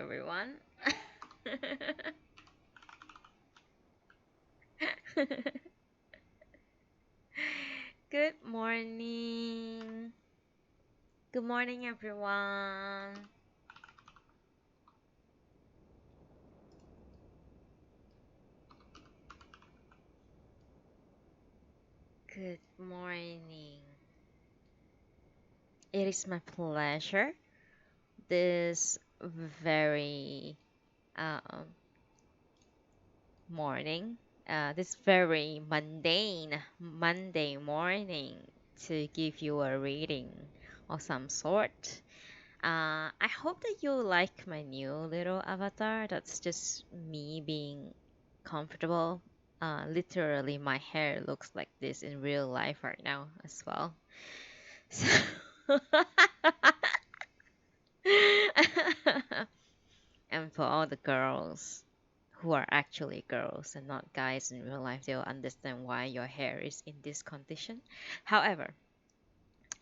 everyone. Good morning. Good morning, everyone. Good morning. It is my pleasure this very um, morning, this very mundane Monday morning to give you a reading of some sort. I hope that you like my new little avatar. That's just me being comfortable. Literally, my hair looks like this in real life right now as well. So and for all the girls who are actually girls and not guys in real life, they'll understand why your hair is in this condition. However,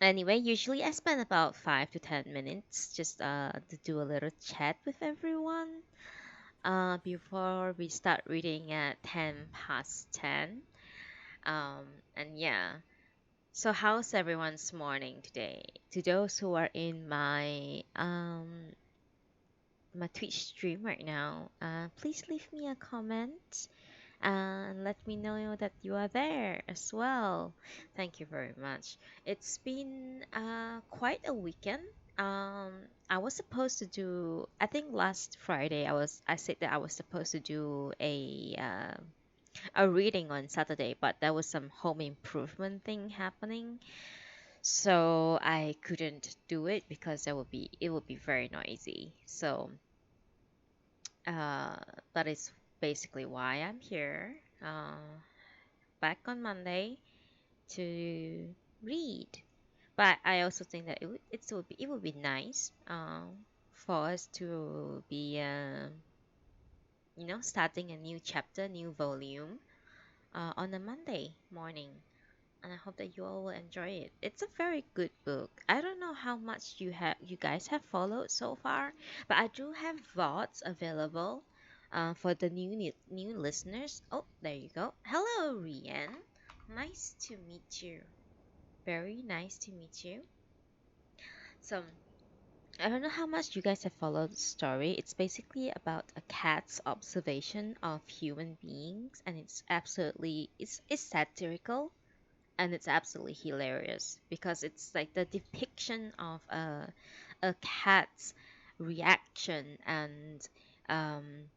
anyway, usually I spend about 5 to 10 minutes just to do a little chat with everyone before we start reading at 10 past 10. Um, and yeah, so how's everyone's morning today? To those who are in my Twitch stream right now, please leave me a comment and let me know that you are there as well. Thank you very much. It's been quite a weekend. Um, I was supposed to do. I think last Friday I said that I was supposed to do a reading on Saturday, but there was some home improvement thing happening, so I couldn't do it because it would be very noisy. So uh, that is basically why I'm here. Back on Monday to read. But I also think that it would be nice for us to be starting a new chapter, new volume on a Monday morning. And I hope that you all will enjoy it. It's a very good book. I don't know how much you guys have followed so far, but I do have VODs available for the new listeners. Oh, there you go. Hello, Rian. Nice to meet you. Very nice to meet you. So, I don't know how much you guys have followed the story. It's basically about a cat's observation of human beings, and it's satirical, and it's absolutely hilarious because it's like the depiction of a cat's reaction um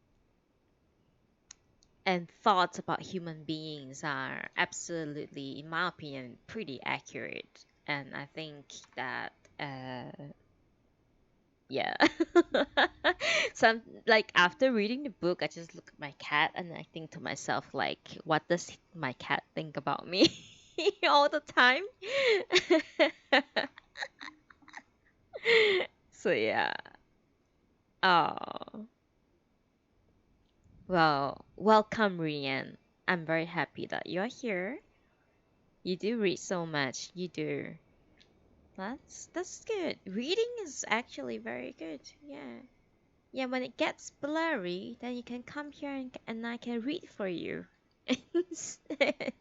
and thoughts about human beings are absolutely, in my opinion, pretty accurate. And I think that yeah. Some like after reading the book, I just look at my cat and I think to myself like, what does my cat think about me all the time? So yeah. Oh, well, welcome, Rian. I'm very happy that you're here. You do read so much. You do. That's good. Reading is actually very good. Yeah. Yeah, when it gets blurry, then you can come here and I can read for you instead.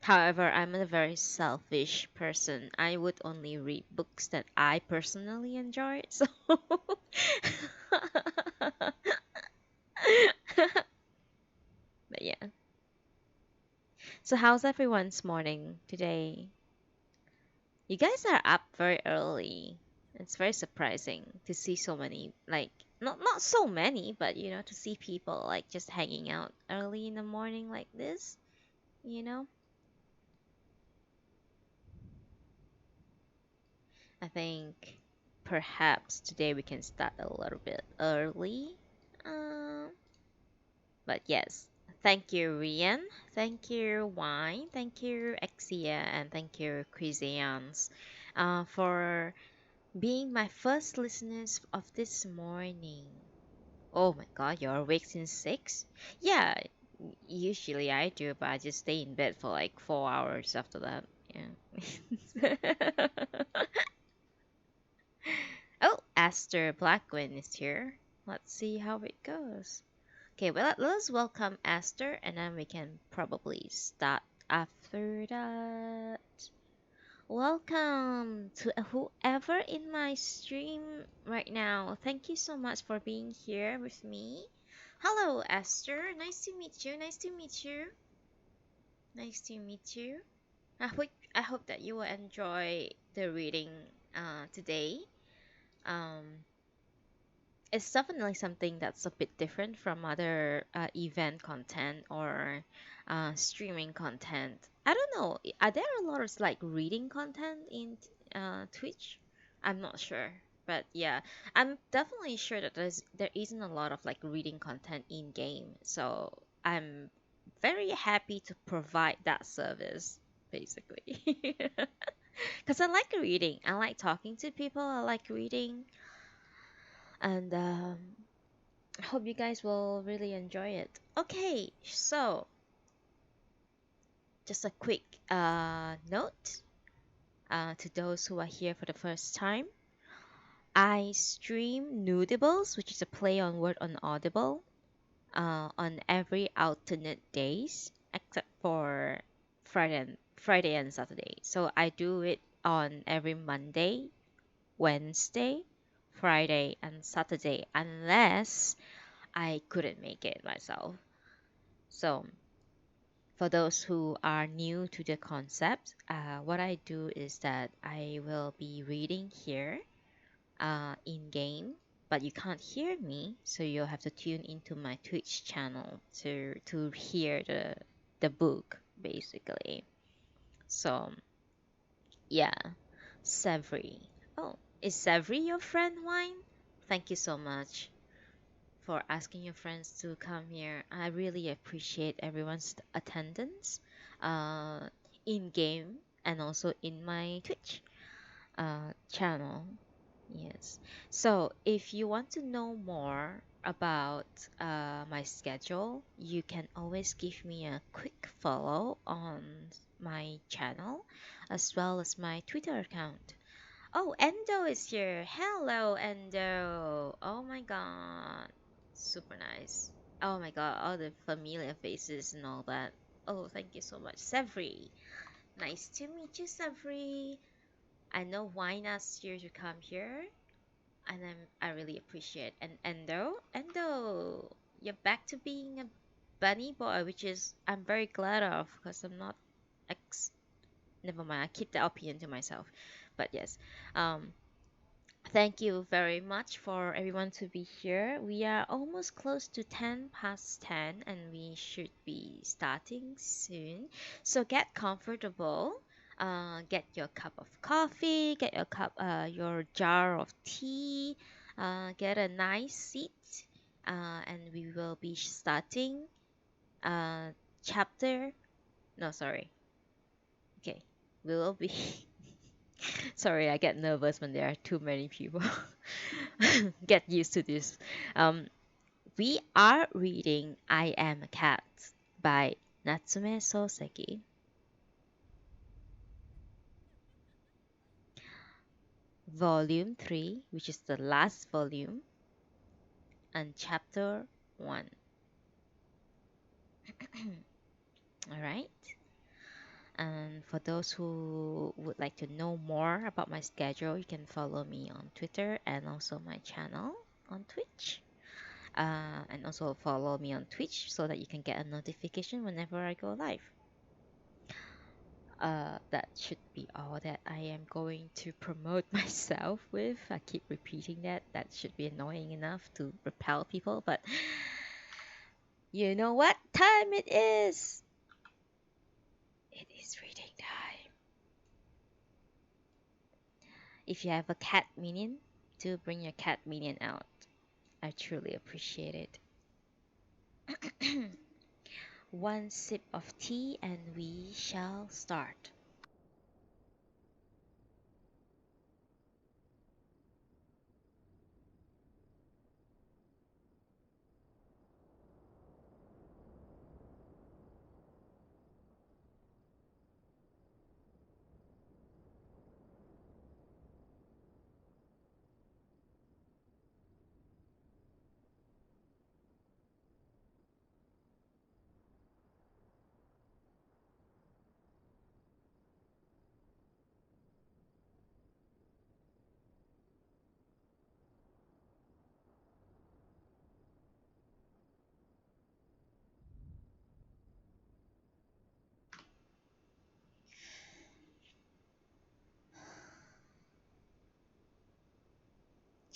However, I'm a very selfish person. I would only read books that I personally enjoy. So, but yeah. So, how's everyone's morning today? You guys are up very early. It's very surprising to see so many, like, not so many, but to see people like just hanging out early in the morning like this, you know? I think perhaps today we can start a little bit early. Um, but yes, thank you, Rian. Thank you, Wine. Thank you, Exia. And thank you, Chrisians, for being my first listeners of this morning. Oh my god, you're awake since 6? Yeah, usually I do, but I just stay in bed for like 4 hours after that. Yeah. Esther Blackwin is here. Let's see how it goes. Okay, well, let's welcome Esther, and then we can probably start after that. Welcome to whoever in my stream right now. Thank you so much for being here with me. Hello, Esther. Nice to meet you. Nice to meet you. Nice to meet you. I hope that you will enjoy the reading today. Um, it's definitely something that's a bit different from other event content or streaming content. I don't know. Are there a lot of like reading content in Twitch? I'm not sure, but yeah, I'm definitely sure that there isn't a lot of like reading content in game. So I'm very happy to provide that service, basically. Because I like reading. I like talking to people. I like reading, and I hope you guys will really enjoy it. Okay, so just a quick note to those who are here for the first time. I stream Noodibles, which is a play on word on Audible, on every alternate days except for Friday and Saturday. So I do it on every Monday, Wednesday, Friday, and Saturday, unless I couldn't make it myself. So for those who are new to the concept, what I do is that I will be reading here in game, but you can't hear me, so you'll have to tune into my Twitch channel to hear the book basically. So yeah, Savory. Oh, is Savory your friend, Wine? Thank you so much for asking your friends to come here. I really appreciate everyone's attendance uh, in game and also in my Twitch channel. Yes. So if you want to know more about my schedule, you can always give me a quick follow on my channel as well as my Twitter account. Oh, Endo is here. Hello, Endo. Oh my god. Super nice. Oh my god, all the familiar faces and all that. Oh, thank you so much. Savory. Nice to meet you, Savory. I know why asked you to come here, and I really appreciate. And Endo, you're back to being a bunny boy, which is I'm very glad of because I'm not ex. Never mind, I keep the opinion to myself. But yes, um, thank you very much for everyone to be here. We are almost close to 10 past 10 and we should be starting soon. So get comfortable. Get your cup of coffee, get your jar of tea, get a nice seat, and we will be starting uh, chapter. No, sorry. Okay, we will be. Sorry, I get nervous when there are too many people. Get used to this. Um, we are reading I Am a Cat by Natsume Sōseki, Volume 3, which is the last volume, and Chapter 1. Alright? And for those who would like to know more about my schedule, you can follow me on Twitter and also my channel on Twitch. And also follow me on Twitch so that you can get a notification whenever I go live. That should be all that I am going to promote myself with. I keep repeating that. That should be annoying enough to repel people, but you know what time it is? It is reading time. If you have a cat minion, do bring your cat minion out. I truly appreciate it. One sip of tea and we shall start.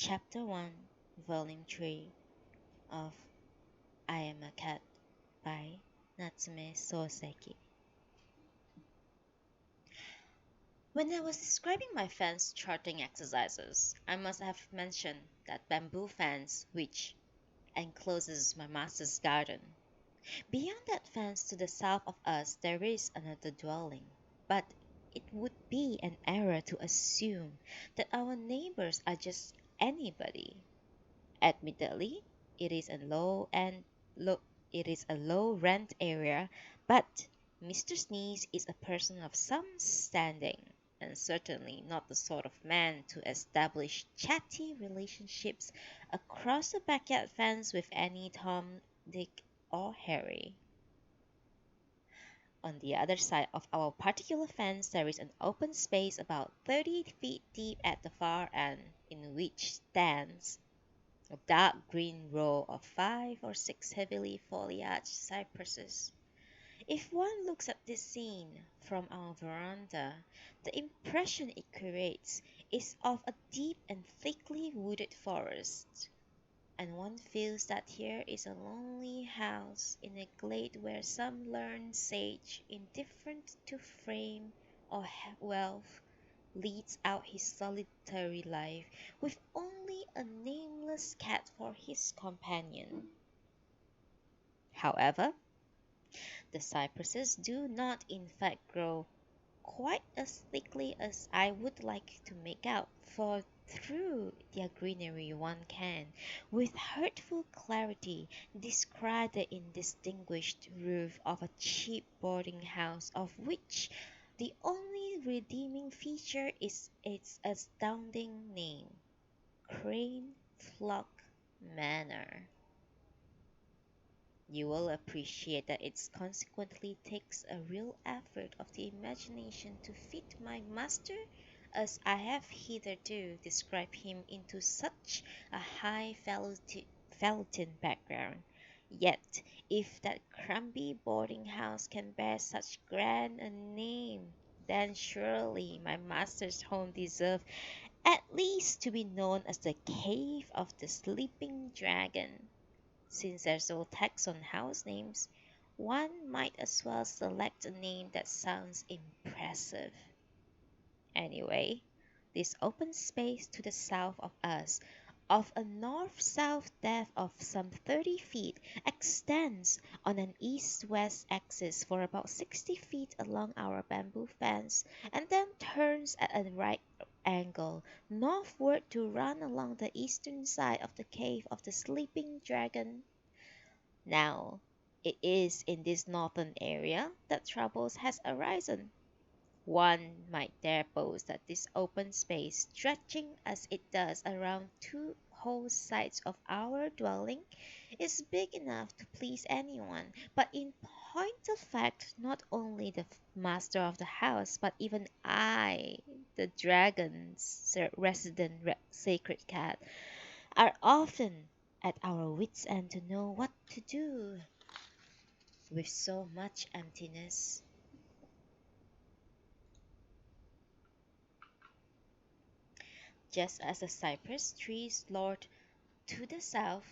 Chapter 1, Volume 3 of I Am a Cat by Natsume Sōseki. When I was describing my fence charting exercises, I must have mentioned that bamboo fence which encloses my master's garden. Beyond that fence to the south of us there is another dwelling, but it would be an error to assume that our neighbors are just anybody. Admittedly, it is a low and low it is a low rent area, but Mr. Sneeze is a person of some standing, and certainly not the sort of man to establish chatty relationships across the backyard fence with any Tom, Dick, or Harry. On the other side of our particular fence there is an open space about 30 feet deep at the far end, in which stands a dark green row of 5 or 6 heavily foliaged cypresses. If one looks at this scene from our veranda, the impression it creates is of a deep and thickly wooded forest, and one feels that here is a lonely house in a glade where some learned sage, indifferent to fame or wealth, leads out his solitary life with only a nameless cat for his companion. However, the cypresses do not in fact grow quite as thickly as I would like to make out, for through their greenery one can, with hurtful clarity, descry the indistinguished roof of a cheap boarding house, of which the only redeeming feature is its astounding name, Crane Flock Manor. You will appreciate that it consequently takes a real effort of the imagination to fit my master, as I have hitherto described him, into such a highfalutin background. Yet, if that crumbly boarding house can bear such grand a name, then surely my master's home deserves at least to be known as the Cave of the Sleeping Dragon. Since there's no tax on house names, one might as well select a name that sounds impressive. Anyway, this open space to the south of us, of a north-south depth of some 30 feet, extends on an east-west axis for about 60 feet along our bamboo fence, and then turns at a right angle northward to run along the eastern side of the cave of the sleeping dragon. Now, it is in this northern area that troubles has arisen. One might dare boast that this open space, stretching as it does around 2 whole sides of our dwelling, is big enough to please anyone, but in point of fact not only the master of the house, but even I, the dragon's resident sacred cat, are often at our wits' end to know what to do with so much emptiness. Just as the cypress trees lord to the south,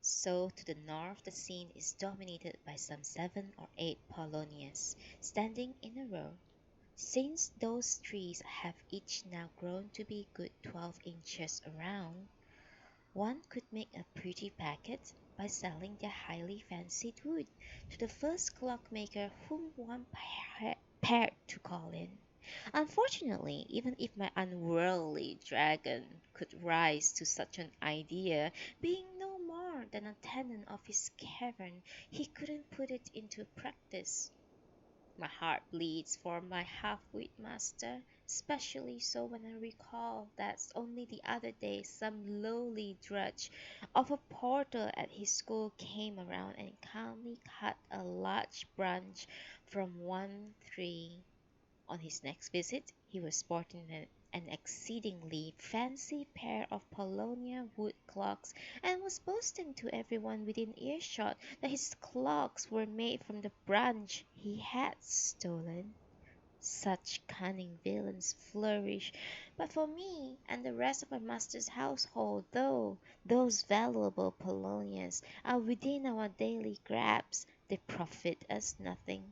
so to the north the scene is dominated by some 7 or 8 polonias standing in a row. Since those trees have each now grown to be good 12 inches around, one could make a pretty packet by selling their highly fancied wood to the first clockmaker whom one cared to call in. Unfortunately, even if my unworldly dragon could rise to such an idea, being no more than a tenant of his cavern, he couldn't put it into practice. My heart bleeds for my half-wit master, especially so when I recall that only the other day some lowly drudge of a porter at his school came around and calmly cut a large branch from one tree. On his next visit he was sporting an exceedingly fancy pair of Polonia wood clocks, and was boasting to everyone within earshot that his clocks were made from the branch he had stolen. Such cunning villains flourish. But for me and the rest of my master's household, though those valuable polonias are within our daily grasp, they profit us nothing.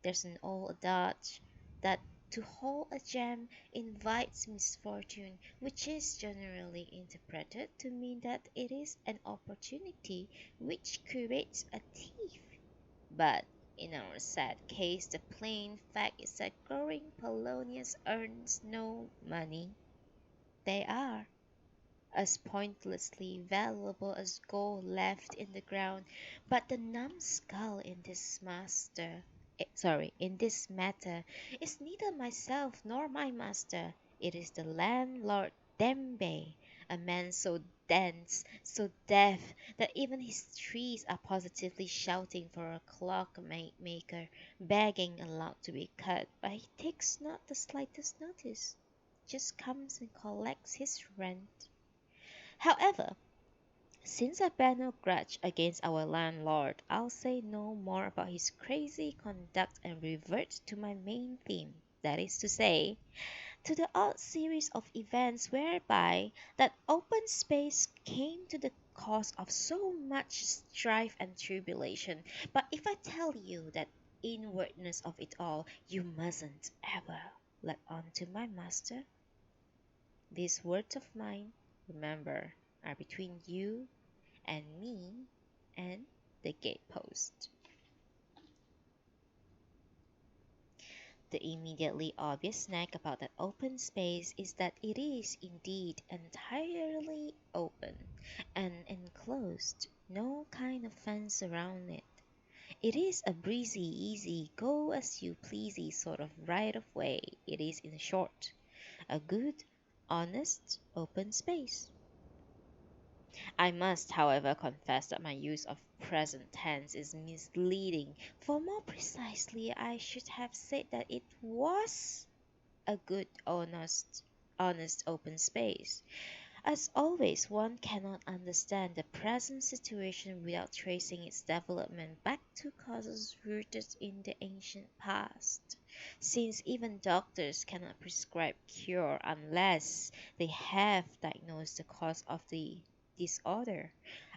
There's an old adage that to hold a gem invites misfortune, which is generally interpreted to mean that it is an opportunity which creates a thief. But in our sad case, the plain fact is that growing polonius earns no money. They are as pointlessly valuable as gold left in the ground, but the numbskull in this in this matter is neither myself nor my master. It is the landlord Dembe, a man so dense, so deaf, that even his trees are positively shouting for a clock maker, begging aloud to be cut, but he takes not the slightest notice, just comes and collects his rent. However, since I bear no grudge against our landlord, I'll say no more about his crazy conduct and revert to my main theme, that is to say, to the odd series of events whereby that open space came to the cause of so much strife and tribulation. But if I tell you that inwardness of it all, you mustn't ever let on to my master. These words of mine, remember, are between you and me and the gatepost. The immediately obvious snag about that open space is that it is indeed entirely open and enclosed, no kind of fence around it. It is a breezy, easy, go as you pleasy sort of right of way. It is, in short, a good, honest, open space. I must, however, confess that my use of present tense is misleading, for more precisely I should have said that it was a good, honest open space. As always, one cannot understand the present situation without tracing its development back to causes rooted in the ancient past, since even doctors cannot prescribe cure unless they have diagnosed the cause of the disorder.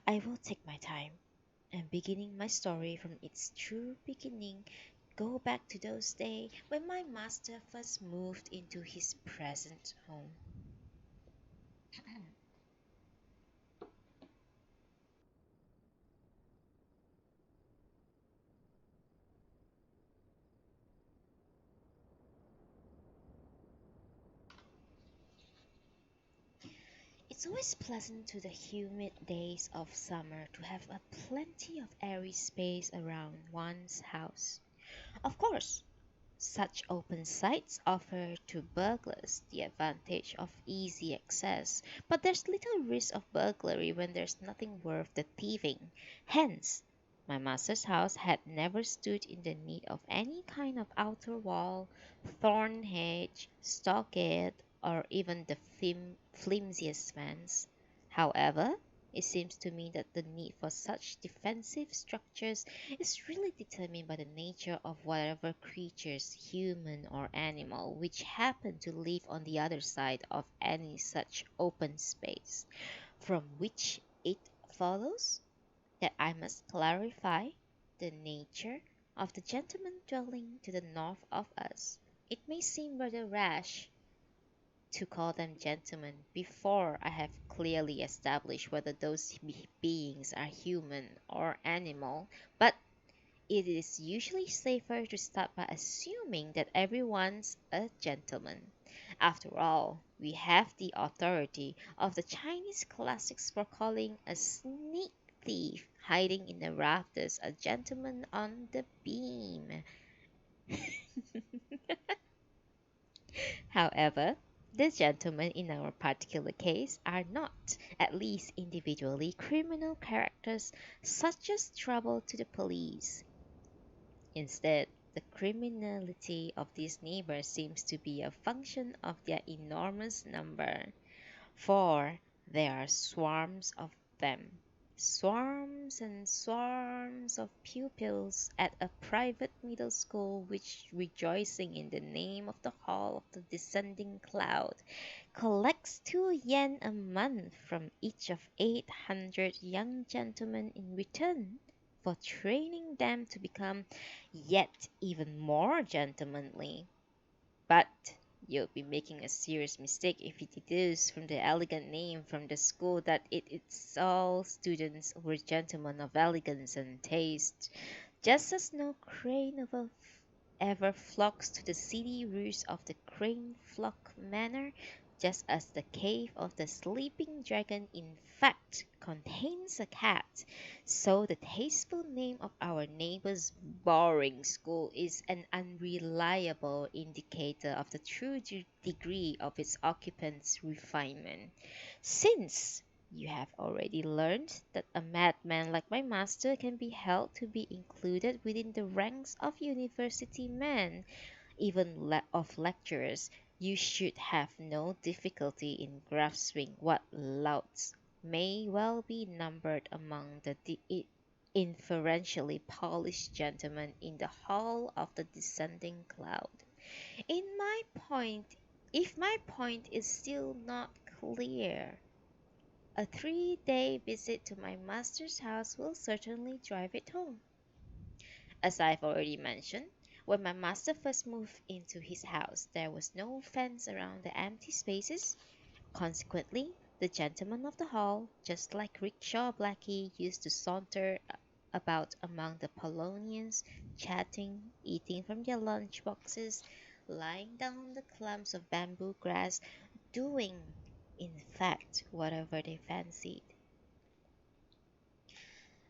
I will take my time, and beginning my story from its true beginning, go back to those days when my master first moved into his present home. It's always pleasant to the humid days of summer to have a plenty of airy space around one's house. Of course, such open sites offer to burglars the advantage of easy access, but there's little risk of burglary when there's nothing worth the thieving. Hence, my master's house had never stood in the need of any kind of outer wall, thorn hedge, stockade, or even the flimsiest fence. However, it seems to me that the need for such defensive structures is really determined by the nature of whatever creatures, human or animal, which happen to live on the other side of any such open space, from which it follows that I must clarify the nature of the gentleman dwelling to the north of us. It may seem rather rash to call them gentlemen before I have clearly established whether those beings are human or animal, but it is usually safer to start by assuming that everyone's a gentleman. After all, we have the authority of the Chinese classics for calling a sneak thief hiding in the rafters a gentleman on the beam. However, the gentlemen in our particular case are not, at least individually, criminal characters such as trouble to the police. Instead, the criminality of these neighbors seems to be a function of their enormous number, for there are swarms of them, Swarms and swarms of pupils at a private middle school which, rejoicing in the name of the Hall of the Descending Cloud, collects 2 yen a month from each of 800 young gentlemen in return for training them to become yet even more gentlemanly. But you'll be making a serious mistake if you deduce from the elegant name from the school that it's all students who are gentlemen of elegance and taste. Just as no crane ever flocks to the city roost of the Crane Flock Manor, just as the cave of the sleeping dragon in fact contains a cat, so the tasteful name of our neighbor's boring school is an unreliable indicator of the true degree of its occupants' refinement. Since you have already learned that a madman like my master can be held to be included within the ranks of university men, even of lecturers, you should have no difficulty in grasping what louts may well be numbered among the inferentially polished gentlemen in the hall of the descending cloud. In my point, if my point is still not clear, a 3-day visit to my master's house will certainly drive it home. As I've already mentioned, when my master first moved into his house, there was no fence around the empty spaces. Consequently, the gentlemen of the hall, just like Rickshaw Blackie, used to saunter about among the Polonians, chatting, eating from their lunch boxes, lying down on the clumps of bamboo grass, doing, in fact, whatever they fancied.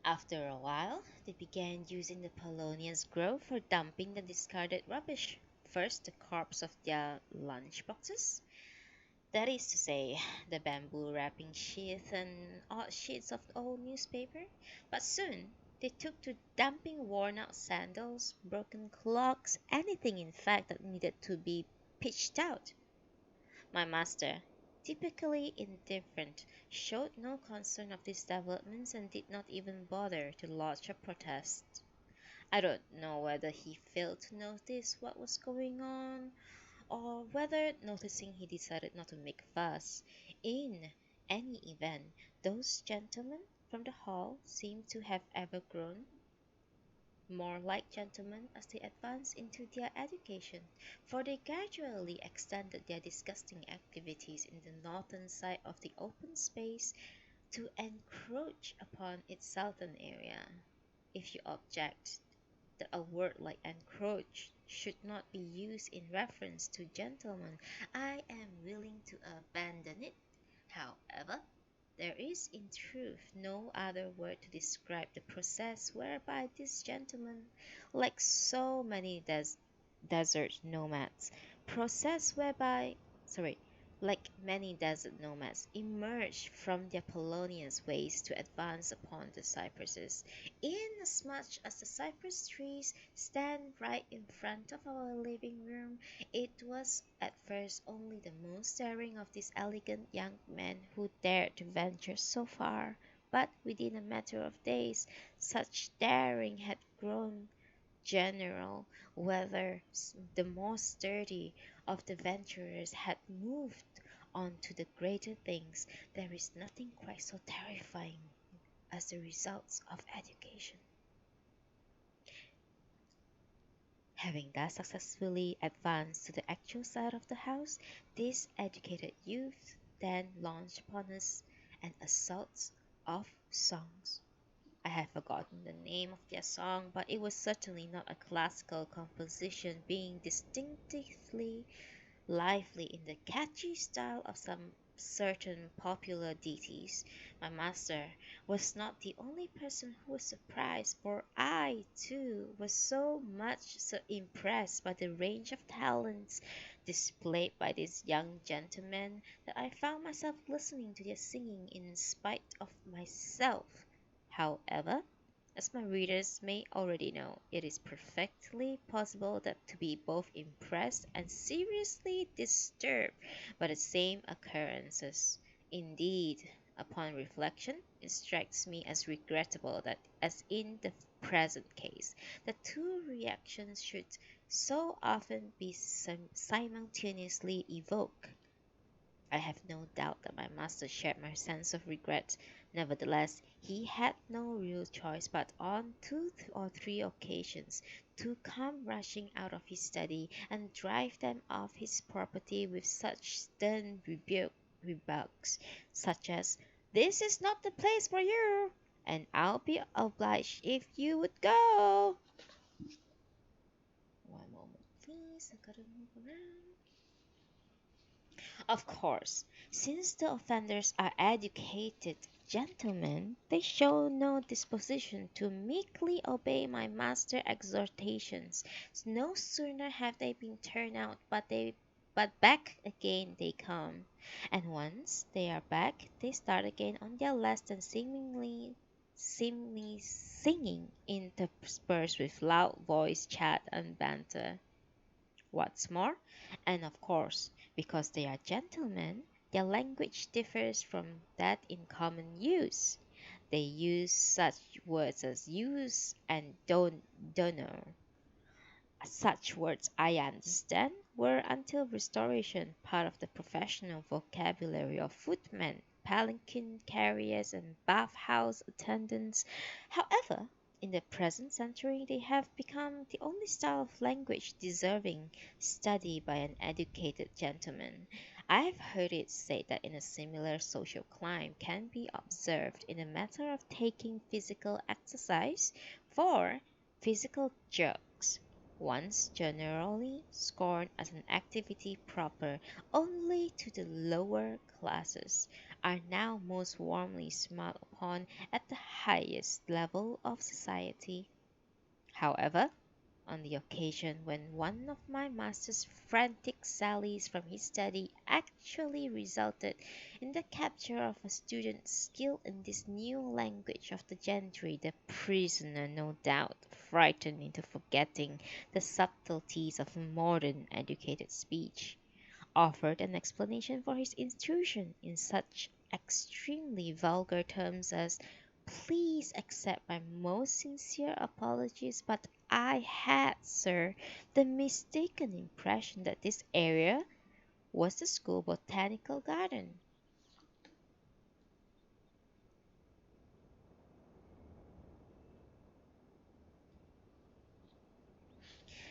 After a while, they began using the Polonians' grove for dumping the discarded rubbish. First, the corpse of their lunch boxes, that is to say, the bamboo wrapping sheath and odd sheets of old newspaper. But soon they took to dumping worn out sandals, broken clocks, anything in fact that needed to be pitched out. My master, typically indifferent, showed no concern of these developments and did not even bother to lodge a protest. I don't know whether he failed to notice what was going on, or whether, noticing, he decided not to make a fuss. In any event, those gentlemen from the hall seemed to have ever grown more like gentlemen as they advanced into their education, for they gradually extended their disgusting activities in the northern side of the open space to encroach upon its southern area. If you object that a word like encroach should not be used in reference to gentlemen, I am willing to abandon it. However, there is in truth no other word to describe the process whereby these gentlemen, like so many desert nomads, process whereby, sorry, like many desert nomads, emerge from their Polonian ways to advance upon the cypresses. Inasmuch as the cypress trees stand right in front of our living room, it was at first only the most daring of these elegant young men who dared to venture so far, but within a matter of days such daring had grown general, whether the more sturdy of the venturers had moved on to the greater things. There is nothing quite so terrifying as the results of education. Having thus successfully advanced to the actual side of the house, this educated youth then launched upon us an assault of songs. I have forgotten the name of their song, but it was certainly not a classical composition, being distinctively lively in the catchy style of some certain popular deities. My master was not the only person who was surprised, for I, too, was so impressed by the range of talents displayed by these young gentlemen that I found myself listening to their singing in spite of myself. However, as my readers may already know, it is perfectly possible that to be both impressed and seriously disturbed by the same occurrences. Indeed, Upon reflection, it strikes me as regrettable that, as in the present case, the two reactions should so often be simultaneously evoked. I have no doubt that my master shared my sense of regret. Nevertheless, he had no real choice but on two or three occasions to come rushing out of his study and drive them off his property with such stern rebukes, such as, "This is not the place for you, and I'll be obliged if you would go." One moment, please. I gotta move around. Of course, since the offenders are educated gentlemen, they show no disposition to meekly obey my master's exhortations. No sooner have they been turned out, but back again they come. And once they are back, they start again on their less than seemingly singing, interspersed with loud voice chat and banter. What's more, and of course, because they are gentlemen, their language differs from that in common use. They use such words as use and donor. Such words, I understand, were until Restoration part of the professional vocabulary of footmen, palanquin carriers, and bath-house attendants. However, in the present century they have become the only style of language deserving study by an educated gentleman. I have heard it said that in a similar social climb can be observed in the matter of taking physical exercise for physical jerks, once generally scorned as an activity proper only to the lower classes, are now most warmly smiled upon at the highest level of society. However, on the occasion when one of my master's frantic sallies from his study actually resulted in the capture of a student skilled in this new language of the gentry, the prisoner, no doubt, frightened into forgetting the subtleties of modern educated speech, offered an explanation for his intrusion in such extremely vulgar terms as, "Please accept my most sincere apologies, but I had, sir, the mistaken impression that this area was the school botanical garden."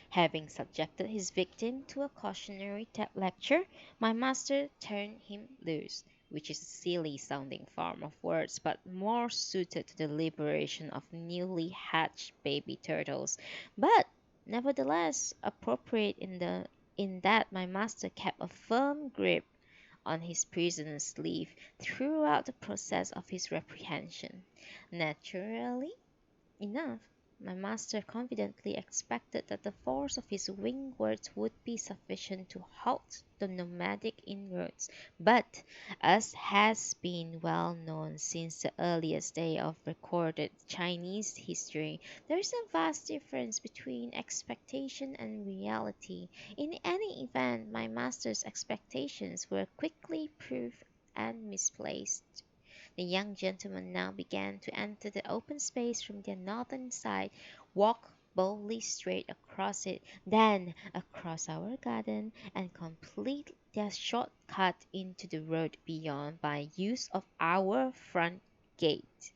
Having subjected his victim to a cautionary lecture, my master turned him loose, which is a silly sounding form of words, but more suited to the liberation of newly hatched baby turtles, but nevertheless appropriate in that my master kept a firm grip on his prisoner's sleeve throughout the process of his reprehension. Naturally enough, my master confidently expected that the force of his winged words would be sufficient to halt the nomadic inroads, but, as has been well known since the earliest day of recorded Chinese history, there is a vast difference between expectation and reality. In any event, my master's expectations were quickly proved and misplaced. The young gentlemen now began to enter the open space from their northern side, walk boldly straight across it, then across our garden, and complete their short cut into the road beyond by use of our front gate.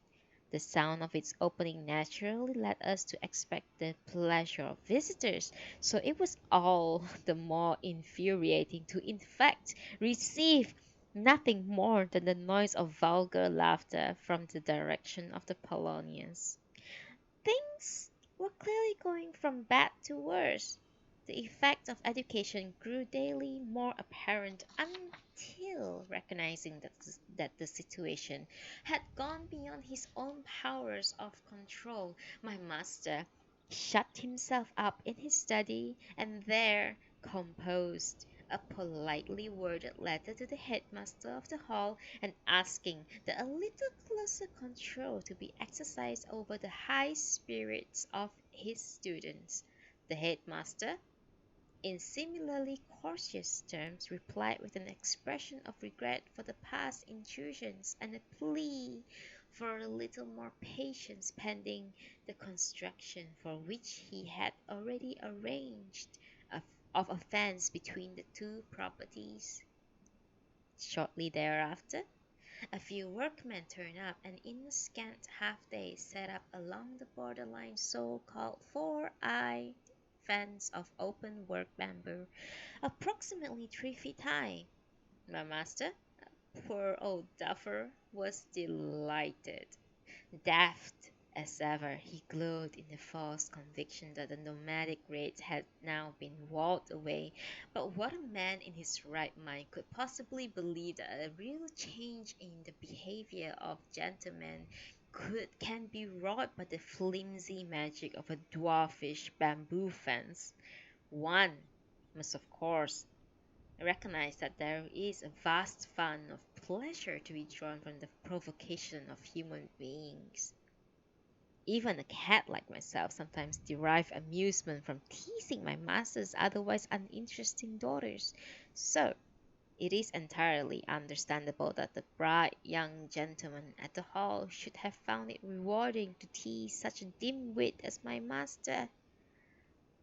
The sound of its opening naturally led us to expect the pleasure of visitors, so it was all the more infuriating to in fact receive nothing more than the noise of vulgar laughter from the direction of the Polonians. Things were clearly going from bad to worse. The effect of education grew daily more apparent until, recognizing that the situation had gone beyond his own powers of control, my master shut himself up in his study and there composed a politely worded letter to the headmaster of the hall and asking that a little closer control to be exercised over the high spirits of his students. The headmaster, in similarly courteous terms, replied with an expression of regret for the past intrusions and a plea for a little more patience pending the construction for which he had already arranged of, of a fence between the two properties. Shortly thereafter, a few workmen turned up, and in a scant half-day set up along the borderline so-called four-eyed fence of open-work bamboo, approximately 3 feet high. My master, poor old duffer, was delighted. Daft as ever, he glowed in the false conviction that the nomadic raids had now been walled away. But what a man in his right mind could possibly believe that a real change in the behavior of gentlemen can be wrought by the flimsy magic of a dwarfish bamboo fence? One must, of course, recognize that there is a vast fund of pleasure to be drawn from the provocation of human beings. Even a cat like myself sometimes derive amusement from teasing my master's otherwise uninteresting daughters. So it is entirely understandable that the bright young gentleman at the hall should have found it rewarding to tease such a dim-wit as my master.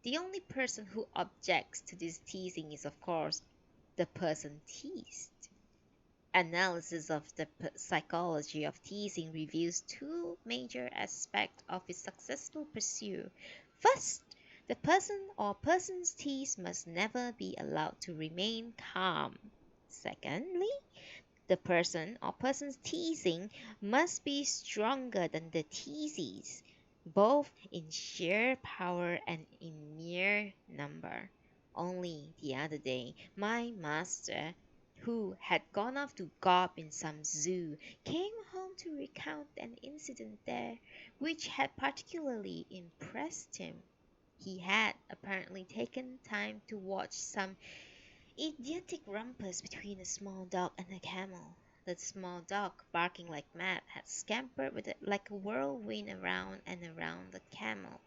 The only person who objects to this teasing is, of course, the person teased. Analysis of the psychology of teasing reveals two major aspects of its successful pursuit. First, the person or persons teased must never be allowed to remain calm. Secondly, the person or persons teasing must be stronger than the teasees, both in sheer power and in mere number. Only the other day, my master, who had gone off to gob in some zoo, came home to recount an incident there which had particularly impressed him. He had apparently taken time to watch some idiotic rumpus between a small dog and a camel. The small dog, barking like mad, had scampered like a whirlwind around and around the camel,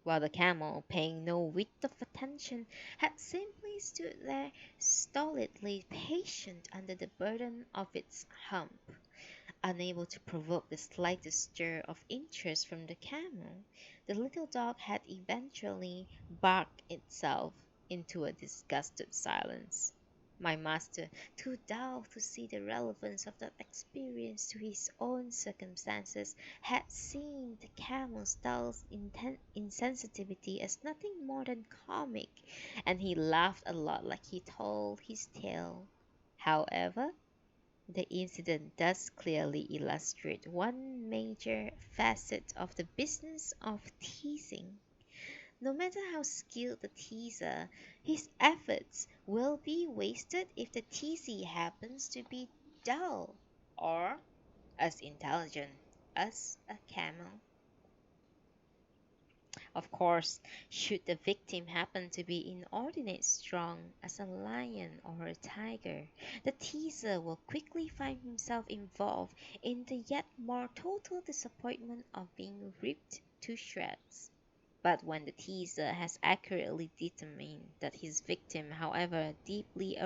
while the camel, paying no whit of attention, had simply stood there stolidly patient under the burden of its hump, unable to provoke the slightest stir of interest from the camel. The little dog had eventually barked itself into a disgusted silence. My master, too dull to see the relevance of that experience to his own circumstances, had seen the camel's dull insensitivity as nothing more than comic, and he laughed a lot like he told his tale. However, the incident does clearly illustrate one major facet of the business of teasing. No matter how skilled the teaser, his efforts will be wasted if the teasee happens to be dull or as intelligent as a camel. Of course, should the victim happen to be inordinate strong as a lion or a tiger, the teaser will quickly find himself involved in the yet more total disappointment of being ripped to shreds. But when the teaser has accurately determined that his victim, however deeply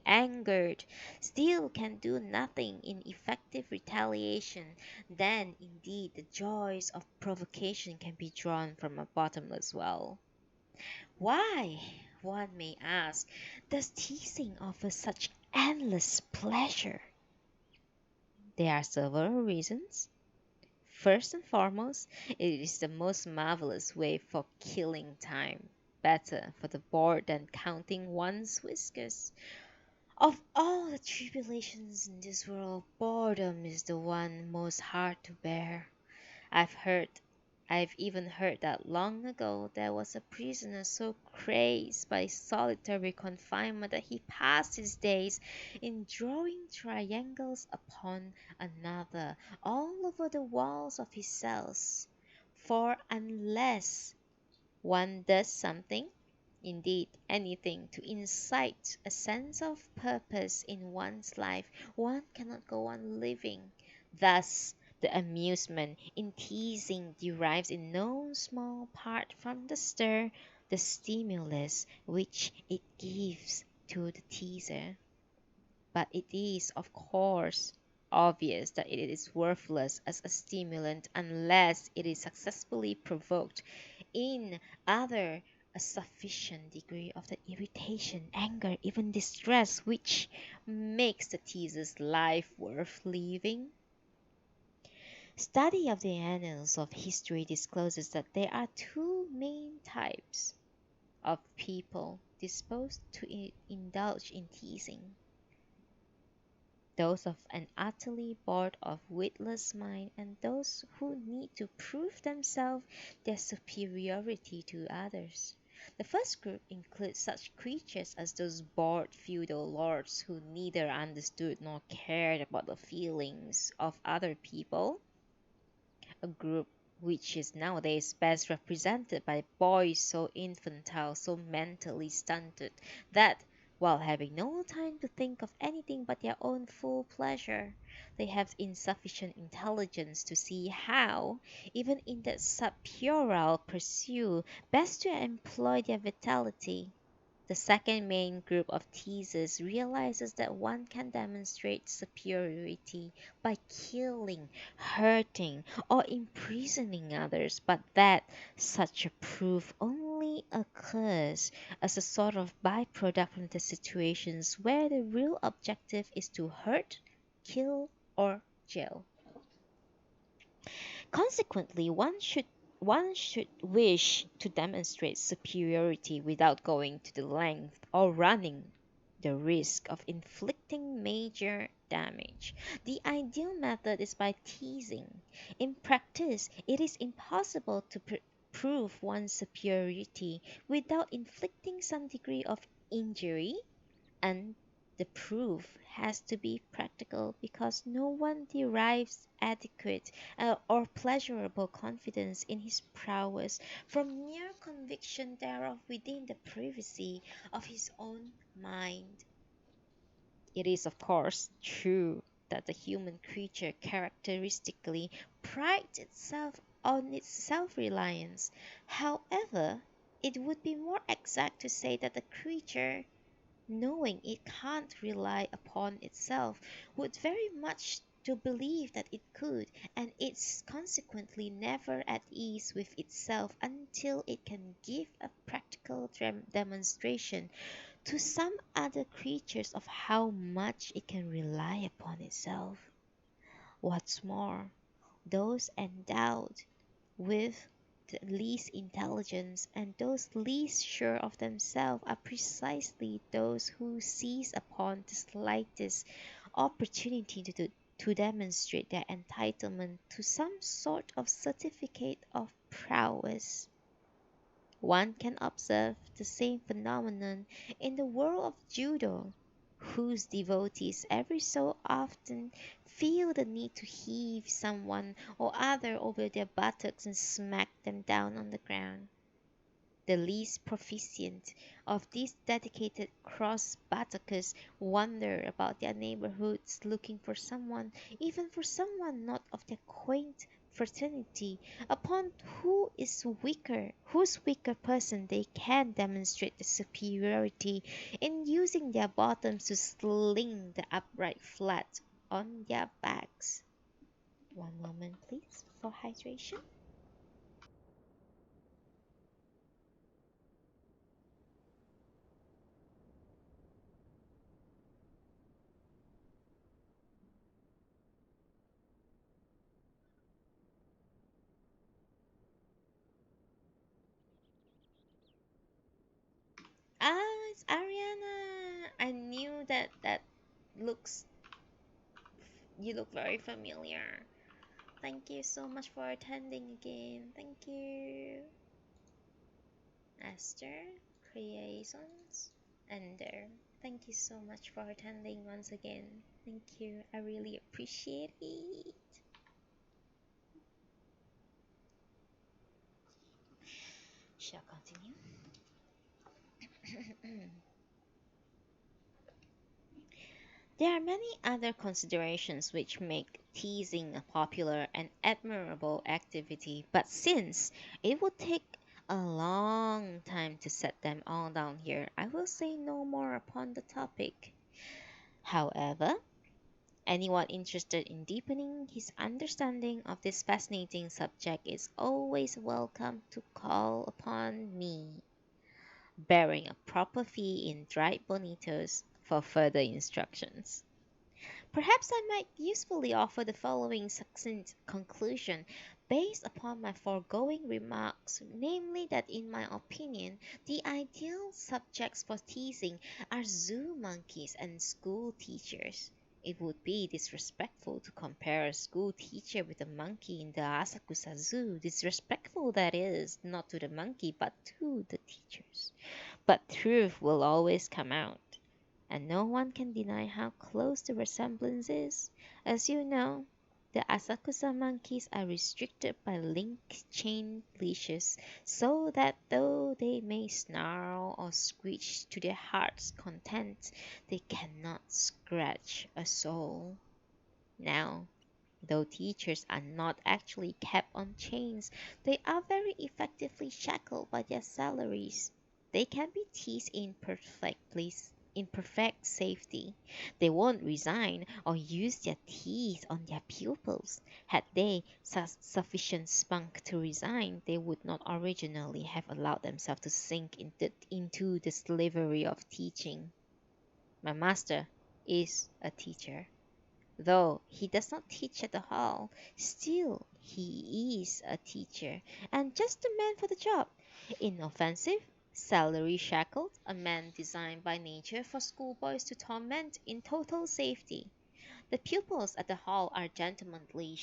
angered, still can do nothing in effective retaliation, then indeed the joys of provocation can be drawn from a bottomless well. Why, one may ask, does teasing offer such endless pleasure? There are several reasons. First and foremost, it is the most marvelous way for killing time. Better for the bored than counting one's whiskers. Of all the tribulations in this world, boredom is the one most hard to bear. I've heard, I've even heard that long ago there was a prisoner so crazed by solitary confinement that he passed his days in drawing triangles upon another all over the walls of his cells. For unless one does something, indeed anything, to incite a sense of purpose in one's life, one cannot go on living. Thus, The amusement in teasing derives in no small part from the stimulus which it gives to the teaser. But it is, of course, obvious that it is worthless as a stimulant unless it is successfully provoked in other a sufficient degree of the irritation, anger, even distress which makes the teaser's life worth living. Study of the annals of history discloses that there are two main types of people disposed to indulge in teasing: those of an utterly bored of witless mind, and those who need to prove themselves their superiority to others. The first group includes such creatures as those bored feudal lords who neither understood nor cared about the feelings of other people, a group which is nowadays best represented by boys so infantile, so mentally stunted, that, while having no time to think of anything but their own full pleasure, they have insufficient intelligence to see how, even in that subpuerile pursuit, best to employ their vitality. The second main group of teasers realizes that one can demonstrate superiority by killing, hurting, or imprisoning others, but that such a proof only occurs as a sort of byproduct from the situations where the real objective is to hurt, kill, or jail. Consequently, one should wish to demonstrate superiority without going to the length or running the risk of inflicting major damage. The ideal method is by teasing. In practice, it is impossible to prove one's superiority without inflicting some degree of injury, and the proof has to be practical because no one derives adequate or pleasurable confidence in his prowess from mere conviction thereof within the privacy of his own mind. It is, of course, true that the human creature characteristically prides itself on its self reliance. However, it would be more exact to say that the creature, knowing it can't rely upon itself, would very much to believe that it could, and it's consequently never at ease with itself until it can give a practical demonstration to some other creatures of how much it can rely upon itself. What's more, those endowed with the least intelligence and those least sure of themselves are precisely those who seize upon the slightest opportunity to demonstrate their entitlement to some sort of certificate of prowess. One can observe the same phenomenon in the world of judo, whose devotees every so often feel the need to heave someone or other over their buttocks and smack them down on the ground. The least proficient of these dedicated cross buttocks wander about their neighborhoods looking for someone, even for someone not of their quaint fraternity, upon whose weaker person they can demonstrate the superiority in using their bottoms to sling the upright flat on their backs. One moment, please, for hydration. Ah, it's Ariana. I knew that looks you look very familiar. Thank you so much for attending again. Thank you. Esther, Creations, and there. Thank you so much for attending once again. Thank you. I really appreciate it. Shall continue? There are many other considerations which make teasing a popular and admirable activity, but since it would take a long time to set them all down here, I will say no more upon the topic. However, anyone interested in deepening his understanding of this fascinating subject is always welcome to call upon me, bearing a proper fee in dried bonitos for further instructions. Perhaps I might usefully offer the following succinct conclusion based upon my foregoing remarks, namely that in my opinion, the ideal subjects for teasing are zoo monkeys and school teachers. It would be disrespectful to compare a school teacher with a monkey in the Asakusa Zoo. Disrespectful, that is, not to the monkey, but to the teachers. But truth will always come out, and no one can deny how close the resemblance is. As you know, the Asakusa monkeys are restricted by link chain leashes so that though they may snarl or screech to their heart's content, they cannot scratch a soul. Now, though teachers are not actually kept on chains, they are very effectively shackled by their salaries. They can be teased in perfect safety. They won't resign or use their teeth on their pupils. Had they sufficient spunk to resign, they would not originally have allowed themselves to sink into the slavery of teaching. My master is a teacher. Though he does not teach at the hall, still he is a teacher, and just the man for the job. Inoffensive, salary shackled, a man designed by nature for schoolboys to torment in total safety. The pupils at the hall are gentlemanly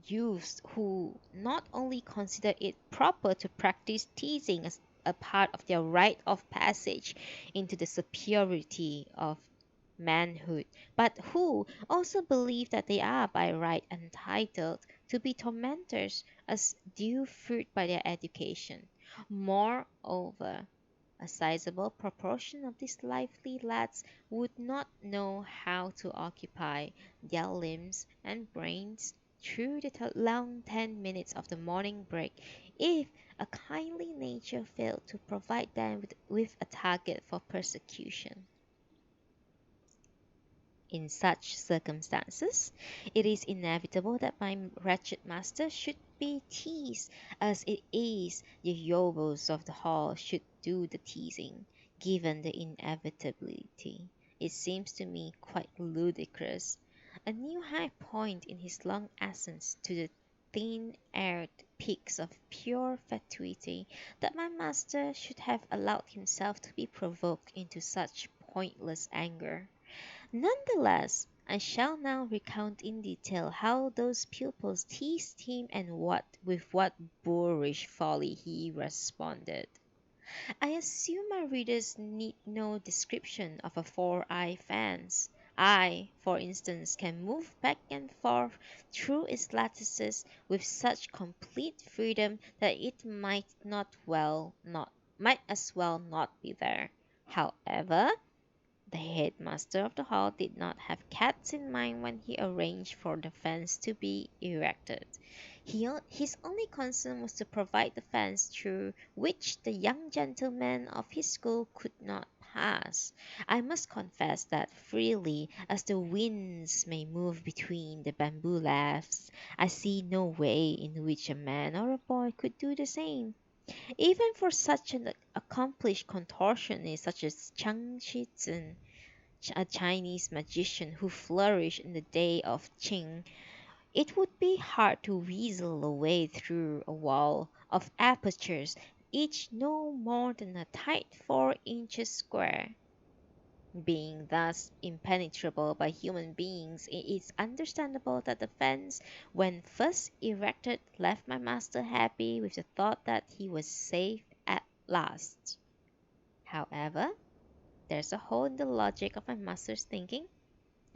youths who not only consider it proper to practice teasing as a part of their rite of passage into the superiority of manhood, but who also believe that they are by right entitled to be tormentors as due fruit by their education. Moreover, a sizable proportion of these lively lads would not know how to occupy their limbs and brains through the long 10 minutes of the morning break if a kindly nature failed to provide them with a target for persecution. In such circumstances, it is inevitable that my wretched master should be teased, as it is the yobos of the hall should do the teasing. Given the inevitability, it seems to me quite ludicrous, a new high point in his long ascent to the thin-aired peaks of pure fatuity, that my master should have allowed himself to be provoked into such pointless anger. Nonetheless, I shall now recount in detail how those pupils teased him and with what boorish folly he responded. I assume my readers need no description of a four-eye fence. I, for instance, can move back and forth through its lattices with such complete freedom that it might as well not be there. However, the headmaster of the hall did not have cats in mind when he arranged for the fence to be erected. His only concern was to provide the fence through which the young gentlemen of his school could not pass. I must confess that freely as the winds may move between the bamboo laths, I see no way in which a man or a boy could do the same. Even for such an accomplished contortionist such as Chang Shi-zhen, a Chinese magician who flourished in the day of Qing, it would be hard to weasel a way through a wall of apertures, each no more than a tight 4 inches square. Being thus impenetrable by human beings, it is understandable that the fence, when first erected, left my master happy with the thought that he was safe at last. However, there's a hole in the logic of my master's thinking,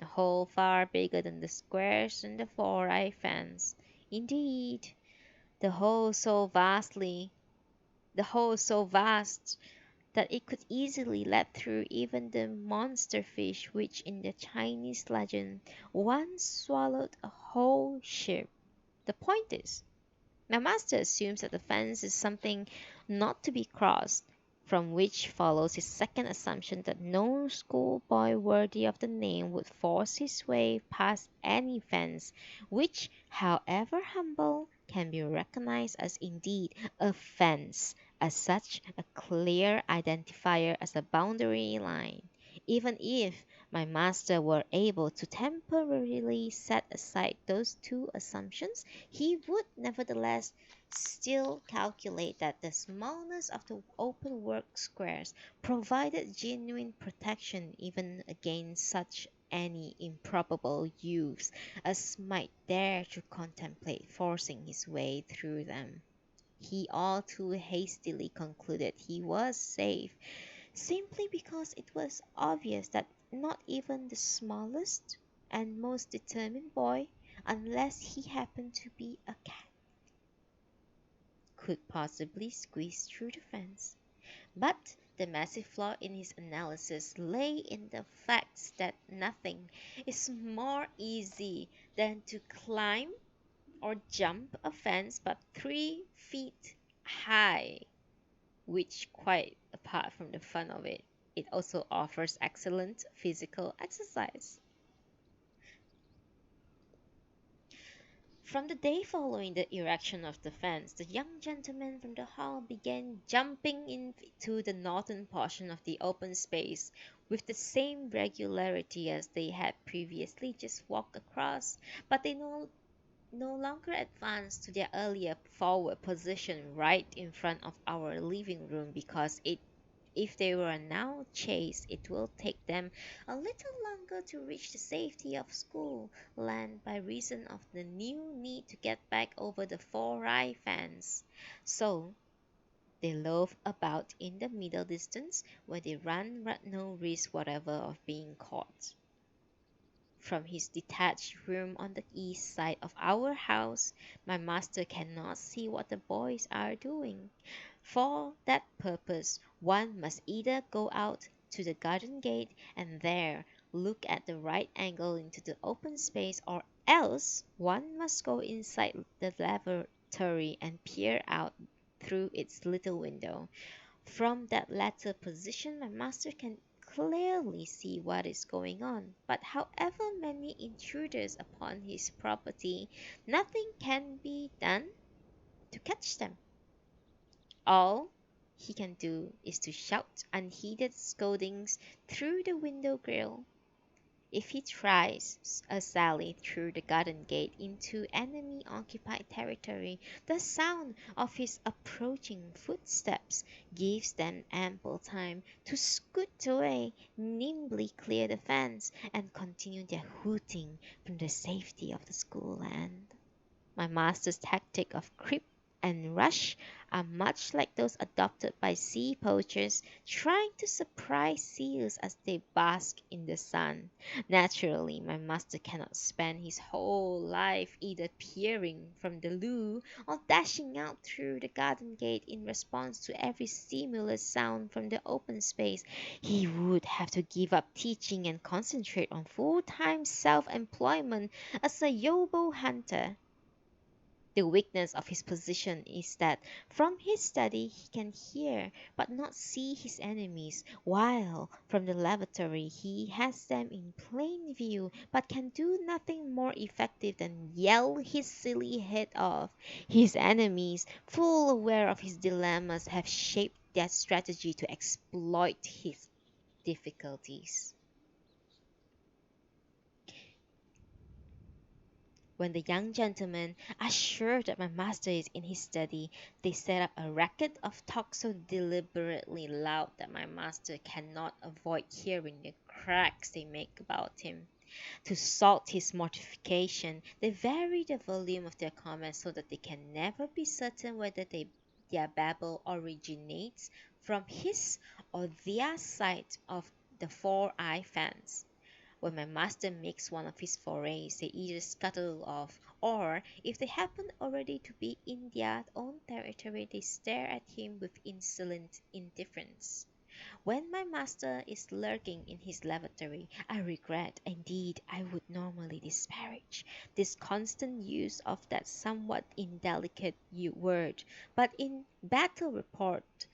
a hole far bigger than the squares in the four-eye fence. Indeed, the hole so vast that it could easily let through even the monster fish which in the Chinese legend once swallowed a whole ship. The point is, my master assumes that the fence is something not to be crossed, from which follows his second assumption that no schoolboy worthy of the name would force his way past any fence, which, however humble, can be recognized as indeed a fence, as such a clear identifier as a boundary line. Even if my master were able to temporarily set aside those two assumptions, he would nevertheless still calculate that the smallness of the open work squares provided genuine protection even against such any improbable youths as might dare to contemplate forcing his way through them. He all too hastily concluded he was safe, simply because it was obvious that not even the smallest and most determined boy, unless he happened to be a cat, could possibly squeeze through the fence. But the massive flaw in his analysis lay in the fact that nothing is more easy than to climb or jump a fence but 3 feet high, which, quite apart from the fun of it, it also offers excellent physical exercise. From the day following the erection of the fence, the young gentlemen from the hall began jumping into the northern portion of the open space with the same regularity as they had previously just walked across, but they no longer advanced to their earlier forward position right in front of our living room because if they were now chased, it will take them a little longer to reach the safety of school land by reason of the new need to get back over the four-eye fence. So they loaf about in the middle distance where they run no risk whatever of being caught. From his detached room on the east side of our house, my master cannot see what the boys are doing. For that purpose, one must either go out to the garden gate and there look at the right angle into the open space, or else one must go inside the lavatory and peer out through its little window. From that latter position my master can clearly see what is going on, but however many intruders upon his property, nothing can be done to catch them. All he can do is to shout unheeded scoldings through the window grill. If he tries a sally through the garden gate into enemy-occupied territory, the sound of his approaching footsteps gives them ample time to scoot away, nimbly clear the fence, and continue their hooting from the safety of the school land. My master's tactic of creep and rush are much like those adopted by sea poachers trying to surprise seals as they bask in the sun. Naturally, my master cannot spend his whole life either peering from the loo or dashing out through the garden gate in response to every stimulus sound from the open space. He would have to give up teaching and concentrate on full-time self-employment as a yobo hunter. The weakness of his position is that from his study he can hear but not see his enemies, while from the lavatory he has them in plain view but can do nothing more effective than yell his silly head off. His enemies, full aware of his dilemmas, have shaped their strategy to exploit his difficulties. When the young gentlemen are sure that my master is in his study, they set up a racket of talk so deliberately loud that my master cannot avoid hearing the cracks they make about him. To salt his mortification, they vary the volume of their comments so that they can never be certain whether their babble originates from his or their side of the four-eye fence. When my master makes one of his forays, they either scuttle off, or, if they happen already to be in their own territory, they stare at him with insolent indifference. When my master is lurking in his lavatory, I regret, indeed I would normally disparage, this constant use of that somewhat indelicate word, but in battle reports,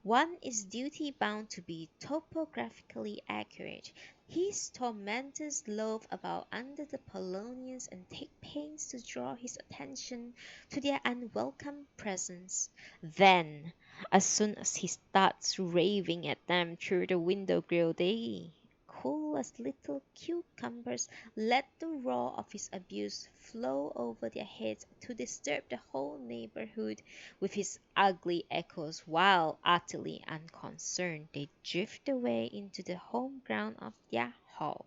one is duty bound to be topographically accurate. His tormentors loaf about under the Polonians and take pains to draw his attention to their unwelcome presence. Then, as soon as he starts raving at them through the window grill, they, cool as little cucumbers, let the roar of his abuse flow over their heads to disturb the whole neighborhood with his ugly echoes, while utterly unconcerned they drift away into the home ground of their hall.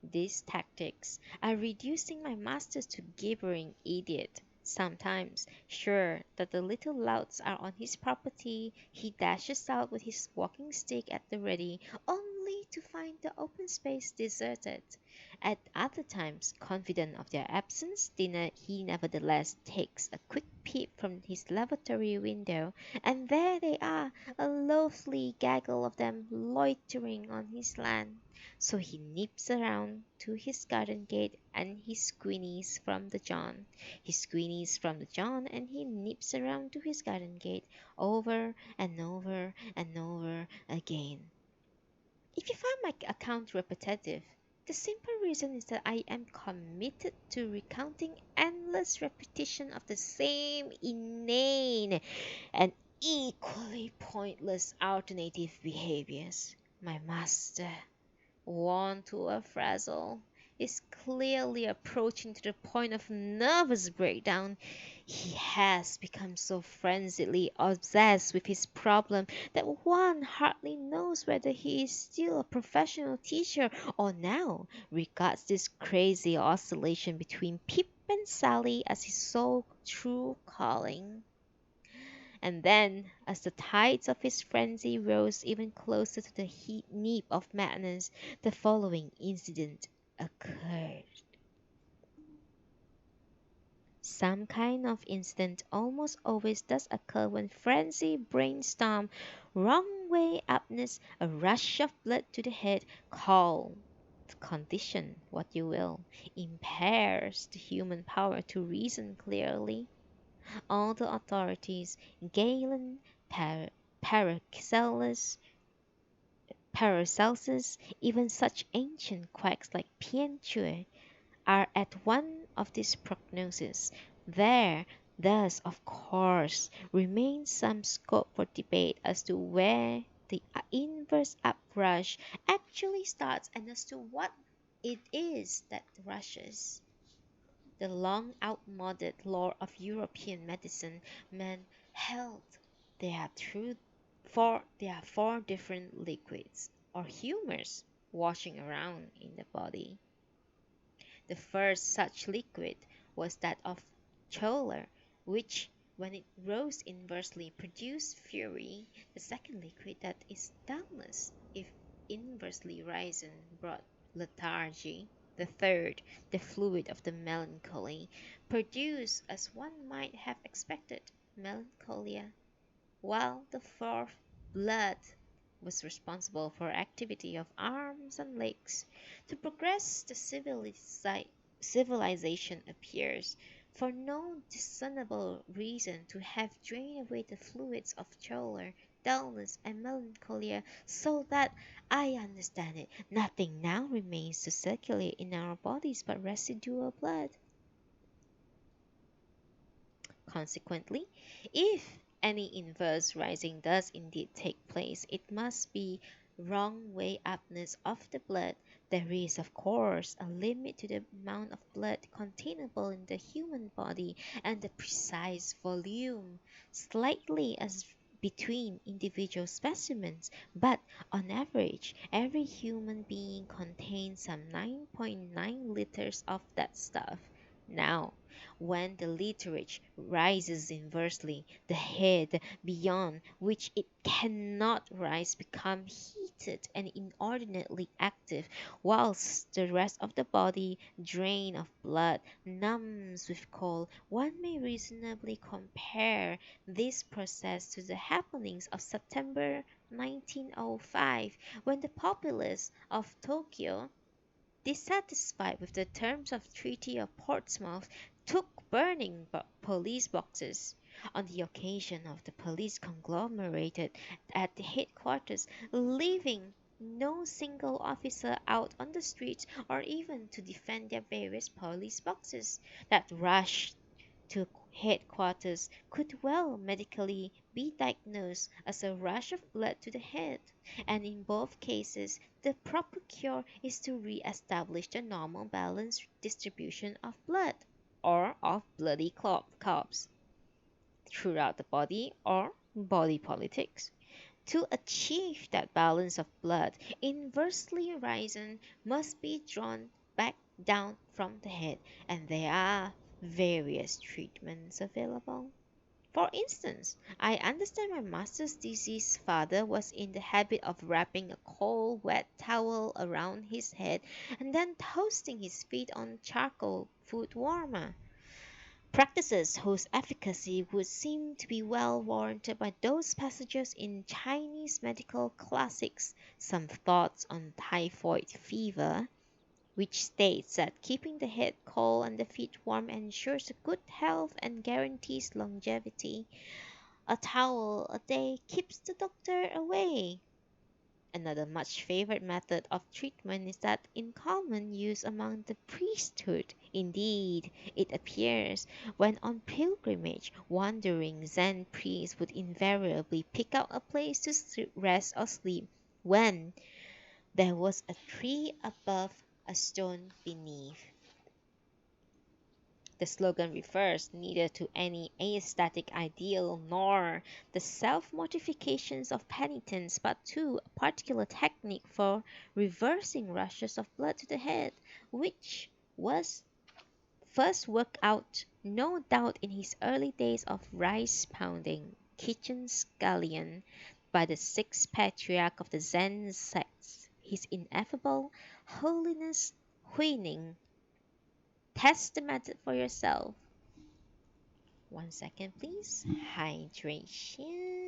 These tactics are reducing my master to gibbering idiot. Sometimes, sure that the little louts are on his property, he dashes out with his walking stick at the ready, only to find the open space deserted. At other times, confident of their absence, he nevertheless takes a quick peep from his lavatory window, and there they are, a loathly gaggle of them loitering on his land. So he nips around to his garden gate and he squinnies from the John. He squinnies from the John and he nips around to his garden gate over and over and over again. If you find my account repetitive, the simple reason is that I am committed to recounting endless repetition of the same inane and equally pointless alternative behaviors. My master, worn to a frazzle, is clearly approaching to the point of nervous breakdown. He has become so frenziedly obsessed with his problem that one hardly knows whether he is still a professional teacher or now regards this crazy oscillation between Pip and Sally as his sole true calling. And then, as the tides of his frenzy rose even closer to the heat neap of madness, the following incident occurred. Some kind of incident almost always does occur when frenzy, brainstorm, wrong way upness, a rush of blood to the head, call condition, what you will, impairs the human power to reason clearly. All the authorities, Galen, Paracelsus, Paracelsus, even such ancient quacks like Pienchue, are at one of these prognoses. There thus, of course, remains some scope for debate as to where the inverse uprush actually starts and as to what it is that rushes. The long outmoded lore of European medicine, men held there are four different liquids or humors washing around in the body. The first such liquid was that of choler, which, when it rose inversely, produced fury. The second liquid, that is dullness, if inversely risen, brought lethargy. The third, the fluid of the melancholy, produced, as one might have expected, melancholia, while the fourth, blood, was responsible for activity of arms and legs. To progress the civilization appears, for no discernible reason, to have drained away the fluids of choler, dullness, and melancholia, so that, I understand it, nothing now remains to circulate in our bodies but residual blood. Consequently, if any inverse rising does indeed take place, it must be wrong way upness of the blood. There is, of course, a limit to the amount of blood containable in the human body, and the precise volume slightly as between individual specimens, but on average, every human being contains some 9.9 liters of that stuff. Now, when the literature rises inversely, the head, beyond which it cannot rise, becomes heated and inordinately active, whilst the rest of the body, drained of blood, numbs with cold. One may reasonably compare this process to the happenings of September 1905, when the populace of Tokyo, dissatisfied with the terms of Treaty of Portsmouth, took burning police boxes. On the occasion of the police conglomerated at the headquarters, leaving no single officer out on the streets or even to defend their various police boxes, that rushed to headquarters could well medically be diagnosed as a rush of blood to the head, and in both cases the proper cure is to re-establish the normal balanced distribution of blood, or of bloody corpse, throughout the body, or body politics. To achieve that balance of blood, inversely risen must be drawn back down from the head, and there are various treatments available. For instance, I understand my master's deceased father was in the habit of wrapping a cold, wet towel around his head and then toasting his feet on charcoal foot warmer. Practices whose efficacy would seem to be well warranted by those passages in Chinese medical classics. Some thoughts on typhoid fever, which states that keeping the head cold and the feet warm ensures good health and guarantees longevity. A towel a day keeps the doctor away. Another much favored method of treatment is that in common use among the priesthood. Indeed, it appears, when on pilgrimage, wandering Zen priests would invariably pick out a place to rest or sleep when there was a tree above, a stone beneath. The slogan refers neither to any aesthetic ideal nor the self-mortifications of penitents, but to a particular technique for reversing rushes of blood to the head, which was first worked out, no doubt in his early days of rice-pounding kitchen scullion, by the sixth patriarch of the Zen sect, His Ineffable Holiness Huining. Test the method for yourself. 1 second, please. Hydration.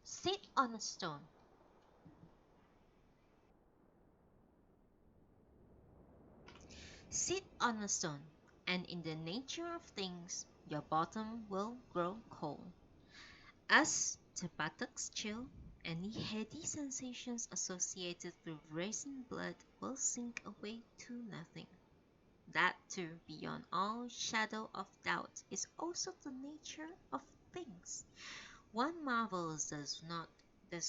Sit on a stone. Sit on a stone, and in the nature of things, your bottom will grow cold. As the buttocks chill, any heady sensations associated with raising blood will sink away to nothing. That too, beyond all shadow of doubt, is also the nature of things. One marvels does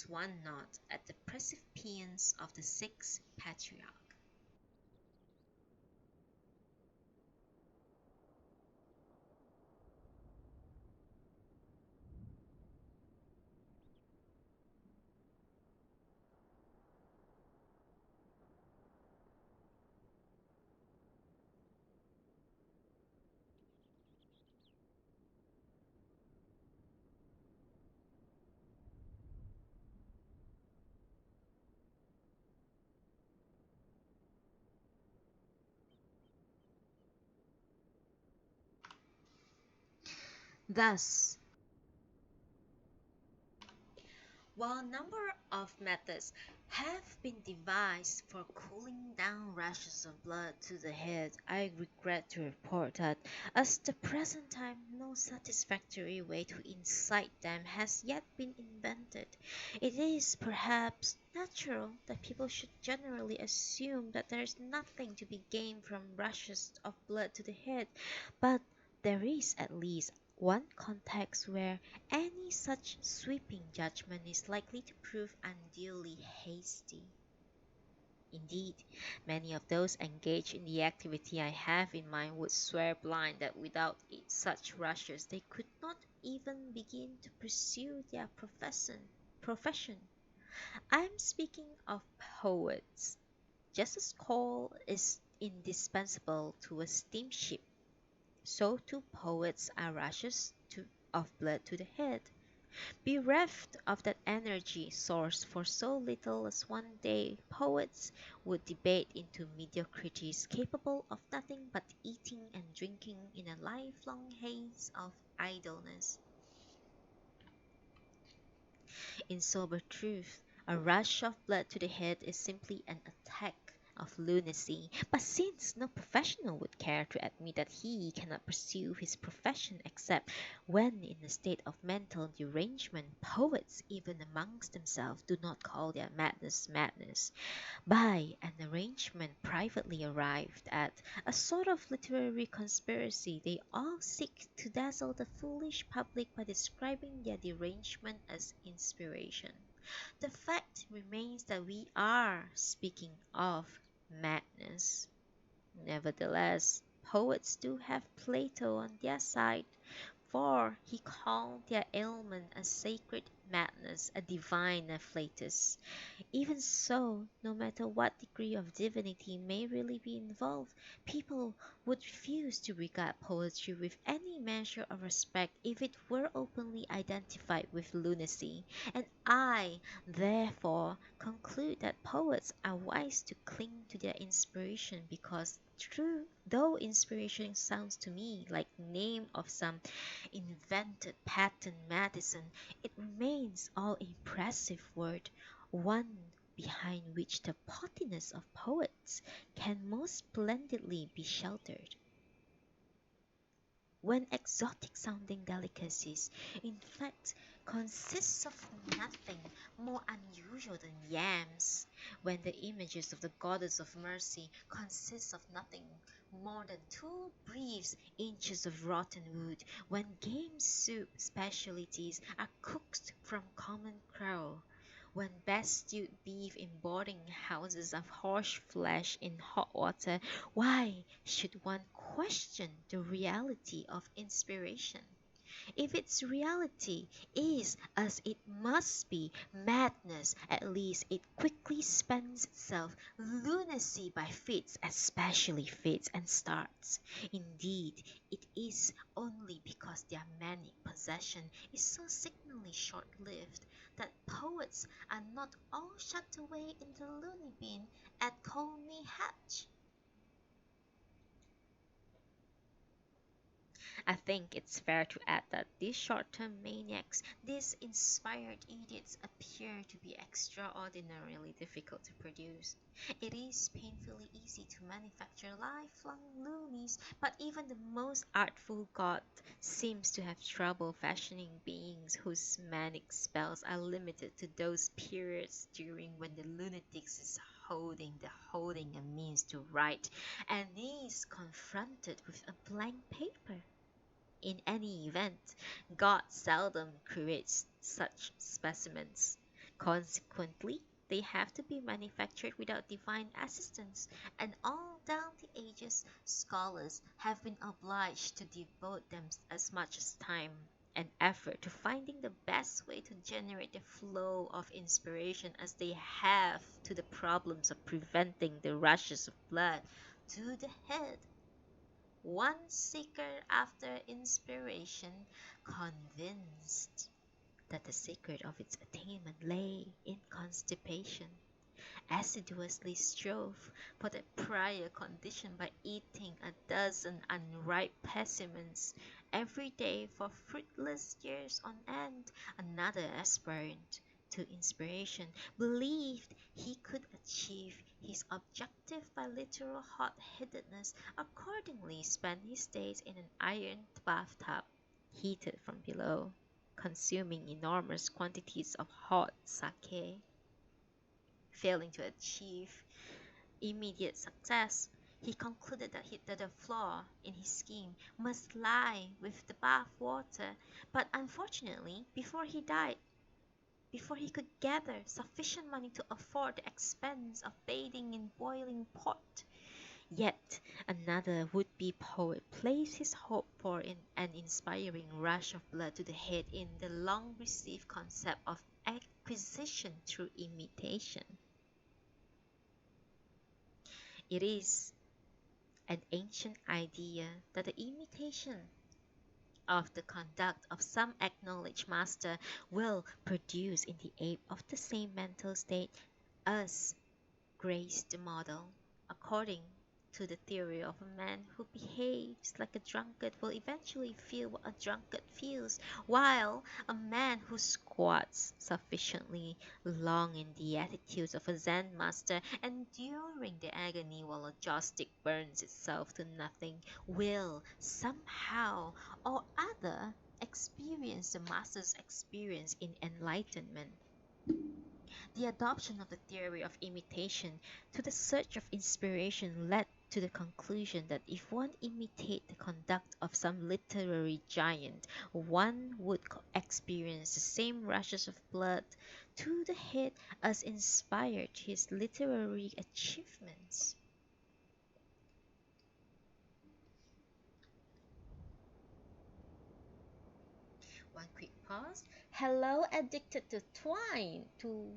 one not at the precipience of the sixth patriarch. Thus, while a number of methods have been devised for cooling down rushes of blood to the head, I regret to report that, at the present time, no satisfactory way to incite them has yet been invented. It is, perhaps, natural that people should generally assume that there is nothing to be gained from rushes of blood to the head, but There is at least one context where any such sweeping judgment is likely to prove unduly hasty. Indeed, many of those engaged in the activity I have in mind would swear blind that without such rushes they could not even begin to pursue their profession. I'm speaking of poets. Just as coal is indispensable to a steamship, so too poets are of blood to the head. Bereft of that energy source for so little as one day poets would debate into mediocrities capable of nothing but eating and drinking in a lifelong haze of idleness. In sober truth, a rush of blood to the head is simply an attack of lunacy. But since no professional would care to admit that he cannot pursue his profession except when in a state of mental derangement, poets, even amongst themselves, do not call their madness madness. By an arrangement privately arrived at, a sort of literary conspiracy, they all seek to dazzle the foolish public by describing their derangement as inspiration. The fact remains that we are speaking of madness. Nevertheless, poets do have Plato on their side, for he called their ailment a sacred madness, a divine afflatus. Even so, no matter what degree of divinity may really be involved, people would refuse to regard poetry with any measure of respect if it were openly identified with lunacy, and I, therefore, conclude that poets are wise to cling to their inspiration because true, though inspiration sounds to me like the name of some invented patent medicine, it remains all impressive word, one behind which the pottiness of poets can most splendidly be sheltered. When exotic sounding delicacies, in fact, consists of nothing more unusual than yams, when the images of the goddess of mercy consist of nothing more than 2 brief inches of rotten wood, when game soup specialties are cooked from common crow, when best stewed beef in boarding houses of horse flesh in hot water, why should one question the reality of inspiration? If its reality is, as it must be, madness, at least it quickly spends itself, lunacy by fits, especially fits and starts. Indeed, it is only because their manic possession is so signally short-lived that poets are not all shut away in the loony bin at Colney Hatch. I think it's fair to add that these short-term maniacs, these inspired idiots, appear to be extraordinarily difficult to produce. It is painfully easy to manufacture lifelong loonies, but even the most artful god seems to have trouble fashioning beings whose manic spells are limited to those periods during when the lunatic is holding a means to write and is confronted with a blank paper. In any event, God seldom creates such specimens. Consequently, they have to be manufactured without divine assistance, and all down the ages, scholars have been obliged to devote them as much as time and effort to finding the best way to generate the flow of inspiration as they have to the problems of preventing the rushes of blood to the head. One seeker after inspiration, convinced that the secret of its attainment lay in constipation, assiduously strove for that prior condition by eating a dozen unripe persimmons every day for fruitless years on end. Another aspirant to inspiration believed he could achieve his objective by literal hot-headedness, accordingly spent his days in an iron bathtub, heated from below, consuming enormous quantities of hot sake. Failing to achieve immediate success, He concluded that the flaw in his scheme must lie with the bath water, but unfortunately, before he died, before he could gather sufficient money to afford the expense of bathing in boiling pot, yet another would-be poet placed his hope for an inspiring rush of blood to the head in the long-received concept of acquisition through imitation. It is an ancient idea that the imitation of the conduct of some acknowledged master will produce in the ape of the same mental state as graced the model. According to the theory of a man who behaves like a drunkard will eventually feel what a drunkard feels, while a man who squats sufficiently long in the attitudes of a Zen master, enduring the agony while a joss stick burns itself to nothing, will somehow or other experience the master's experience in enlightenment. The adoption of the theory of imitation to the search of inspiration led to the conclusion that if one imitated the conduct of some literary giant, one would experience the same rushes of blood to the head as inspired his literary achievements. One quick pause. Hello, addicted to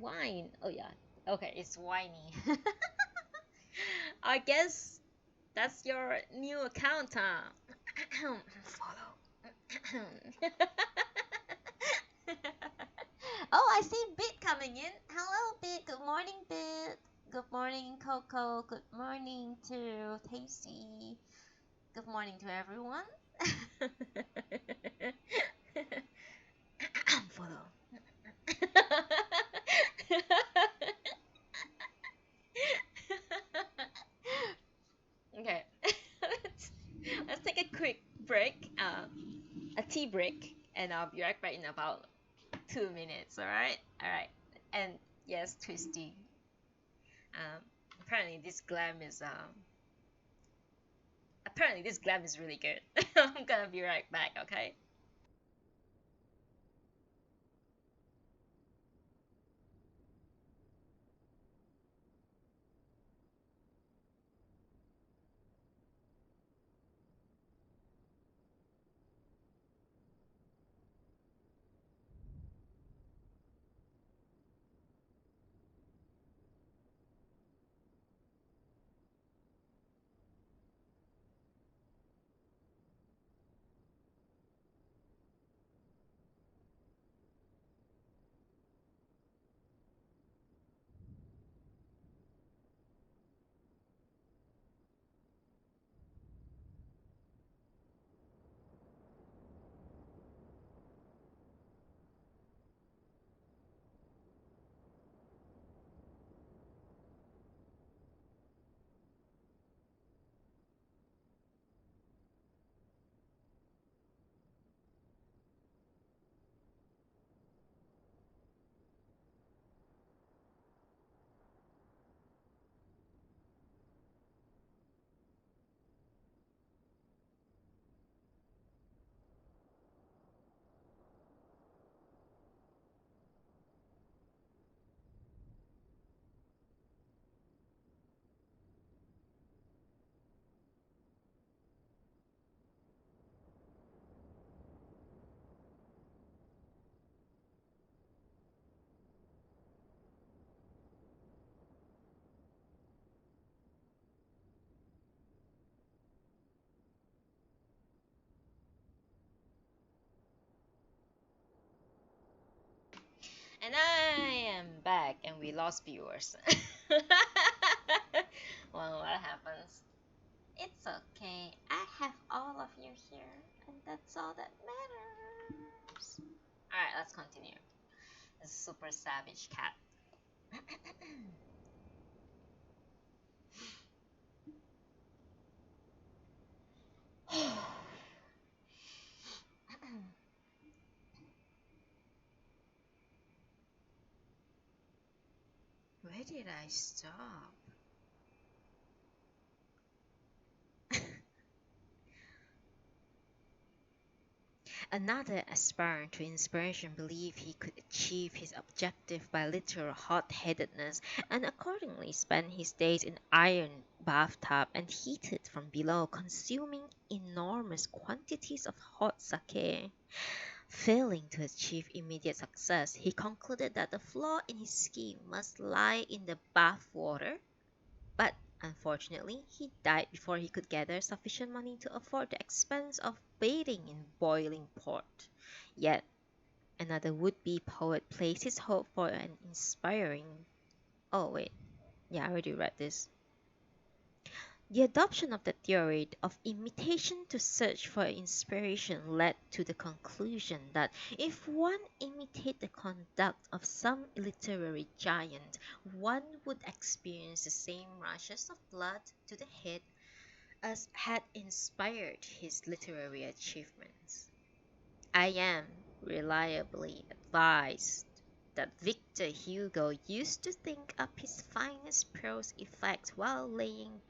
wine. Oh yeah. Okay, it's whiny. I guess that's your new account, huh? Follow. Oh, I see Bit coming in. Hello, Bit. Good morning, Bit. Good morning, Coco. Good morning to Tasty. Good morning to everyone. Follow. Okay, let's take a quick break, a tea break, and I'll be right back in about 2 minutes. All right, and yes, Twisty. Um, apparently this glam is really good. I'm gonna be right back. Okay. And I am back, and we lost viewers. Well, what happens? It's okay. I have all of you here, and that's all that matters. Alright, let's continue. The super savage cat. Where did I stop? Another aspirant to inspiration believed he could achieve his objective by literal hot-headedness and accordingly spent his days in iron bathtub and heated from below, consuming enormous quantities of hot sake. Failing to achieve immediate success, he concluded that the flaw in his scheme must lie in the bath water, but unfortunately, he died before he could gather sufficient money to afford the expense of bathing in boiling port. Yet another would-be poet placed his hope for an inspiring. Oh wait, yeah, I already read this. The adoption of the theory of imitation to search for inspiration led to the conclusion that if one imitated the conduct of some literary giant, one would experience the same rushes of blood to the head as had inspired his literary achievements. I am reliably advised that Victor Hugo used to think up his finest prose effects while laying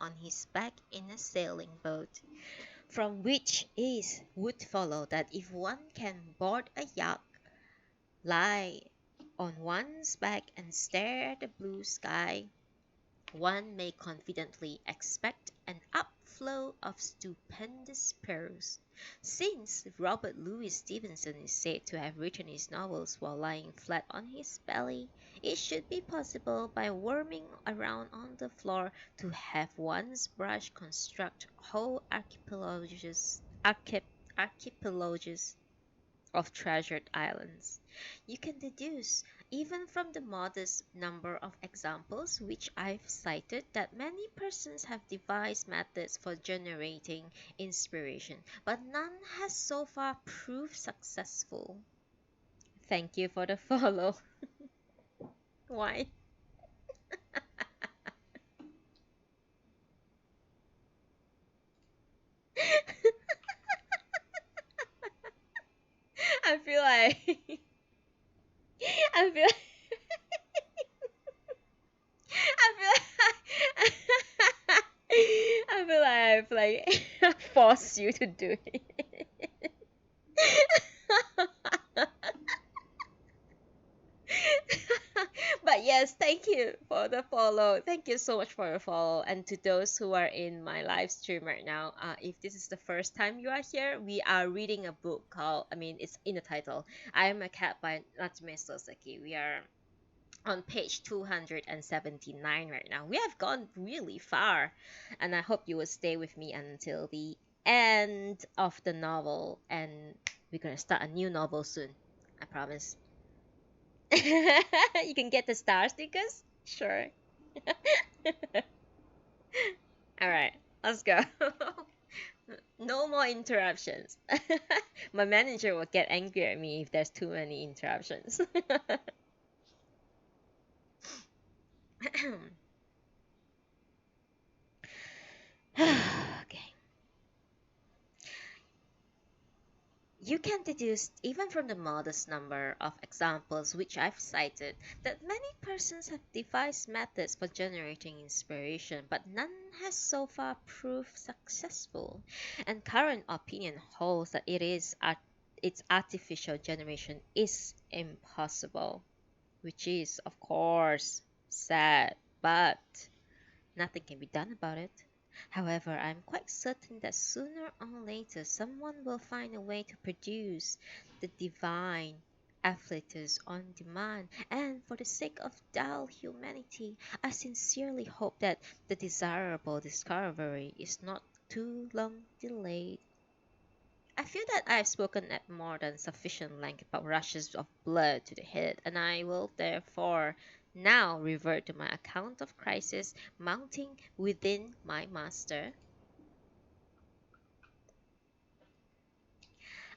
on his back in a sailing boat, from which it would follow that if one can board a yacht, lie on one's back and stare at the blue sky, one may confidently expect an upflow of stupendous prose. Since Robert Louis Stevenson is said to have written his novels while lying flat on his belly, it should be possible by worming around on the floor to have one's brush construct whole archipelages of treasured islands. You can deduce, even from the modest number of examples which I've cited, that many persons have devised methods for generating inspiration, but none has so far proved successful. Thank you for the follow. Why? I feel like I feel I feel I feel like I've like forced you to do it. But yes, thank you for the follow. Thank you so much for your follow. And to those who are in my live stream right now, if this is the first time you are here, we are reading a book called, I mean, it's in the title, I Am a Cat by Natsume Sōseki. We are on page 279 right now. We have gone really far, and I hope you will stay with me until the end of the novel. And we're gonna start a new novel soon. I promise. You can get the star stickers? Sure. Alright, let's go. No more interruptions. My manager will get angry at me if there's too many interruptions. Okay. You can deduce, even from the modest number of examples which I've cited, that many persons have devised methods for generating inspiration, but none has so far proved successful. And current opinion holds that its artificial generation is impossible, which is, of course, sad, but nothing can be done about it. However, I'm quite certain that sooner or later someone will find a way to produce the divine afflatus on demand, and for the sake of dull humanity, I sincerely hope that the desirable discovery is not too long delayed. I feel that I've spoken at more than sufficient length about rushes of blood to the head, and I will therefore now revert to my account of crisis mounting within my master.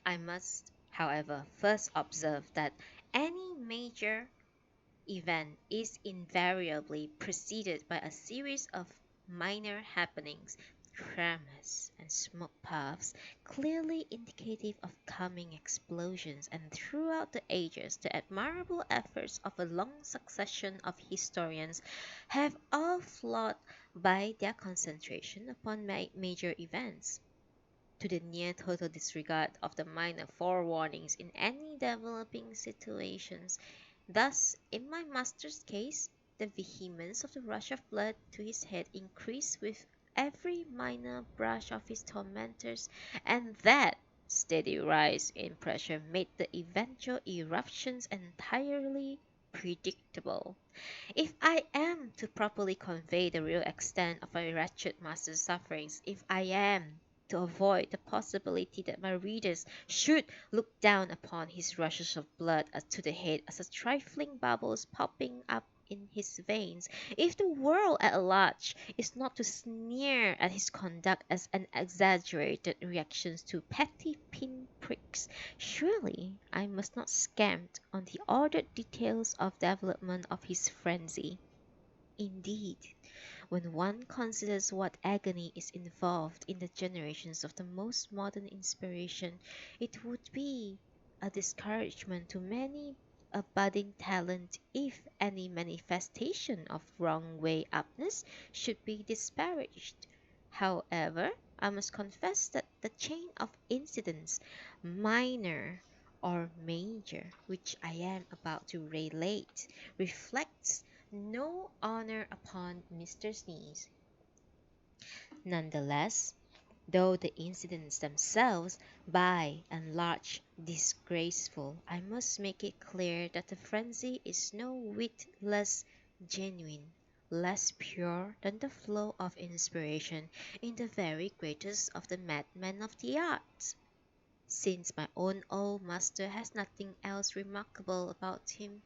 I must, however, first observe that any major event is invariably preceded by a series of minor happenings, tremors, and smoke puffs, clearly indicative of coming explosions, and throughout the ages the admirable efforts of a long succession of historians have all flowed by their concentration upon major events. to the near total disregard of the minor forewarnings in any developing situations. Thus, in my master's case, the vehemence of the rush of blood to his head increased with every minor brush of his tormentors, and that steady rise in pressure made the eventual eruptions entirely predictable. If I am to properly convey the real extent of my wretched master's sufferings, if I am to avoid the possibility that my readers should look down upon his rushes of blood to the head as a trifling bubbles popping up in his veins, if the world at large is not to sneer at his conduct as an exaggerated reaction to petty pin-pricks, surely I must not scant on the ordered details of development of his frenzy. Indeed, when one considers what agony is involved in the generations of the most modern inspiration, it would be a discouragement to many a budding talent if any manifestation of wrong way upness should be disparaged. However, I must confess that the chain of incidents, minor or major, which I am about to relate, reflects no honor upon Mr. Sneeze. Nonetheless, though the incidents themselves, by and large, disgraceful, I must make it clear that the frenzy is no whit less genuine, less pure than the flow of inspiration in the very greatest of the madmen of the arts. Since my own old master has nothing else remarkable about him,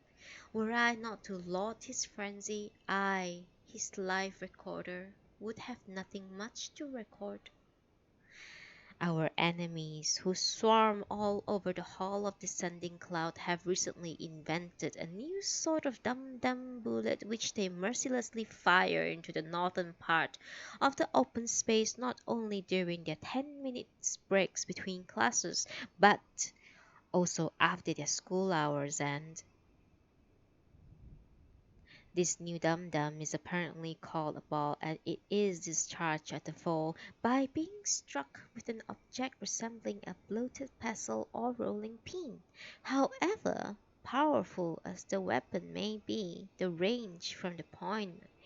were I not to laud his frenzy, I, his life recorder, would have nothing much to record. Our enemies, who swarm all over the hall of descending cloud, have recently invented a new sort of dum-dum bullet which they mercilessly fire into the northern part of the open space not only during their 10 minutes breaks between classes, but also after their school hours and this new dum-dum is apparently called a ball, and it is discharged at the fall by being struck with an object resembling a bloated pestle or rolling pin. However powerful as the weapon may be,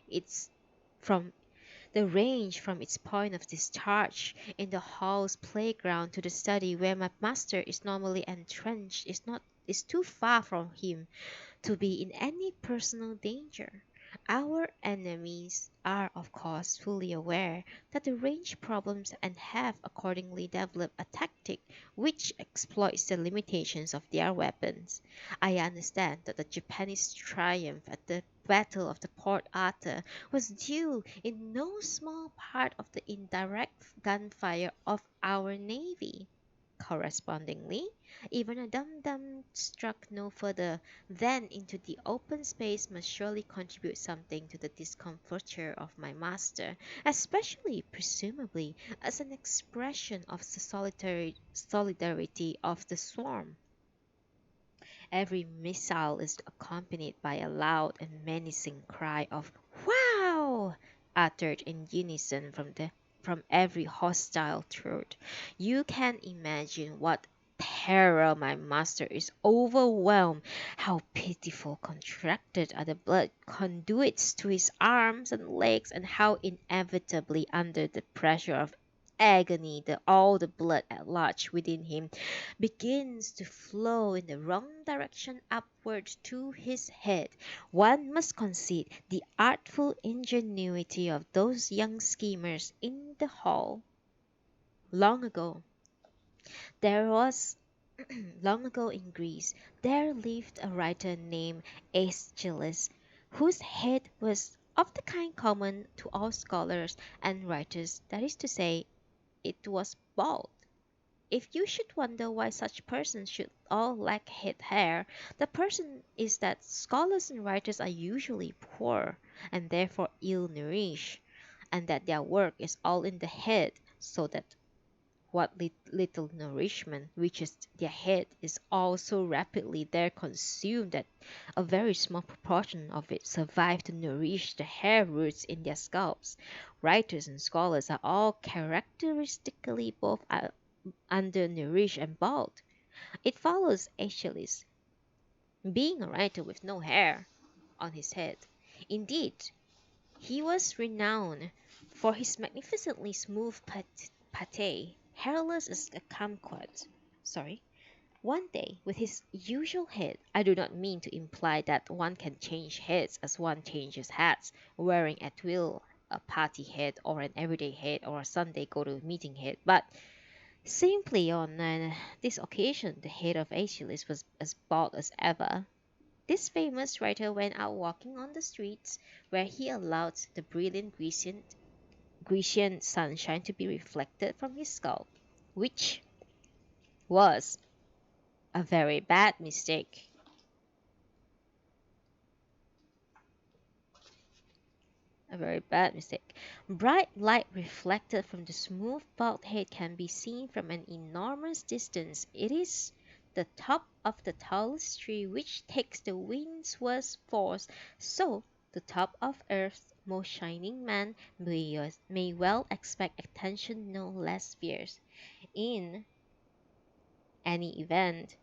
its from the range from its point of discharge in the hall's playground to the study where my master is normally entrenched is too far from him to be in any personal danger. Our enemies are, of course, fully aware that the range problems and have accordingly developed a tactic which exploits the limitations of their weapons. I understand that the Japanese triumph at the Battle of the Port Arthur was due in no small part of the indirect gunfire of our navy. Correspondingly, even a dum-dum struck no further than into the open space must surely contribute something to the discomfiture of my master, especially, presumably, as an expression of the solitary solidarity of the swarm. Every missile is accompanied by a loud and menacing cry of "Wow!" uttered in unison from every hostile throat. You can imagine what terror my master is overwhelmed, how pitiful contracted are the blood conduits to his arms and legs, and how inevitably under the pressure of agony all the blood at large within him begins to flow in the wrong direction upward to his head. One must concede the artful ingenuity of those young schemers in the hall. Long ago, there was long ago in Greece, there lived a writer named Aeschylus, whose head was of the kind common to all scholars and writers, that is to say, it was bald. If you should wonder why such persons should all lack head hair, the person is that scholars and writers are usually poor, and therefore ill nourished, and that their work is all in the head, so that what little nourishment reaches their head is all so rapidly there consumed that a very small proportion of it survive to nourish the hair roots in their scalps. Writers and scholars are all characteristically both undernourished and bald. It follows Aeschylus, being a writer with no hair on his head. Indeed, he was renowned for his magnificently smooth pate, hairless as a kumquat. Sorry. One day, with his usual head, I do not mean to imply that one can change heads as one changes hats, wearing at will a party head or an everyday head or a Sunday go to meeting head, but simply on this occasion the head of Aeschylus was as bald as ever. This famous writer went out walking on the streets, where he allowed the brilliant Grecian sunshine to be reflected from his skull, which was a very bad mistake. A very bad mistake. Bright light reflected from the smooth bald head can be seen from an enormous distance. It is the top of the tallest tree which takes the wind's worst force, so the top of earth's most shining man may well expect attention no less fierce. In any event,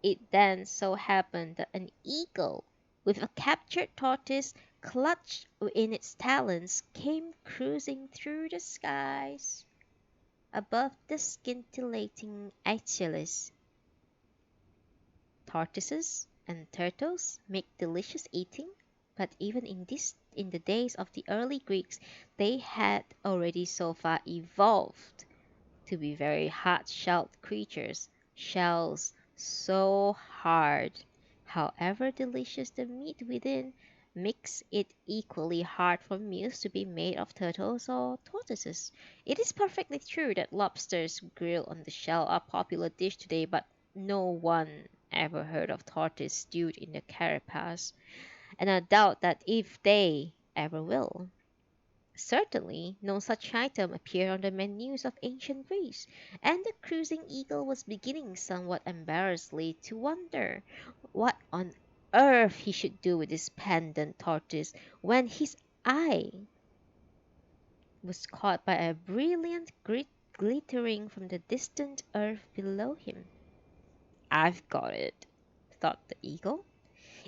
it then so happened that an eagle, with a captured tortoise clutched in its talons, came cruising through the skies above the scintillating Achilles. Tortoises and turtles make delicious eating, but even in the days of the early Greeks, they had already so far evolved to be very hard-shelled creatures, shells so hard, however delicious the meat within, makes it equally hard for meals to be made of turtles or tortoises. It is perfectly true that lobsters grilled on the shell are a popular dish today, but no one ever heard of tortoise stewed in the carapace, and I doubt that if they ever will. Certainly no such item appeared on the menus of ancient Greece, and the cruising eagle was beginning somewhat embarrassedly to wonder what on earth he should do with this pendant tortoise when his eye was caught by a brilliant glittering from the distant earth below him. I've got it, thought the eagle.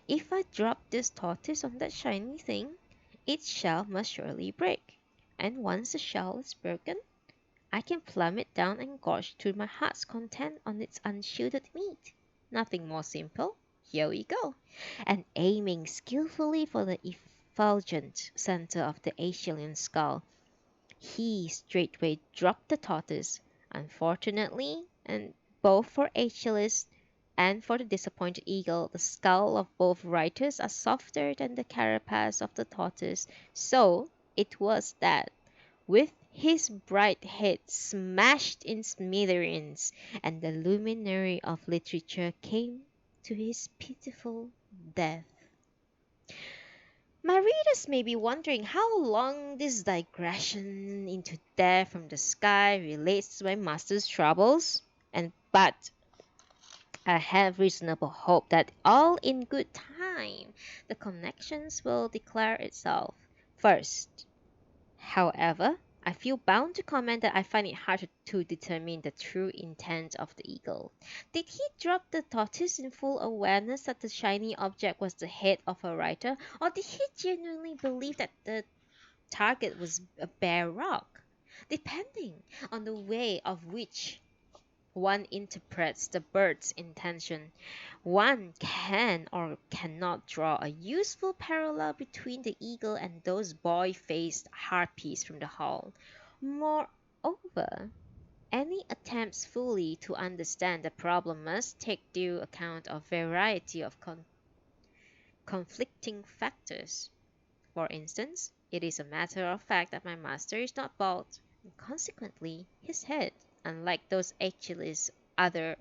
If I drop this tortoise on that shiny thing, its shell must surely break, and once the shell is broken, I can plumb it down and gorge to my heart's content on its unshielded meat. Nothing more simple. Here we go. And aiming skillfully for the effulgent center of the Aeschylean skull, he straightway dropped the tortoise. Unfortunately, and both for Aeschylus and for the disappointed eagle, the skull of both writers are softer than the carapace of the tortoise. So it was that, with his bright head smashed in smithereens, and the luminary of literature came to his pitiful death. My readers may be wondering how long this digression into death from the sky relates to my master's troubles, but I have reasonable hope that all in good time the connections will declare itself. First, however, I feel bound to comment that I find it hard to determine the true intent of the eagle. Did he drop the tortoise in full awareness that the shiny object was the head of a writer, or did he genuinely believe that the target was a bare rock? Depending on the way of which one interprets the bird's intention, one can or cannot draw a useful parallel between the eagle and those boy-faced harpies from the hall. Moreover, any attempts fully to understand the problem must take due account of variety of conflicting factors. For instance, it is a matter of fact that my master is not bald, and consequently his head, unlike those Achilles other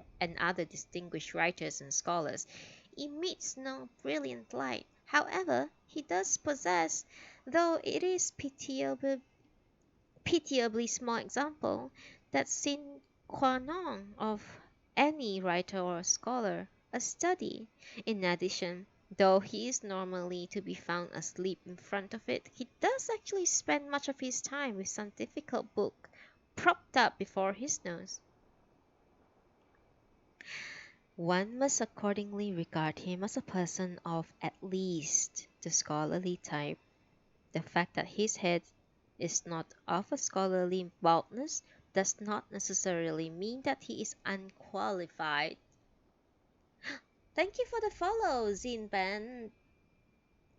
distinguished writers and scholars, emits no brilliant light. However, he does possess, though it is pitiably small example, that sine qua non of any writer or scholar, a study. In addition, though he is normally to be found asleep in front of it, he does actually spend much of his time with some difficult book propped up before his nose. One must accordingly regard him as a person of at least the scholarly type. The fact that his head is not of a scholarly baldness does not necessarily mean that he is unqualified. Thank you for the follow, Zinban21.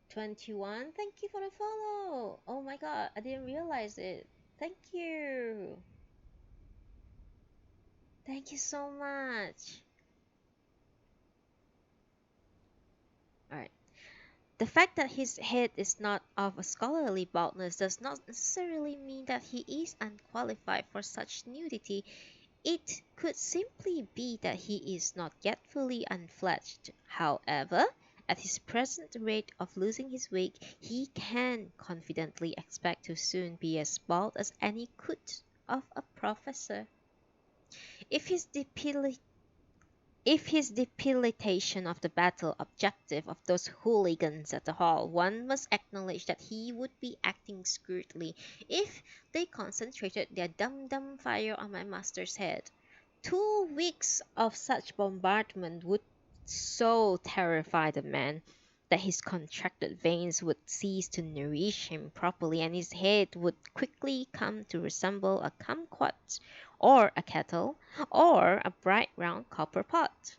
Thank you for the follow. Oh my god, I didn't realize it. Thank you. Thank you so much. Alright. The fact that his head is not of a scholarly baldness does not necessarily mean that he is unqualified for such nudity. It could simply be that he is not yet fully unfledged. However, at his present rate of losing his wig, he can confidently expect to soon be as bald as any could of a professor. If his depiction of the battle objective of those hooligans at the hall, one must acknowledge that he would be acting scrutely if they concentrated their dum-dum fire on my master's head. 2 weeks of such bombardment would so terrify the man that his contracted veins would cease to nourish him properly, and his head would quickly come to resemble a kumquat, or a kettle, or a bright round copper pot.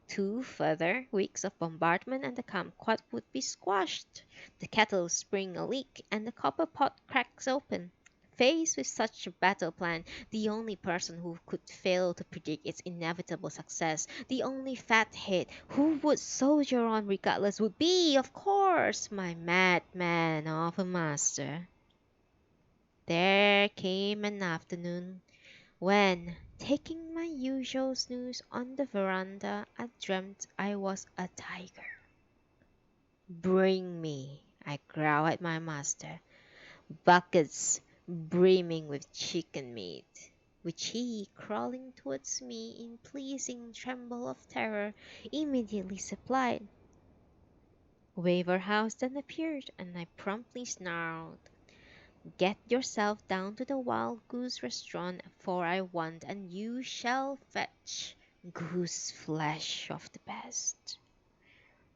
2 further weeks of bombardment and the kumquat would be squashed, the kettle spring a leak, and the copper pot cracks open. Faced with such a battle plan, the only person who could fail to predict its inevitable success, the only fathead who would soldier on regardless, would be, of course, my madman of a master. There came an afternoon when, taking my usual snooze on the veranda, I dreamt I was a tiger. "Bring me," I growled at my master, "buckets brimming with chicken meat," which he, crawling towards me in pleasing tremble of terror, immediately supplied. Waverhouse then appeared, and I promptly snarled, "Get yourself down to the Wild Goose Restaurant, for I want, and you shall fetch, goose flesh of the best.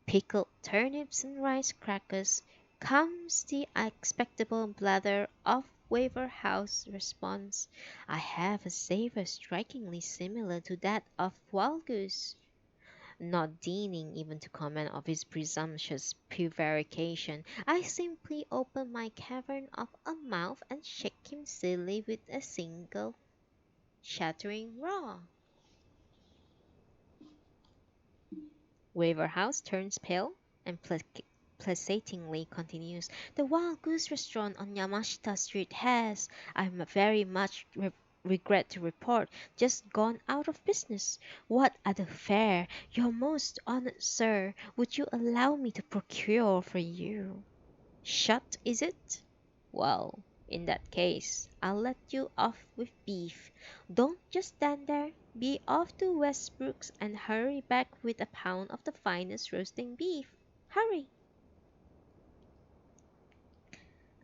Pickled turnips and rice crackers." Comes the expectable blather of Waverhouse's response. I have a savour strikingly similar to that of wild goose. Not deigning even to comment of his presumptuous prevarication, I simply open my cavern of a mouth and shake him silly with a single shattering roar. Waverhouse turns pale and placatingly continues, "The Wild Goose Restaurant on Yamashita Street has, I very much regret to report, just gone out of business. What other fare, your most honoured sir, would you allow me to procure for you? Shut, is it? Well, in that case, I'll let you off with beef. Don't just stand there. Be off to Westbrook's and hurry back with a pound of the finest roasting beef. Hurry!"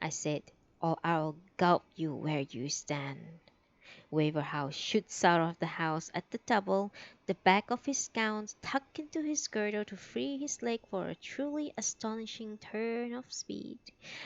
I said, "or I'll gulp you where you stand." Waverhouse shoots out of the house at the double, the back of his gown tucked into his girdle to free his leg for a truly astonishing turn of speed.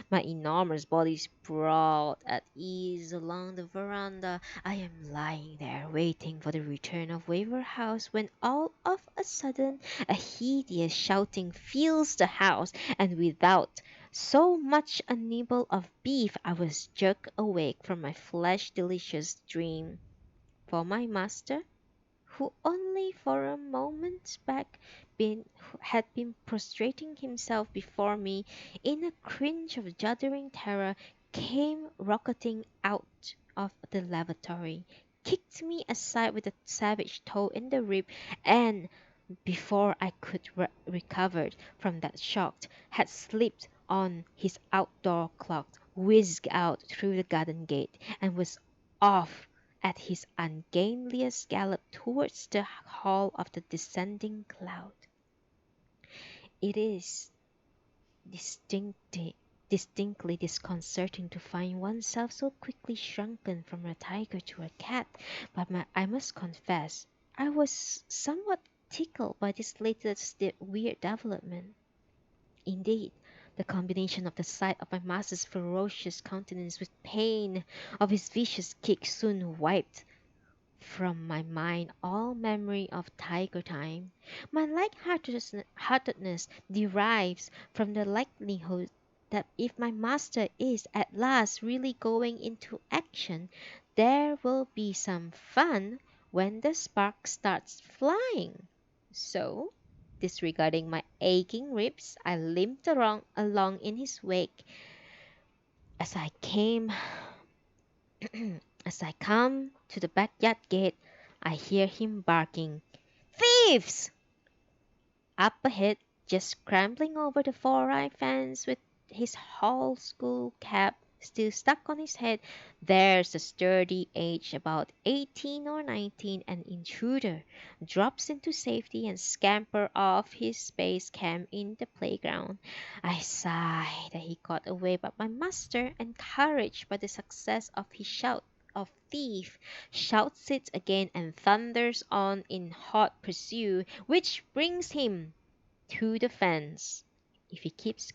My enormous body sprawled at ease along the veranda. I am lying there waiting for the return of Waverhouse when all of a sudden a hideous shouting fills the house, and without so much a nibble of beef I was jerked awake from my flesh-delicious dream. For my master, who only for a moment back had been prostrating himself before me in a cringe of shuddering terror, came rocketing out of the lavatory, kicked me aside with a savage toe in the rib, and before I could recover from that shock, had slipped on his outdoor cloak, whizzed out through the garden gate, and was off at his ungainliest gallop towards the hall of the descending cloud. It is distinctly disconcerting to find oneself so quickly shrunken from a tiger to a cat, but I must confess I was somewhat tickled by this latest weird development. Indeed, the combination of the sight of my master's ferocious countenance with pain of his vicious kick soon wiped from my mind all memory of tiger time. My lightheartedness derives from the likelihood that if my master is at last really going into action, there will be some fun when the spark starts flying. So, disregarding my aching ribs, I limped along in his wake. As I came As I come to the backyard gate, I hear him barking, "Thieves!" Up ahead, just scrambling over the four-eye fence with his whole school cap still stuck on his head, there's a sturdy age about 18 or 19, an intruder, drops into safety and scamper off his space camp in the playground. I sigh that he got away, but my master, encouraged by the success of his shout of thief, shouts it again and thunders on in hot pursuit, which brings him to the fence. If he keeps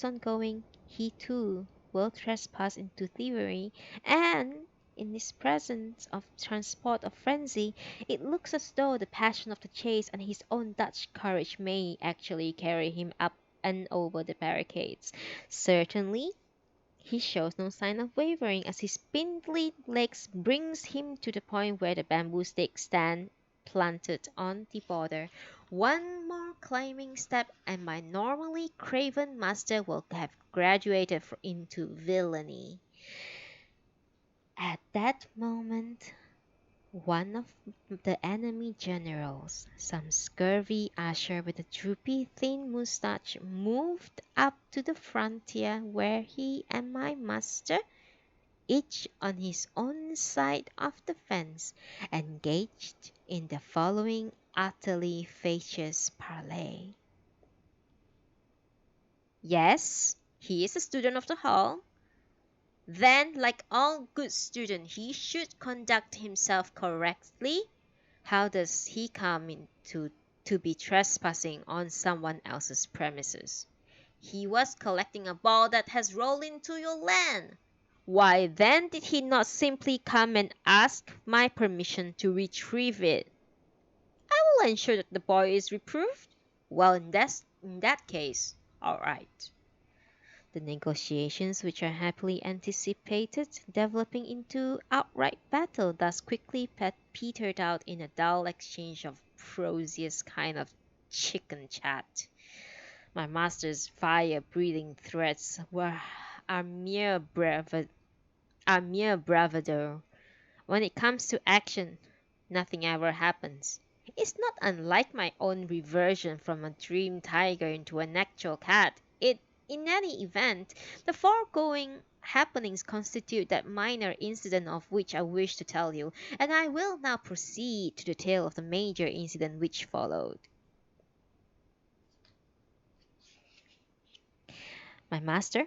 on going, he too will trespass into thievery, and in this presence of transport of frenzy, it looks as though the passion of the chase and his own Dutch courage may actually carry him up and over the barricades. Certainly, he shows no sign of wavering as his spindly legs brings him to the point where the bamboo stakes stand planted on the border. One more climbing step and my normally craven master will have graduated into villainy. At that moment, one of the enemy generals, some scurvy usher with a droopy thin moustache, moved up to the frontier where he and my master, each on his own side of the fence, engaged in the following utterly fallacious parley. Yes, he is a student of the hall. Then, like all good students, he should conduct himself correctly. How does he come into to be trespassing on someone else's premises? He was collecting a ball that has rolled into your land. Why then did he not simply come and ask my permission to retrieve it? I will ensure that the boy is reproved. Well, in that case, all right. The negotiations, which are happily anticipated, developing into outright battle, thus quickly petered out in a dull exchange of prosiest kind of chicken chat. My master's fire-breathing threats are mere bravado. When it comes to action, nothing ever happens. It's not unlike my own reversion from a dream tiger into an actual cat. In any event, the foregoing happenings constitute that minor incident of which I wish to tell you, and I will now proceed to the tale of the major incident which followed. My master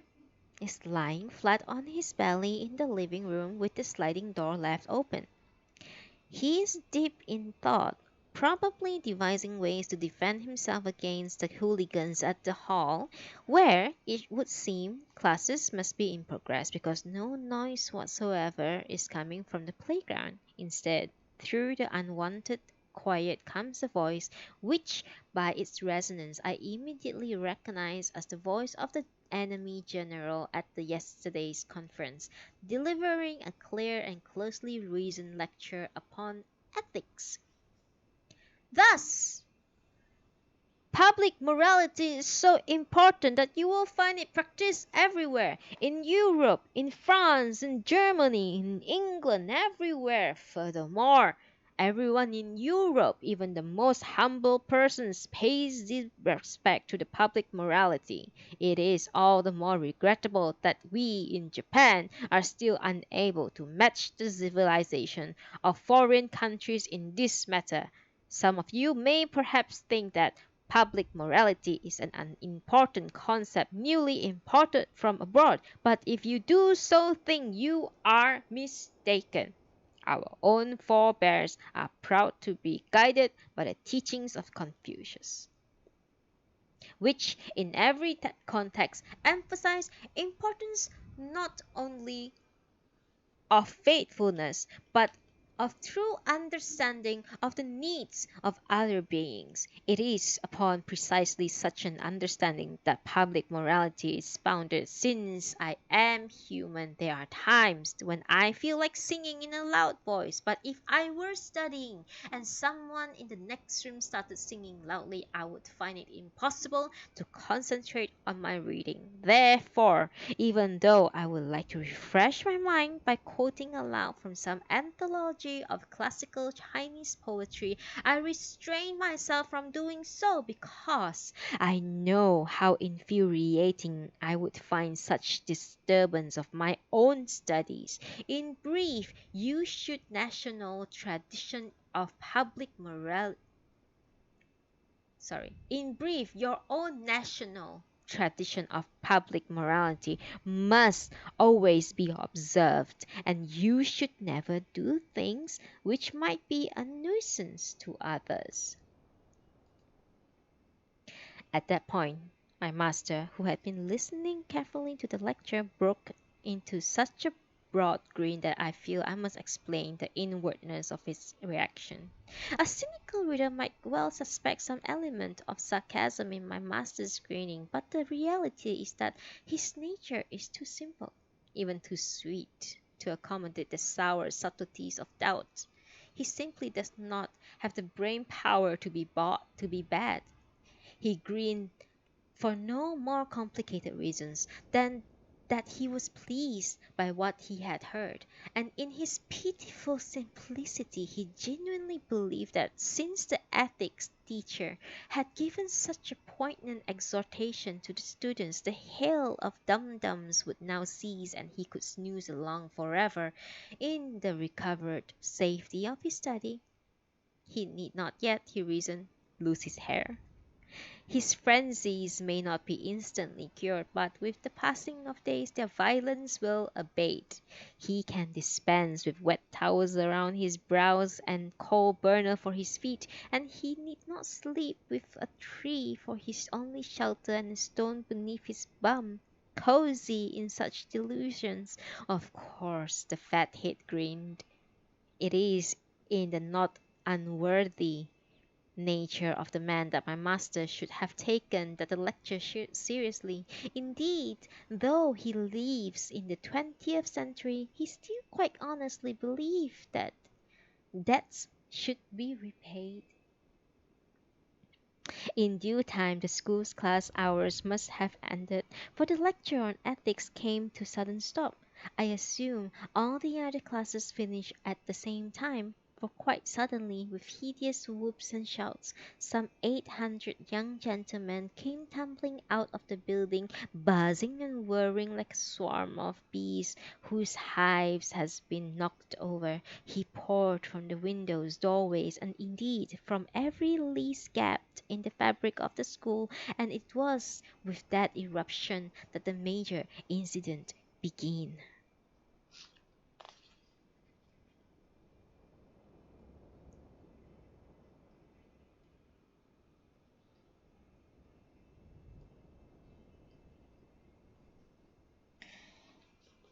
is lying flat on his belly in the living room with the sliding door left open. He is deep in thought, probably devising ways to defend himself against the hooligans at the hall, where, it would seem, classes must be in progress because no noise whatsoever is coming from the playground. Instead, through the unwanted quiet comes a voice which, by its resonance, I immediately recognize as the voice of the enemy general at the yesterday's conference, delivering a clear and closely reasoned lecture upon ethics. Thus, public morality is so important that you will find it practiced everywhere, in Europe, in France, in Germany, in England, everywhere. Furthermore, everyone in Europe, even the most humble persons, pays due respect to the public morality. It is all the more regrettable that we in Japan are still unable to match the civilization of foreign countries in this matter. Some of you may perhaps think that public morality is an unimportant concept newly imported from abroad, but if you do so think you are mistaken. Our own forebears are proud to be guided by the teachings of Confucius, which in every context emphasize importance not only of faithfulness, but of true understanding of the needs of other beings. It is upon precisely such an understanding that public morality is founded. Since I am human, there are times when I feel like singing in a loud voice, but if I were studying and someone in the next room started singing loudly, I would find it impossible to concentrate on my reading. Therefore, even though I would like to refresh my mind by quoting aloud from some anthology of classical Chinese poetry, I restrain myself from doing so because I know how infuriating I would find such disturbance of my own studies. In brief, you should national tradition of public morality. In brief, your own national tradition of public morality must always be observed, and you should never do things which might be a nuisance to others. At that point, my master, who had been listening carefully to the lecture, broke into such a broad grin that I feel I must explain the inwardness of his reaction. A cynical reader might well suspect some element of sarcasm in my master's grinning, but the reality is that his nature is too simple, even too sweet, to accommodate the sour subtleties of doubt. He simply does not have the brain power to be bad. He grinned for no more complicated reasons than that he was pleased by what he had heard, and in his pitiful simplicity he genuinely believed that since the ethics teacher had given such a poignant exhortation to the students, the hail of dum-dums would now cease and he could snooze along forever in the recovered safety of his study. He need not yet, he reasoned, lose his hair. His frenzies may not be instantly cured, but with the passing of days their violence will abate. He can dispense with wet towels around his brows and coal burner for his feet, and he need not sleep with a tree for his only shelter and a stone beneath his bum. Cozy in such delusions. Of course, the fat head grinned. It is in the not unworthy nature of the man that my master should have taken that the lecture seriously. Indeed, though he lives in the 20th century, he still quite honestly believes that debts should be repaid. In due time the school's class hours must have ended, for the lecture on ethics came to sudden stop. I assume all the other classes finished at the same time, for quite suddenly, with hideous whoops and shouts, some 800 young gentlemen came tumbling out of the building, buzzing and whirring like a swarm of bees whose hives has been knocked over. He poured from the windows, doorways, and indeed from every least gap in the fabric of the school, and it was with that eruption that the major incident began.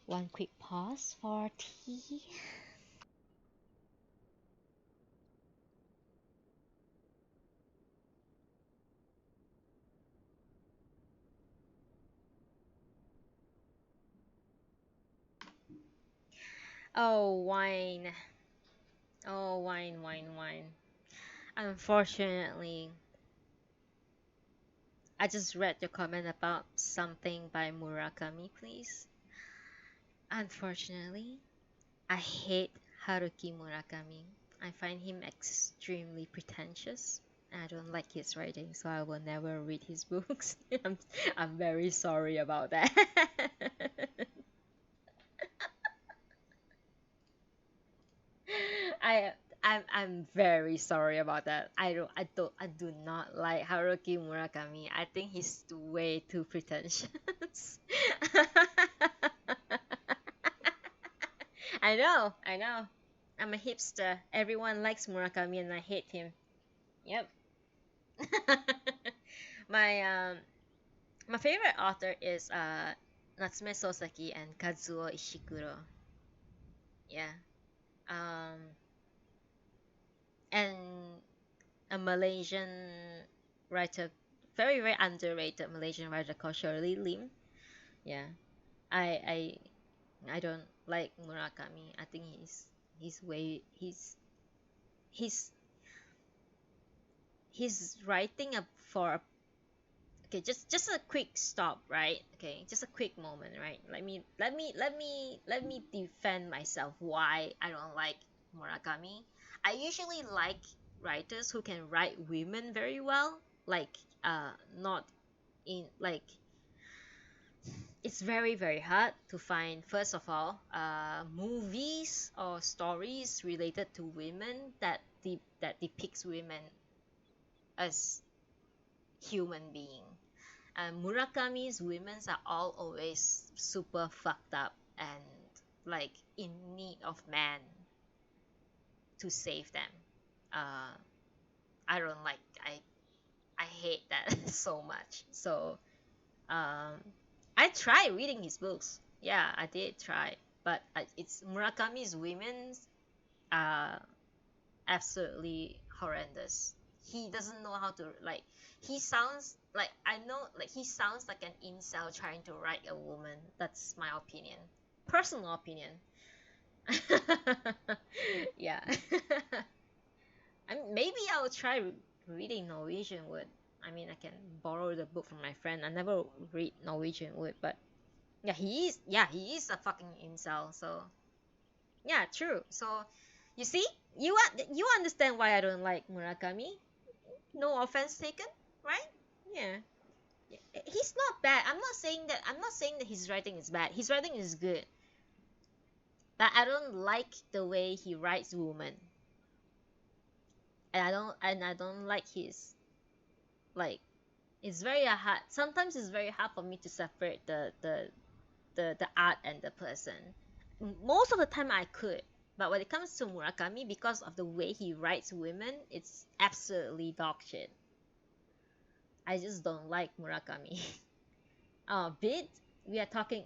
One quick pause for tea. Oh, wine. Oh, wine, wine, wine. Unfortunately, I just read your comment about something by Murakami, please. Unfortunately, I hate Haruki Murakami. I find him extremely pretentious. I don't like his writing, so I will never read his books. I'm very sorry about that. I I'm very sorry about that. I do not like Haruki Murakami. I think he's way too pretentious. I know, I know. I'm a hipster. Everyone likes Murakami and I hate him. Yep. my my favorite author is Natsume Sōseki and Kazuo Ishiguro. Yeah. Um and a Malaysian writer, very very underrated Malaysian writer called Shirley Lim. Yeah. I I don't like Murakami. I think he's way he's he's writing up for okay, just a quick stop, right? Okay, just a quick moment, right? Let me defend myself why I don't like Murakami. I usually like writers who can write women very well, like not in like it's very very hard to find first of all movies or stories related to women that depicts women as human being. Murakami's women's are all always super fucked up and like in need of man to save them. Uh, I don't like I hate that so much. So um, I tried reading his books. Yeah, I did try, but it's Murakami's women's are absolutely horrendous. He doesn't know how to like. He sounds like I know like he sounds like an incel trying to write a woman. That's my opinion, personal opinion. Yeah. Maybe I'll try reading Norwegian Wood. I mean, I can borrow the book from my friend. I never read Norwegian Wood, but yeah, he is. Yeah, he is a fucking incel. So yeah, true. So you see, you understand why I don't like Murakami. No offense taken, right? Yeah. He's not bad. I'm not saying that his writing is bad. His writing is good. But I don't like the way he writes women. And I don't like his like it's very hard. Sometimes it's very hard for me to separate the art and the person. Most of the time I could. But when it comes to Murakami, because of the way he writes women, it's absolutely dog shit. I just don't like Murakami. Bit we are talking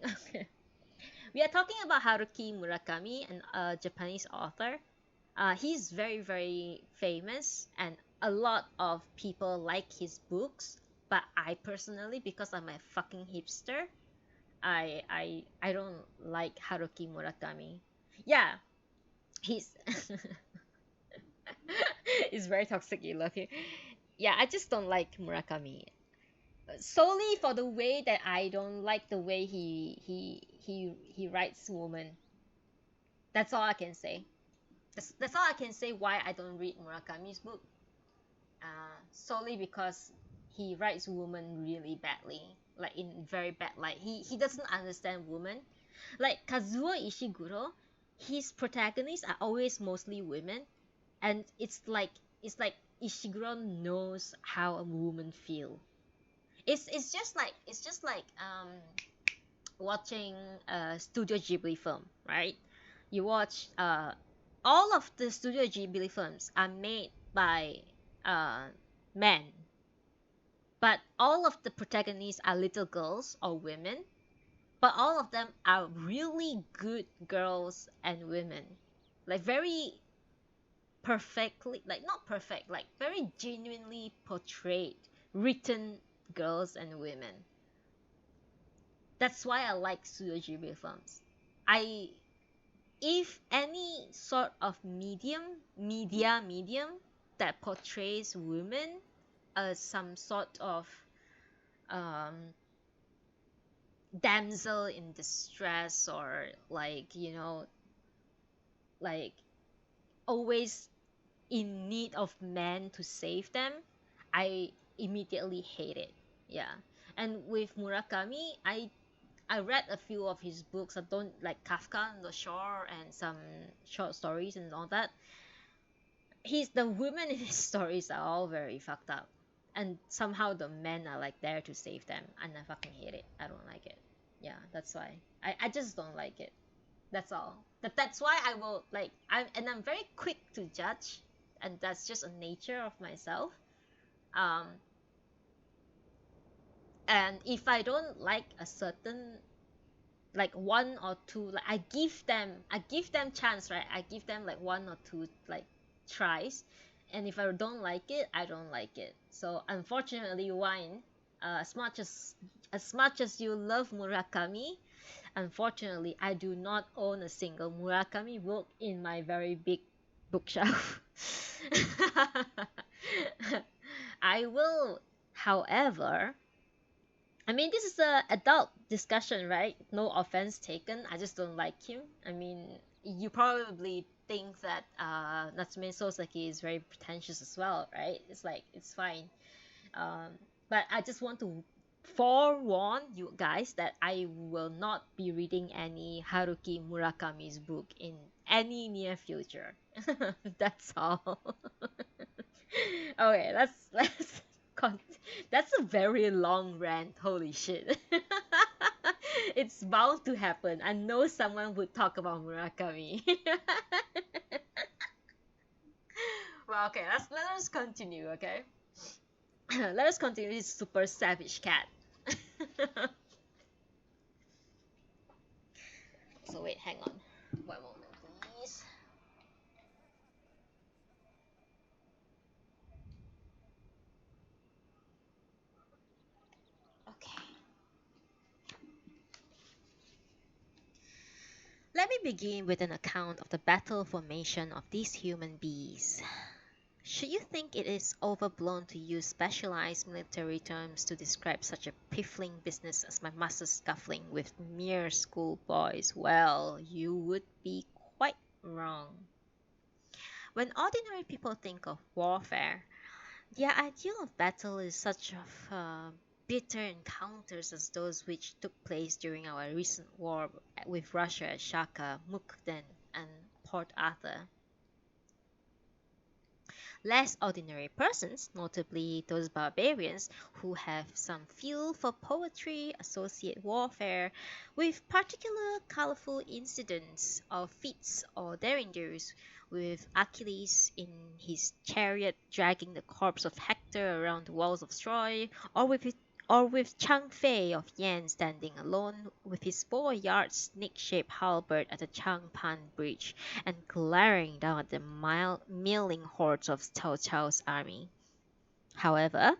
we are talking about Haruki Murakami, a Japanese author. He's very very famous, and a lot of people like his books. But I personally, because I'm a fucking hipster, I don't like Haruki Murakami. Yeah, he's it's very toxic. You love him. Yeah, I just don't like Murakami solely for the way that I don't like the way he writes woman. That's all I can say. That's all I can say why I don't read Murakami's book. Solely because he writes woman really badly, like in very bad light. He doesn't understand woman. Like Kazuo Ishiguro, his protagonists are always mostly women, and it's like Ishiguro knows how a woman feel. It's just like watching a Studio Ghibli film, right? You watch all of the Studio Ghibli films are made by uh men, but all of the protagonists are little girls or women, but all of them are really good girls and women, like very perfectly, like not perfect, like very genuinely portrayed, written girls and women. That's why I like Studio Ghibli films. I if any sort of medium that portrays women as some sort of um, damsel in distress, or like always in need of men to save them, I immediately hate it. Yeah. And with Murakami, I read a few of his books. I don't like Kafka on the Shore and some short stories and all that. The women in his stories are all very fucked up, and somehow the men are like there to save them, and I fucking hate it. I don't like it. Yeah, that's why I just don't like it. That's all. That's why I will like I'm very quick to judge, and that's just a nature of myself. Um, and if I don't like a certain like one or two, like I give them chance, right? I give them like one or two like tries, and if I don't like it, I don't like it. So unfortunately, wine, as much as you love Murakami, unfortunately, I do not own a single Murakami book in my very big bookshelf. I will, however, I mean, this is a adult discussion, right? No offense taken. I just don't like him. I mean, you probably think that Natsume Sōseki is very pretentious as well, right? It's like it's fine. Um, but I just want to forewarn you guys that I will not be reading any Haruki Murakami's book in any near future. That's all. Okay, let's con- that's a very long rant. Holy shit. It's bound to happen. I know someone would talk about Murakami. Well, okay, let us continue, okay? Let us continue this super savage cat. So wait, hang on. One moment, please. Okay. Let me begin with an account of the battle formation of these human bees. Should you think it is overblown to use specialized military terms to describe such a piffling business as my master's scuffling with mere schoolboys, well, you would be quite wrong. When ordinary people think of warfare, their ideal of battle is such of bitter encounters as those which took place during our recent war with Russia at Shaka, Mukden, and Port Arthur. Less ordinary persons, notably those barbarians who have some feel for poetry, associate warfare with particular colorful incidents or feats or derringers, with Achilles in his chariot dragging the corpse of Hector around the walls of Troy, or with Chang Fei of Yan standing alone with his 4 yard snake-shaped halberd at the Changpan Bridge and glaring down at the milling hordes of Cao Cao's army. However,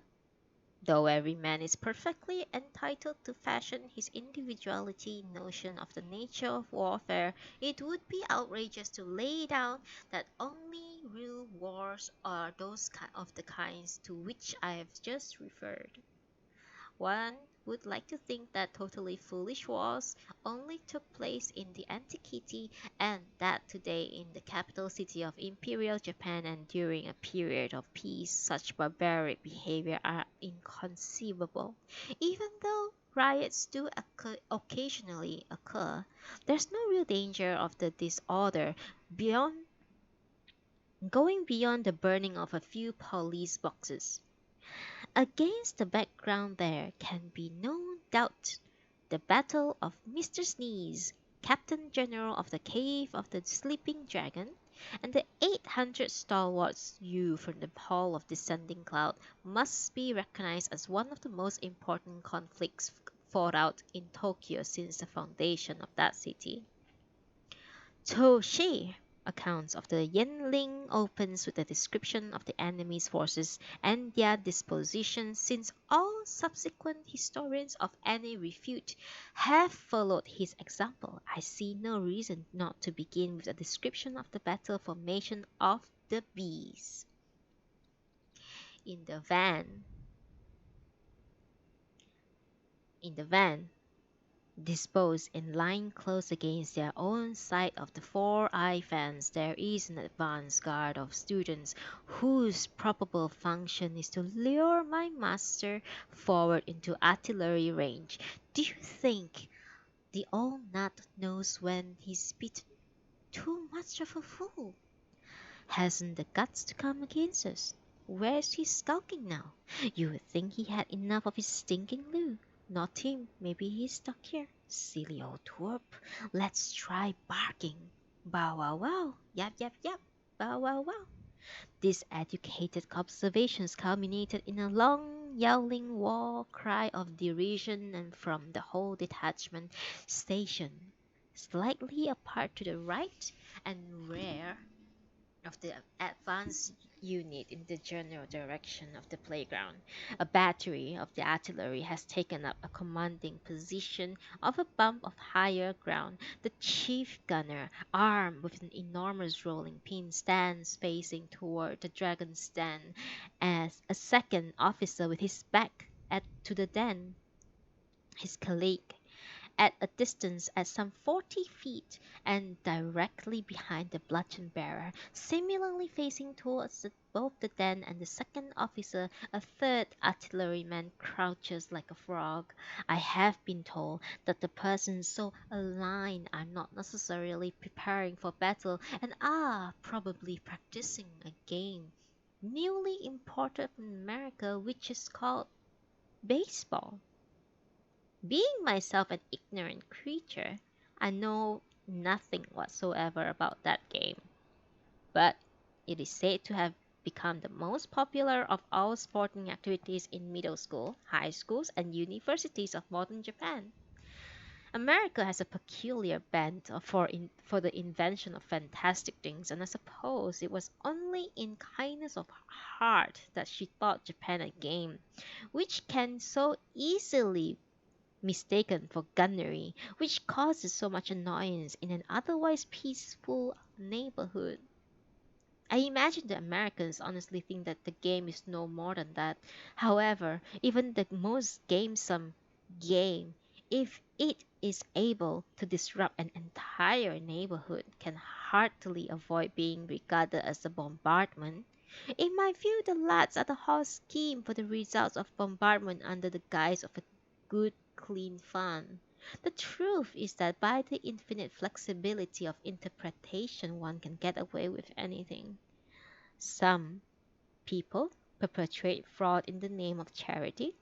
though every man is perfectly entitled to fashion his individuality notion of the nature of warfare, it would be outrageous to lay down that only real wars are those of the kinds to which I have just referred. One would like to think that totally foolish wars only took place in the antiquity, and that today in the capital city of Imperial Japan and during a period of peace such barbaric behavior are inconceivable. Even though riots do occasionally occur, there's no real danger of the disorder beyond going beyond the burning of a few police boxes. Against the background there can be no doubt the battle of Mr. Sneeze, Captain General of the Cave of the Sleeping Dragon, and the 800 stalwarts you from the Hall of Descending Cloud must be recognized as one of the most important conflicts fought out in Tokyo since the foundation of that city. Toshi accounts of the Yenling opens with a description of the enemy's forces and their disposition, since all subsequent historians of any refute have followed his example. I see no reason not to begin with a description of the battle formation of the bees. In the van, in the van, disposed in line close against their own side of the 4-eye fence, there is an advance guard of students whose probable function is to lure my master forward into artillery range. Do you think the old nut knows when he's bitten? Too much of a fool. Hasn't the guts to come against us. Where's he skulking now? You would think he had enough of his stinking loo. Not him. Maybe he's stuck here. Silly old twerp. Let's try barking. Bow wow wow. Yap yap yap. Bow wow wow. These educated observations culminated in a long, yowling war cry of derision and from the whole detachment station, slightly apart to the right and rear of the advanced unit in the general direction of the playground. A battery of the artillery has taken up a commanding position of a bump of higher ground. The chief gunner, armed with an enormous rolling pin, stands facing toward the dragon's den, as a second officer with his back to the den, his colleague at a distance at some 40 feet, and directly behind the bludgeon bearer, similarly facing towards both the den and the second officer, a third artilleryman crouches like a frog. I have been told that the persons so aligned are not necessarily preparing for battle and are probably practicing a game newly imported from America which is called baseball. Being myself an ignorant creature, I know nothing whatsoever about that game, but it is said to have become the most popular of all sporting activities in middle school, high schools, and universities of modern Japan. America has a peculiar bent for the invention of fantastic things, and I suppose it was only in kindness of heart that she taught Japan a game which can so easily mistaken for gunnery, which causes so much annoyance in an otherwise peaceful neighborhood. I imagine the Americans honestly think that the game is no more than that. However, even the most gamesome game, if it is able to disrupt an entire neighborhood, can heartily avoid being regarded as a bombardment. In my view, the lads are the whole scheme for the results of bombardment under the guise of a good, clean fun. The truth is that by the infinite flexibility of interpretation, one can get away with anything. Some people perpetrate fraud in the name of charity.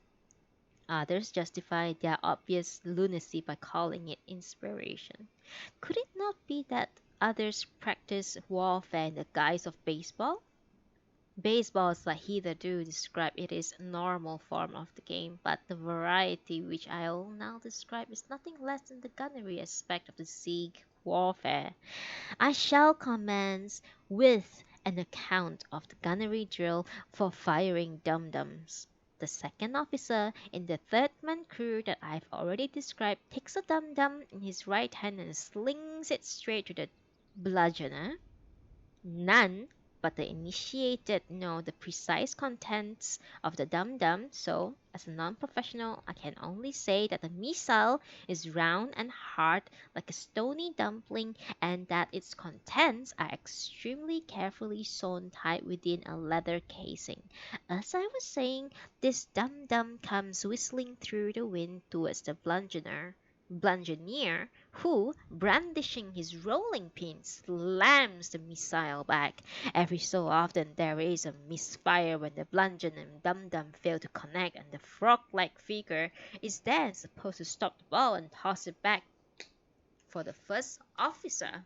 Others justify their obvious lunacy by calling it inspiration. Could it not be that others practice warfare in the guise of baseball? Baseball, as I hitherto describe it, is a normal form of the game, but the variety which I will now describe is nothing less than the gunnery aspect of the Sieg warfare. I shall commence with an account of the gunnery drill for firing dum-dums. The second officer in the third man crew that I've already described takes a dum-dum in his right hand and slings it straight to the bludgeoner. None but the initiated know the precise contents of the dum-dum, so as a non-professional I can only say that the missile is round and hard like a stony dumpling and that its contents are extremely carefully sewn tight within a leather casing. As I was saying, this dum-dum comes whistling through the wind towards the bludgeoneer, who, brandishing his rolling pin, slams the missile back. Every so often there is a misfire when the bludgeon and dum-dum fail to connect, and the frog-like figure is then supposed to stop the ball and toss it back for the first officer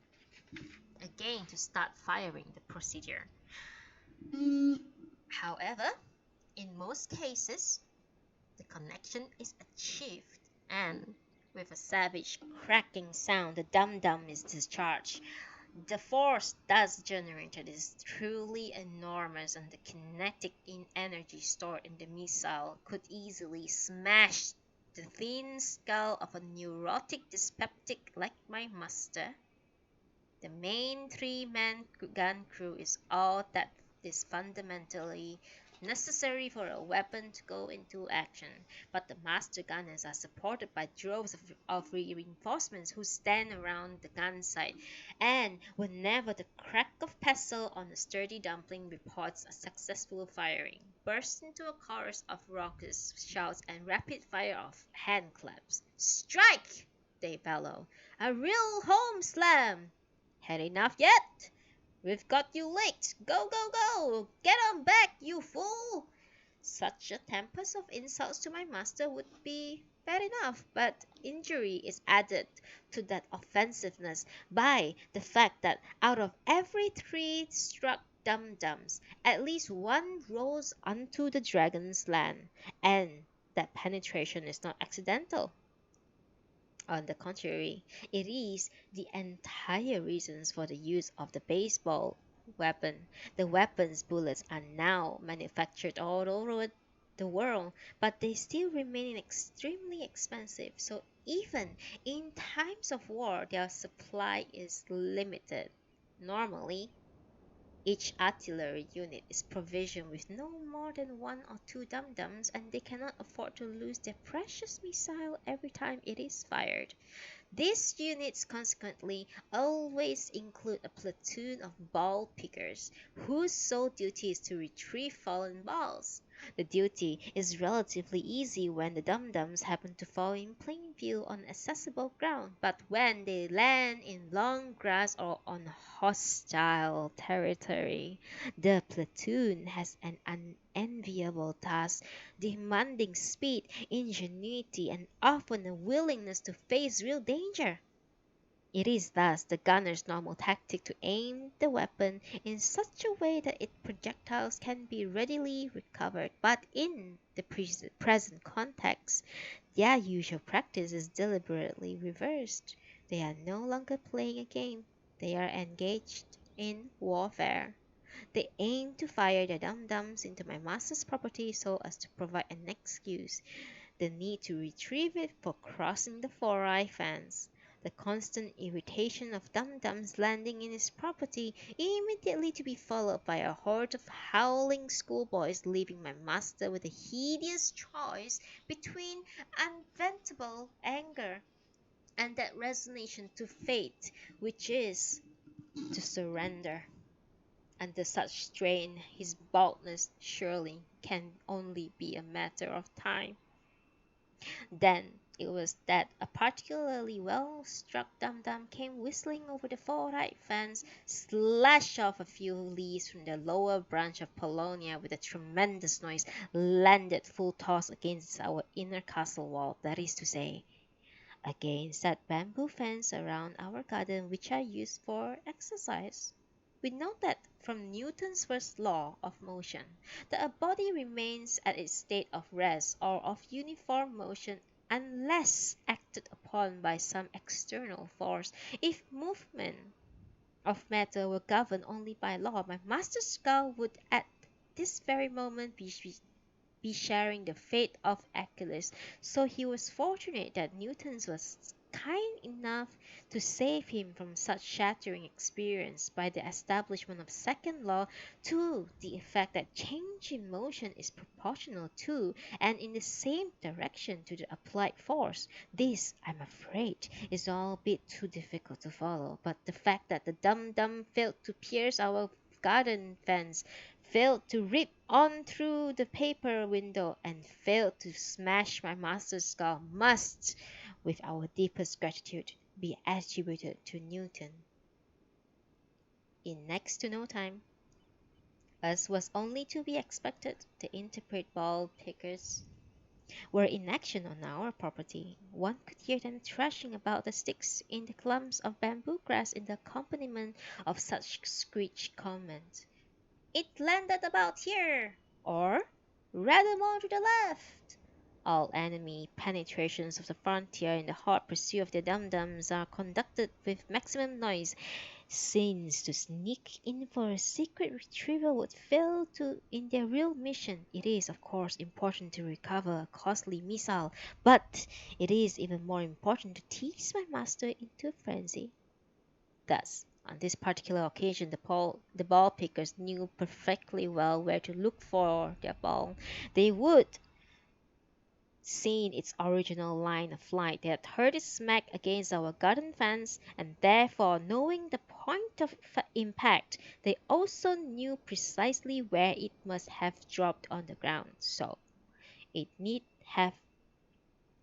again to start firing the procedure. However, in most cases, the connection is achieved, and with a savage cracking sound, the dum-dum is discharged. The force thus generated is truly enormous, and the kinetic energy stored in the missile could easily smash the thin skull of a neurotic dyspeptic like my master. The main three-man gun crew is all that is fundamentally necessary for a weapon to go into action, but the master gunners are supported by droves of reinforcements who stand around the gun site, and whenever the crack of pestle on a sturdy dumpling reports a successful firing, burst into a chorus of raucous shouts and rapid fire of hand claps. "Strike!" they bellow. "A real home slam!" "Had enough yet? We've got you licked! Go, go, go! Get on back, you fool!" Such a tempest of insults to my master would be fair enough, but injury is added to that offensiveness by the fact that out of every three struck dum-dums, at least one rolls onto the dragon's land, and that penetration is not accidental. On the contrary, it is the entire reasons for the use of the baseball weapon. The weapon's bullets are now manufactured all over the world, but they still remain extremely expensive. So even in times of war, their supply is limited. Normally, each artillery unit is provisioned with no more than one or two dum-dums, and they cannot afford to lose their precious missile every time it is fired. These units consequently always include a platoon of ball pickers, whose sole duty is to retrieve fallen balls. The duty is relatively easy when the dum-dums happen to fall in plain view on accessible ground, but when they land in long grass or on hostile territory, the platoon has an unenviable task demanding speed, ingenuity, and often a willingness to face real danger. It is thus the gunner's normal tactic to aim the weapon in such a way that its projectiles can be readily recovered, but in the present context, their usual practice is deliberately reversed. They are no longer playing a game, they are engaged in warfare. They aim to fire their dum-dums into my master's property so as to provide an excuse, the need to retrieve it for crossing the four-eye fence, the constant irritation of dum-dums landing in his property, immediately to be followed by a horde of howling schoolboys, leaving my master with a hideous choice between unventable anger and that resignation to fate which is to surrender. Under such strain, his baldness surely can only be a matter of time. Then it was that a particularly well struck dum-dum came whistling over the four-eyed fence, slashed off a few leaves from the lower branch of Polonia with a tremendous noise, landed full toss against our inner castle wall, that is to say, against that bamboo fence around our garden which I use for exercise. We know that from Newton's first law of motion, that a body remains at its state of rest or of uniform motion unless acted upon by some external force. If movement of matter were governed only by law, my master's skull would at this very moment be sharing the fate of Achilles, so he was fortunate that Newton was kind enough to save him from such shattering experience by the establishment of second law to the effect that change in motion is proportional to and in the same direction to the applied force. This, I'm afraid, is all a bit too difficult to follow, but the fact that the dum-dum failed to pierce our garden fence, failed to rip on through the paper window, and failed to smash my master's skull must, with our deepest gratitude, be attributed to Newton. In next to no time, as was only to be expected, the interpret ball pickers were in action on our property. One could hear them thrashing about the sticks in the clumps of bamboo grass in the accompaniment of such screech comments. It landed about here, or rather more to the left. All enemy penetrations of the frontier in the hot pursuit of the dum-dums are conducted with maximum noise, since to sneak in for a secret retrieval would fail to in their real mission. It is, of course, important to recover a costly missile, but it is even more important to tease my master into a frenzy. Thus, on this particular occasion, the ball pickers knew perfectly well where to look for their ball. They would seen its original line of flight. They had heard it smack against our garden fence, and therefore, knowing the point of impact, they also knew precisely where it must have dropped on the ground. So, it need have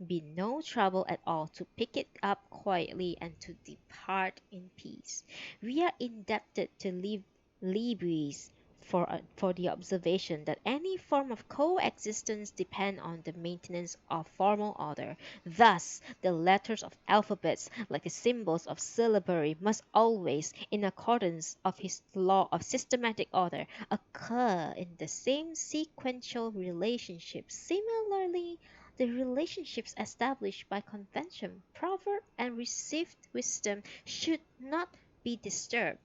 been no trouble at all to pick it up quietly and to depart in peace. We are indebted to Leibniz for the observation that any form of coexistence depend on the maintenance of formal order. Thus, the letters of alphabets, like the symbols of syllabary, must always, in accordance of his law of systematic order, occur in the same sequential relationship. Similarly, the relationships established by convention, proverb, and received wisdom should not be disturbed.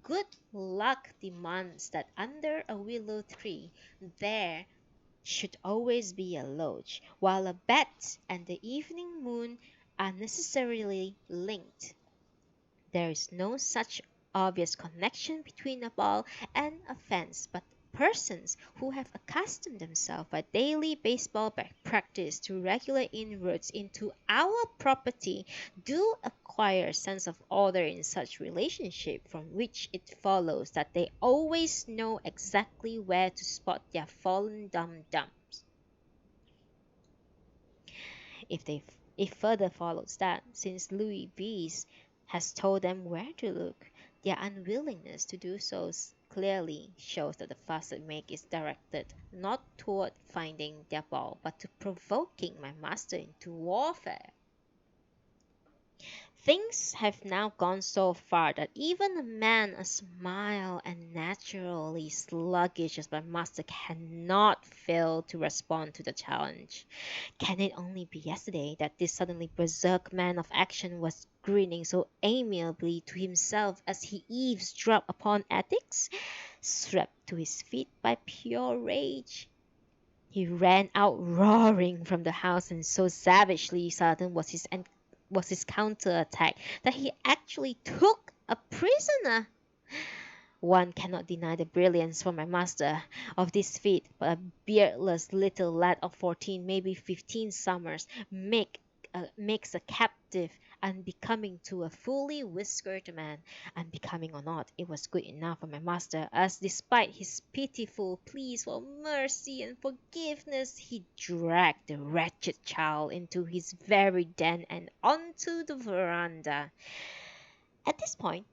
Good luck demands that under a willow tree there should always be a lodge, while a bed and the evening moon are necessarily linked. There is no such obvious connection between a ball and a fence, but persons who have accustomed themselves by daily baseball practice to regular inroads into our property do acquire a sense of order in such relationship, from which it follows that they always know exactly where to spot their fallen dum-dums. If they it further follows that, since Louis B's has told them where to look, their unwillingness to do so clearly shows that the fuss they make is directed not toward finding their ball, but to provoking my master into warfare. Things have now gone so far that even a man as mild and naturally sluggish as my master cannot fail to respond to the challenge. Can it only be yesterday that this suddenly berserk man of action was grinning so amiably to himself as he eavesdropped upon ethics? Swept to his feet by pure rage, he ran out roaring from the house, and so savagely sudden was his counter-attack that he actually took a prisoner. One cannot deny the brilliance for my master of this feat, but a beardless little lad of 14, maybe 15 summers, makes a captive unbecoming to a fully whiskered man. Unbecoming or not, it was good enough for my master, as despite his pitiful pleas for mercy and forgiveness, he dragged the wretched child into his very den and onto the veranda. At this point,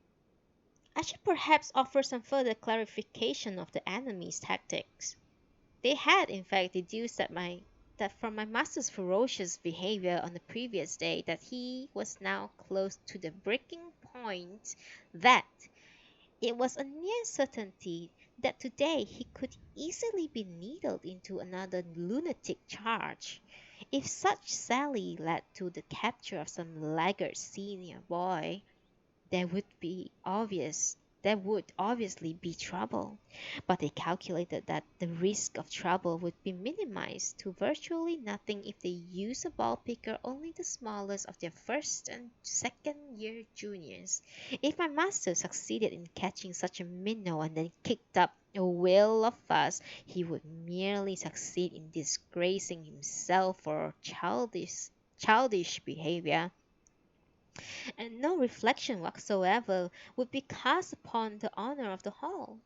I should perhaps offer some further clarification of the enemy's tactics. They had, in fact, deduced that from my master's ferocious behavior on the previous day that he was now close to the breaking point, that it was a near certainty that today he could easily be needled into another lunatic charge. If such sally led to the capture of some laggard senior boy, there would be obvious there would obviously be trouble, but they calculated that the risk of trouble would be minimized to virtually nothing if they used a ball picker only the smallest of their first and second year juniors. If my master succeeded in catching such a minnow and then kicked up a whale of fuss, he would merely succeed in disgracing himself for childish behavior, and no reflection whatsoever would be cast upon the honor of the hall.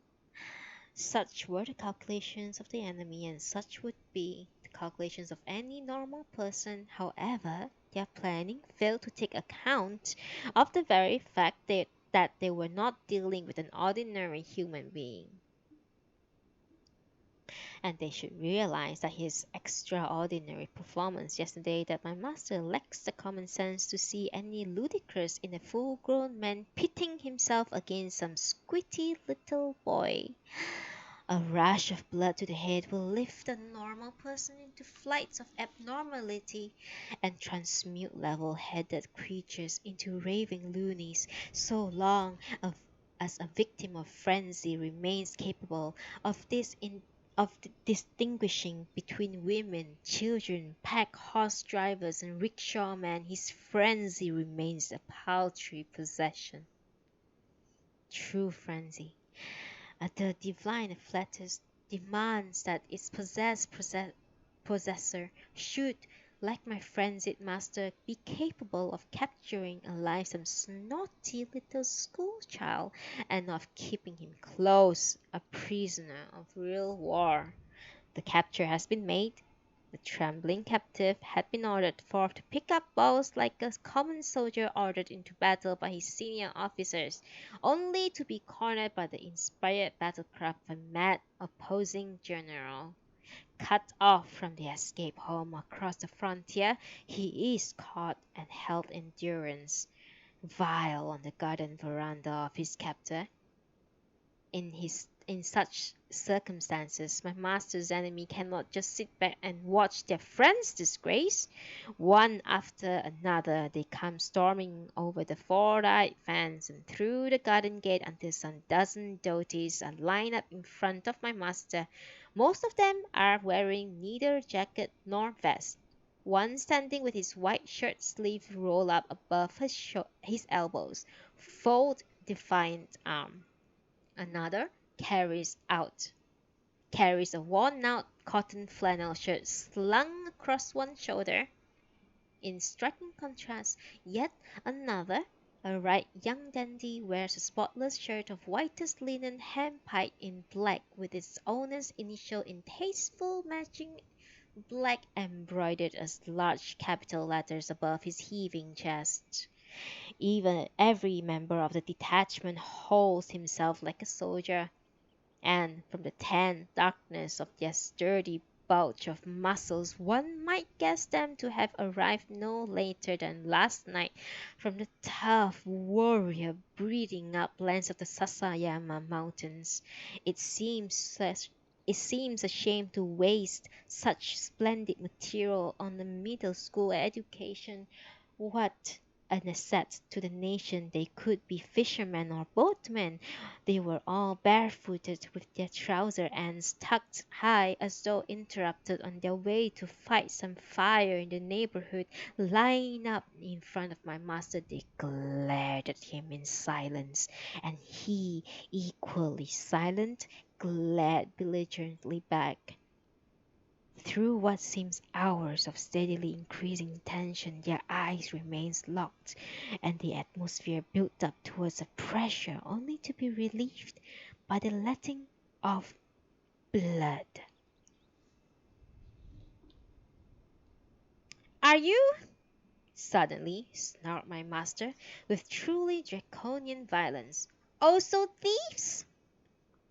Such were the calculations of the enemy, and such would be the calculations of any normal person. However, their planning failed to take account of the very fact that they were not dealing with an ordinary human being, and they should realize that his extraordinary performance yesterday, that my master lacks the common sense to see any ludicrous in a full-grown man pitting himself against some squitty little boy. A rush of blood to the head will lift a normal person into flights of abnormality, and transmute level-headed creatures into raving loonies, so long as a victim of frenzy remains capable of distinguishing between women, children, pack horse drivers, and rickshaw men, his frenzy remains a paltry possession. True frenzy, the divine flatters, demands that its possessor should, like my frenzied master, be capable of capturing alive some snotty little school-child, and of keeping him close, a prisoner of real war. The capture has been made, The trembling captive had been ordered forth to pick up balls like a common soldier ordered into battle by his senior officers, only to be cornered by the inspired battlecraft of a mad opposing general. Cut off from the escape home across the frontier, he is caught and held in durance, vile on the garden veranda of his captor. In such circumstances, my master's enemy cannot just sit back and watch their friends disgrace. One after another, they come storming over the fortified fence and through the garden gate until some dozen doties are lined up in front of my master. Most of them are wearing neither jacket nor vest. One standing with his white shirt sleeve rolled up above his elbows, fold defiant arm. Another carries a worn-out cotton flannel shirt slung across one shoulder. In striking contrast, yet another, a right young dandy, wears a spotless shirt of whitest linen hem-pied in black with its owner's initial in tasteful matching black embroidered as large capital letters above his heaving chest. Even every member of the detachment holds himself like a soldier, and from the tan darkness of their sturdy bulge of muscles one might guess them to have arrived no later than last night from the tough warrior breeding uplands of the Sasayama Mountains. It seems it seems a shame to waste such splendid material on a middle school education. What an asset to the nation! They could be fishermen or boatmen. They were all barefooted, with their trouser ends tucked high as though interrupted on their way to fight some fire in the neighborhood. Lying up in front of my master, they glared at him in silence, and he, equally silent, glared belligerently back. Through what seems hours of steadily increasing tension, their eyes remained locked, and the atmosphere built up towards a pressure only to be relieved by the letting of blood. Are you? Suddenly snarled my master, with truly draconian violence. Also thieves?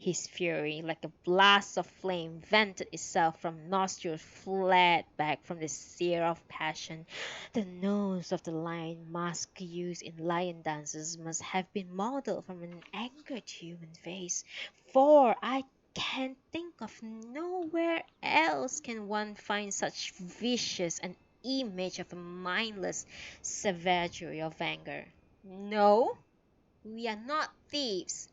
His fury, like a blast of flame, vented itself from nostrils flared back from the sear of passion. The nose of the lion mask used in lion dances must have been modelled from an angered human face, for I can think of nowhere else can one find such vicious an image of a mindless savagery of anger. No, we are not thieves.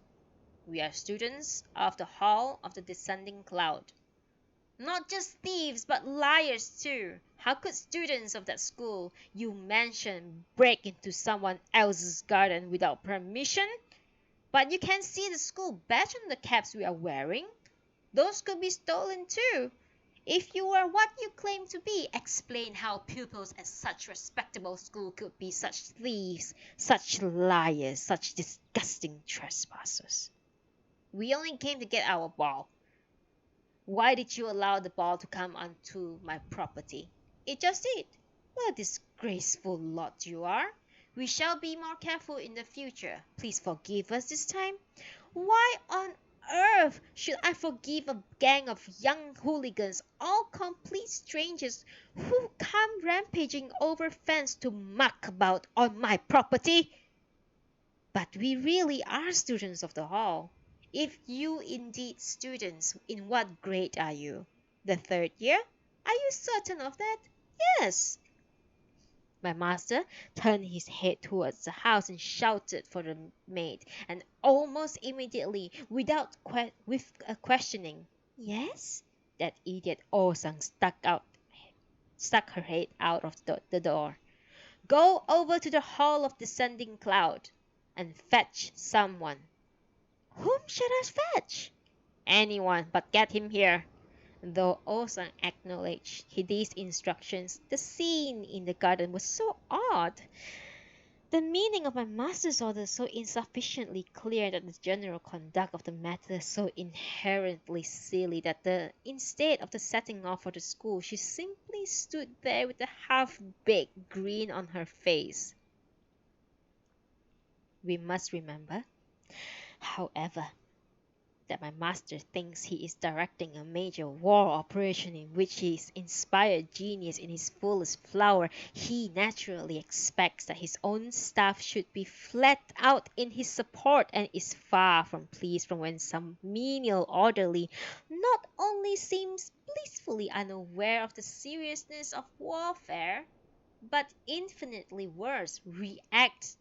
We are students of the Hall of the Descending Cloud. Not just thieves, but liars too. How could students of that school you mentioned break into someone else's garden without permission? But you can see the school badge on the caps we are wearing. Those could be stolen too. If you are what you claim to be, explain how pupils at such respectable school could be such thieves, such liars, such disgusting trespassers. We only came to get our ball. Why did you allow the ball to come onto my property? It just did. What a disgraceful lot you are. We shall be more careful in the future. Please forgive us this time. Why on earth should I forgive a gang of young hooligans, all complete strangers, who come rampaging over fence to muck about on my property? But we really are students of the hall. If you indeed students, in what grade are you? The third year? Are you certain of that? Yes. My master turned his head towards the house and shouted for the maid, and almost immediately, with a questioning, "Yes?" that idiot Osang stuck her head out of the door. "Go over to the Hall of Descending Cloud and fetch someone." "Whom should I fetch?" "Anyone, but get him here." Though Osang acknowledged these instructions, the scene in the garden was so odd. The meaning of my master's order is so insufficiently clear that the general conduct of the matter is so inherently silly that instead of the setting off for the school, she simply stood there with a half-baked grin on her face. We must remember, however, that my master thinks he is directing a major war operation in which his inspired genius in his fullest flower. He naturally expects that his own staff should be flat out in his support, and is far from pleased from when some menial orderly not only seems blissfully unaware of the seriousness of warfare, but infinitely worse, reacts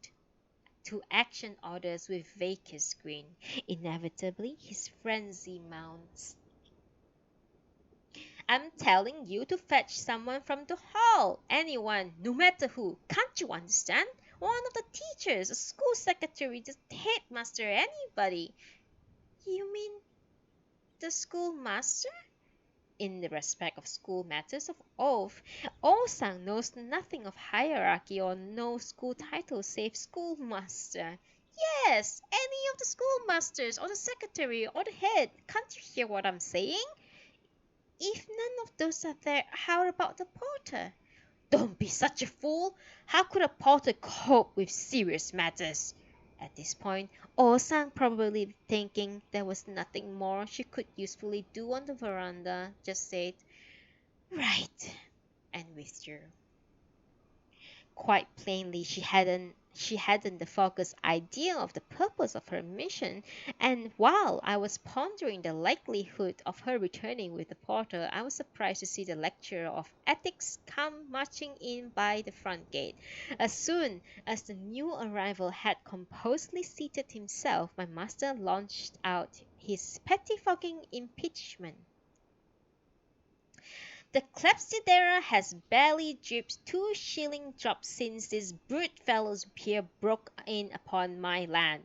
to action orders with vacuous grin. Inevitably, his frenzy mounts. I'm telling you to fetch someone from the hall. Anyone, no matter who. Can't you understand? One of the teachers, a school secretary, the headmaster, anybody. You mean the schoolmaster? In the respect of school matters of oath, Osang knows nothing of hierarchy or no school title save schoolmaster. Yes, any of the schoolmasters or the secretary or the head. Can't you hear what I'm saying? If none of those are there, how about the porter? Don't be such a fool! How could a porter cope with serious matters? At this point, Osang, probably thinking there was nothing more she could usefully do on the veranda, just said, "Right," and withdrew. Quite plainly, she hadn't the foggiest idea of the purpose of her mission, and while I was pondering the likelihood of her returning with the porter, I was surprised to see the lecturer of ethics come marching in by the front gate. As soon as the new arrival had composedly seated himself, my master launched out his pettifogging impeachment. The clepsydra has barely dripped 2 shilling drops since this brute fellow's here broke in upon my land.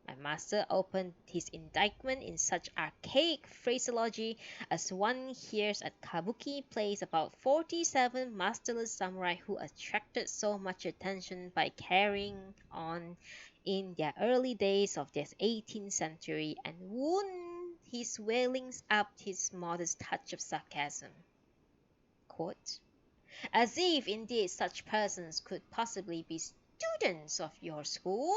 My master opened his indictment in such archaic phraseology as one hears at kabuki plays about 47 masterless samurai who attracted so much attention by carrying on in their early days of the 18th century, and wound his wailings up his modest touch of sarcasm. Quote, "As if indeed such persons could possibly be students of your school."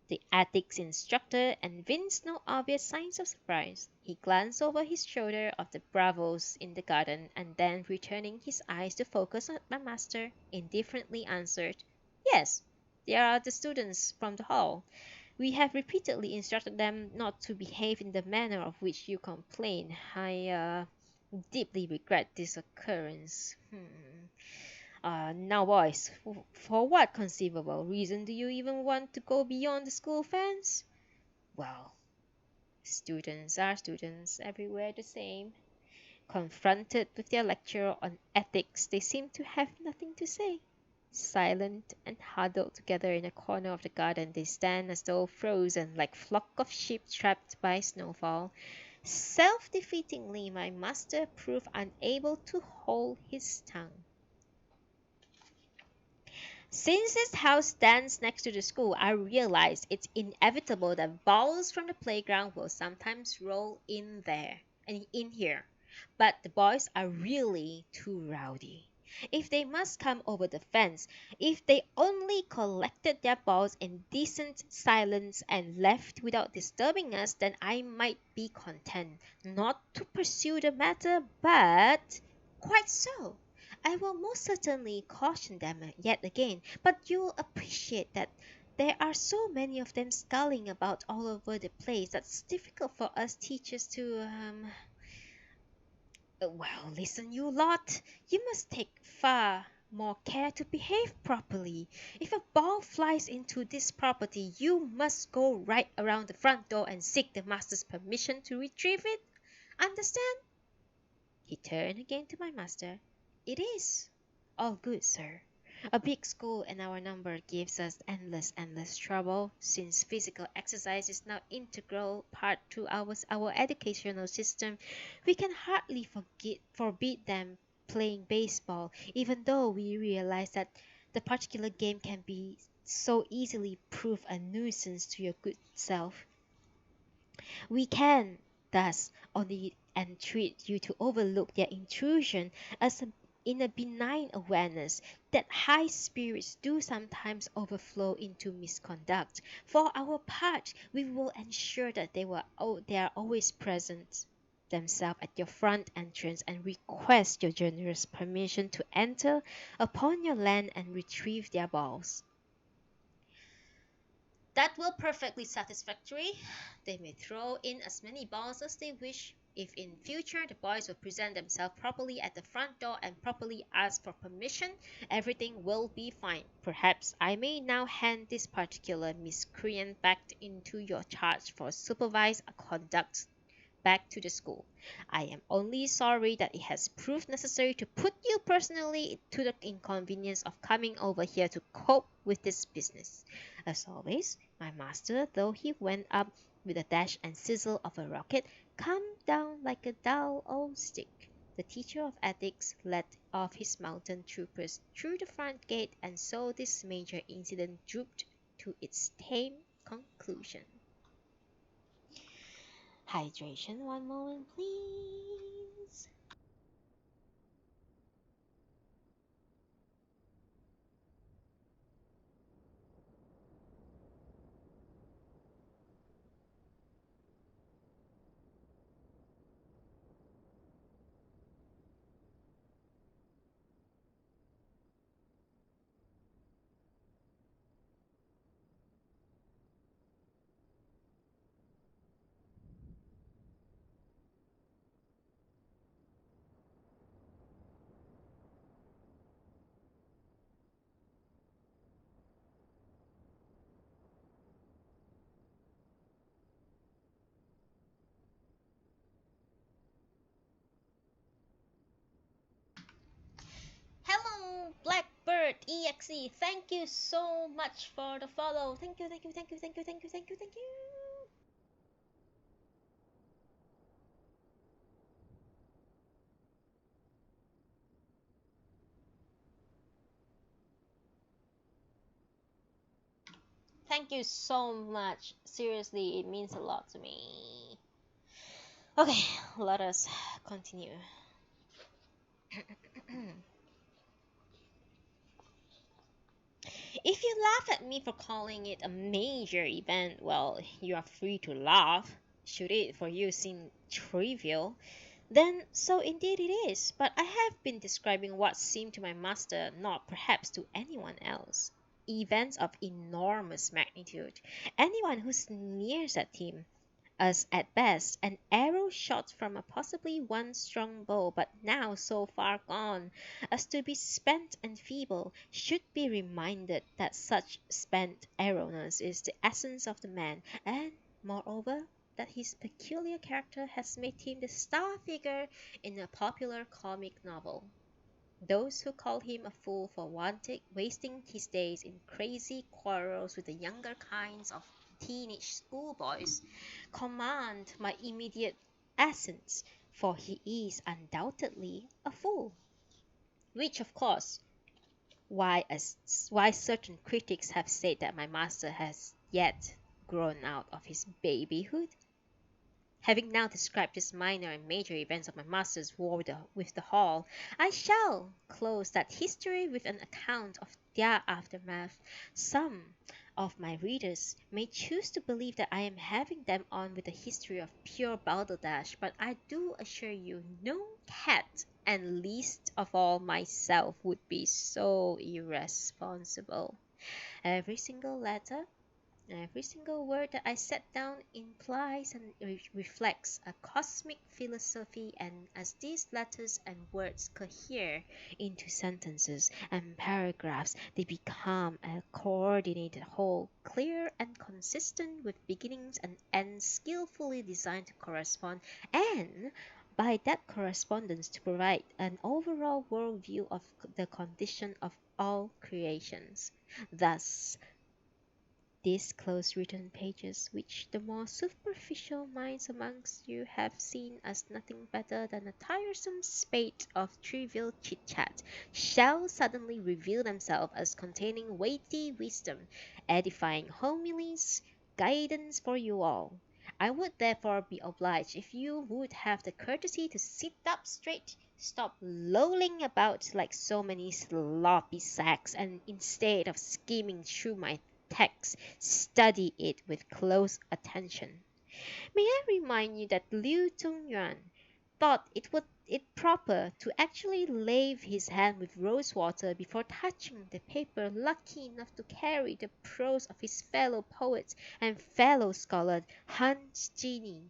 The ethics instructor evinced no obvious signs of surprise. He glanced over his shoulder at the bravos in the garden, and then, returning his eyes to focus on my master, indifferently answered, "Yes, they are the students from the hall. We have repeatedly instructed them not to behave in the manner of which you complain. I deeply regret this occurrence. Now, boys, for what conceivable reason do you even want to go beyond the school fence? Well, students are students, everywhere the same. Confronted with their lecture on ethics, they seem to have nothing to say. Silent and huddled together in a corner of the garden, they stand as though frozen, like flock of sheep trapped by snowfall. Self-defeatingly, my master proved unable to hold his tongue. Since his house stands next to the school, I realize it's inevitable that balls from the playground will sometimes roll in there and in here. But the boys are really too rowdy. If they must come over the fence, if they only collected their balls in decent silence and left without disturbing us, then I might be content not to pursue the matter, but quite so. I will most certainly caution them yet again, but you'll appreciate that there are so many of them skulking about all over the place that's difficult for us teachers to well, listen, you lot. You must take far more care to behave properly. If a ball flies into this property, you must go right around the front door and seek the master's permission to retrieve it. Understand? He turned again to my master. It is. All good, sir. A big school and our number gives us endless trouble. Since physical exercise is now integral part to our educational system, we can hardly forbid them playing baseball, even though we realize that the particular game can be so easily prove a nuisance to your good self. We can, thus, only entreat you to overlook their intrusion as in a benign awareness that high spirits do sometimes overflow into misconduct. For our part, we will ensure that they are always present themselves at your front entrance and request your generous permission to enter upon your land and retrieve their balls. That will perfectly satisfactory. They may throw in as many balls as they wish. If in future the boys will present themselves properly at the front door and properly ask for permission, everything will be fine. Perhaps I may now hand this particular miscreant back into your charge for supervised conduct back to the school. I am only sorry that it has proved necessary to put you personally to the inconvenience of coming over here to cope with this business. As always, my master, though he went up with a dash and sizzle of a rocket, come down like a dull old stick. The teacher of ethics led off his mountain troopers through the front gate, and so this major incident drooped to its tame conclusion. Hydration, one moment, please. Hello, Blackbird EXE. Thank you so much for the follow. Thank you, thank you, thank you, thank you, thank you, thank you, thank you. Thank you so much. Seriously, it means a lot to me. Okay, let us continue. If you laugh at me for calling it a major event, well, you are free to laugh. Should it for you seem trivial, then so indeed it is. But I have been describing what seemed to my master, not perhaps to anyone else. Events of enormous magnitude. Anyone who sneers at him as at best an arrow shot from a possibly once strong bow, but now so far gone as to be spent and feeble, should be reminded that such spent arrowness is the essence of the man, and, moreover, that his peculiar character has made him the star figure in a popular comic novel. Those who call him a fool for wasting his days in crazy quarrels with the younger kinds of teenage schoolboys command my immediate assent, for he is undoubtedly a fool. Which, of course, why certain critics have said that my master has yet grown out of his babyhood. Having now described these minor and major events of my master's war with the hall, I shall close that history with an account of their aftermath. Some of my readers may choose to believe that I am having them on with a history of pure balderdash, but I do assure you no cat, and least of all myself, would be so irresponsible. Every single letter, every single word that I set down implies and reflects a cosmic philosophy, and as these letters and words cohere into sentences and paragraphs, they become a coordinated whole, clear and consistent, with beginnings and ends skillfully designed to correspond, and by that correspondence to provide an overall worldview of the condition of all creations. Thus, These close written pages, which the more superficial minds amongst you have seen as nothing better than a tiresome spate of trivial chit chat, shall suddenly reveal themselves as containing weighty wisdom, edifying homilies, guidance for you all. I would therefore be obliged if you would have the courtesy to sit up straight, stop lolling about like so many sloppy sacks, and instead of skimming through my text, study it with close attention. May I remind you that Liu Zongyuan thought it proper to actually lave his hand with rose water before touching the paper lucky enough to carry the prose of his fellow poet and fellow scholar Han Jini.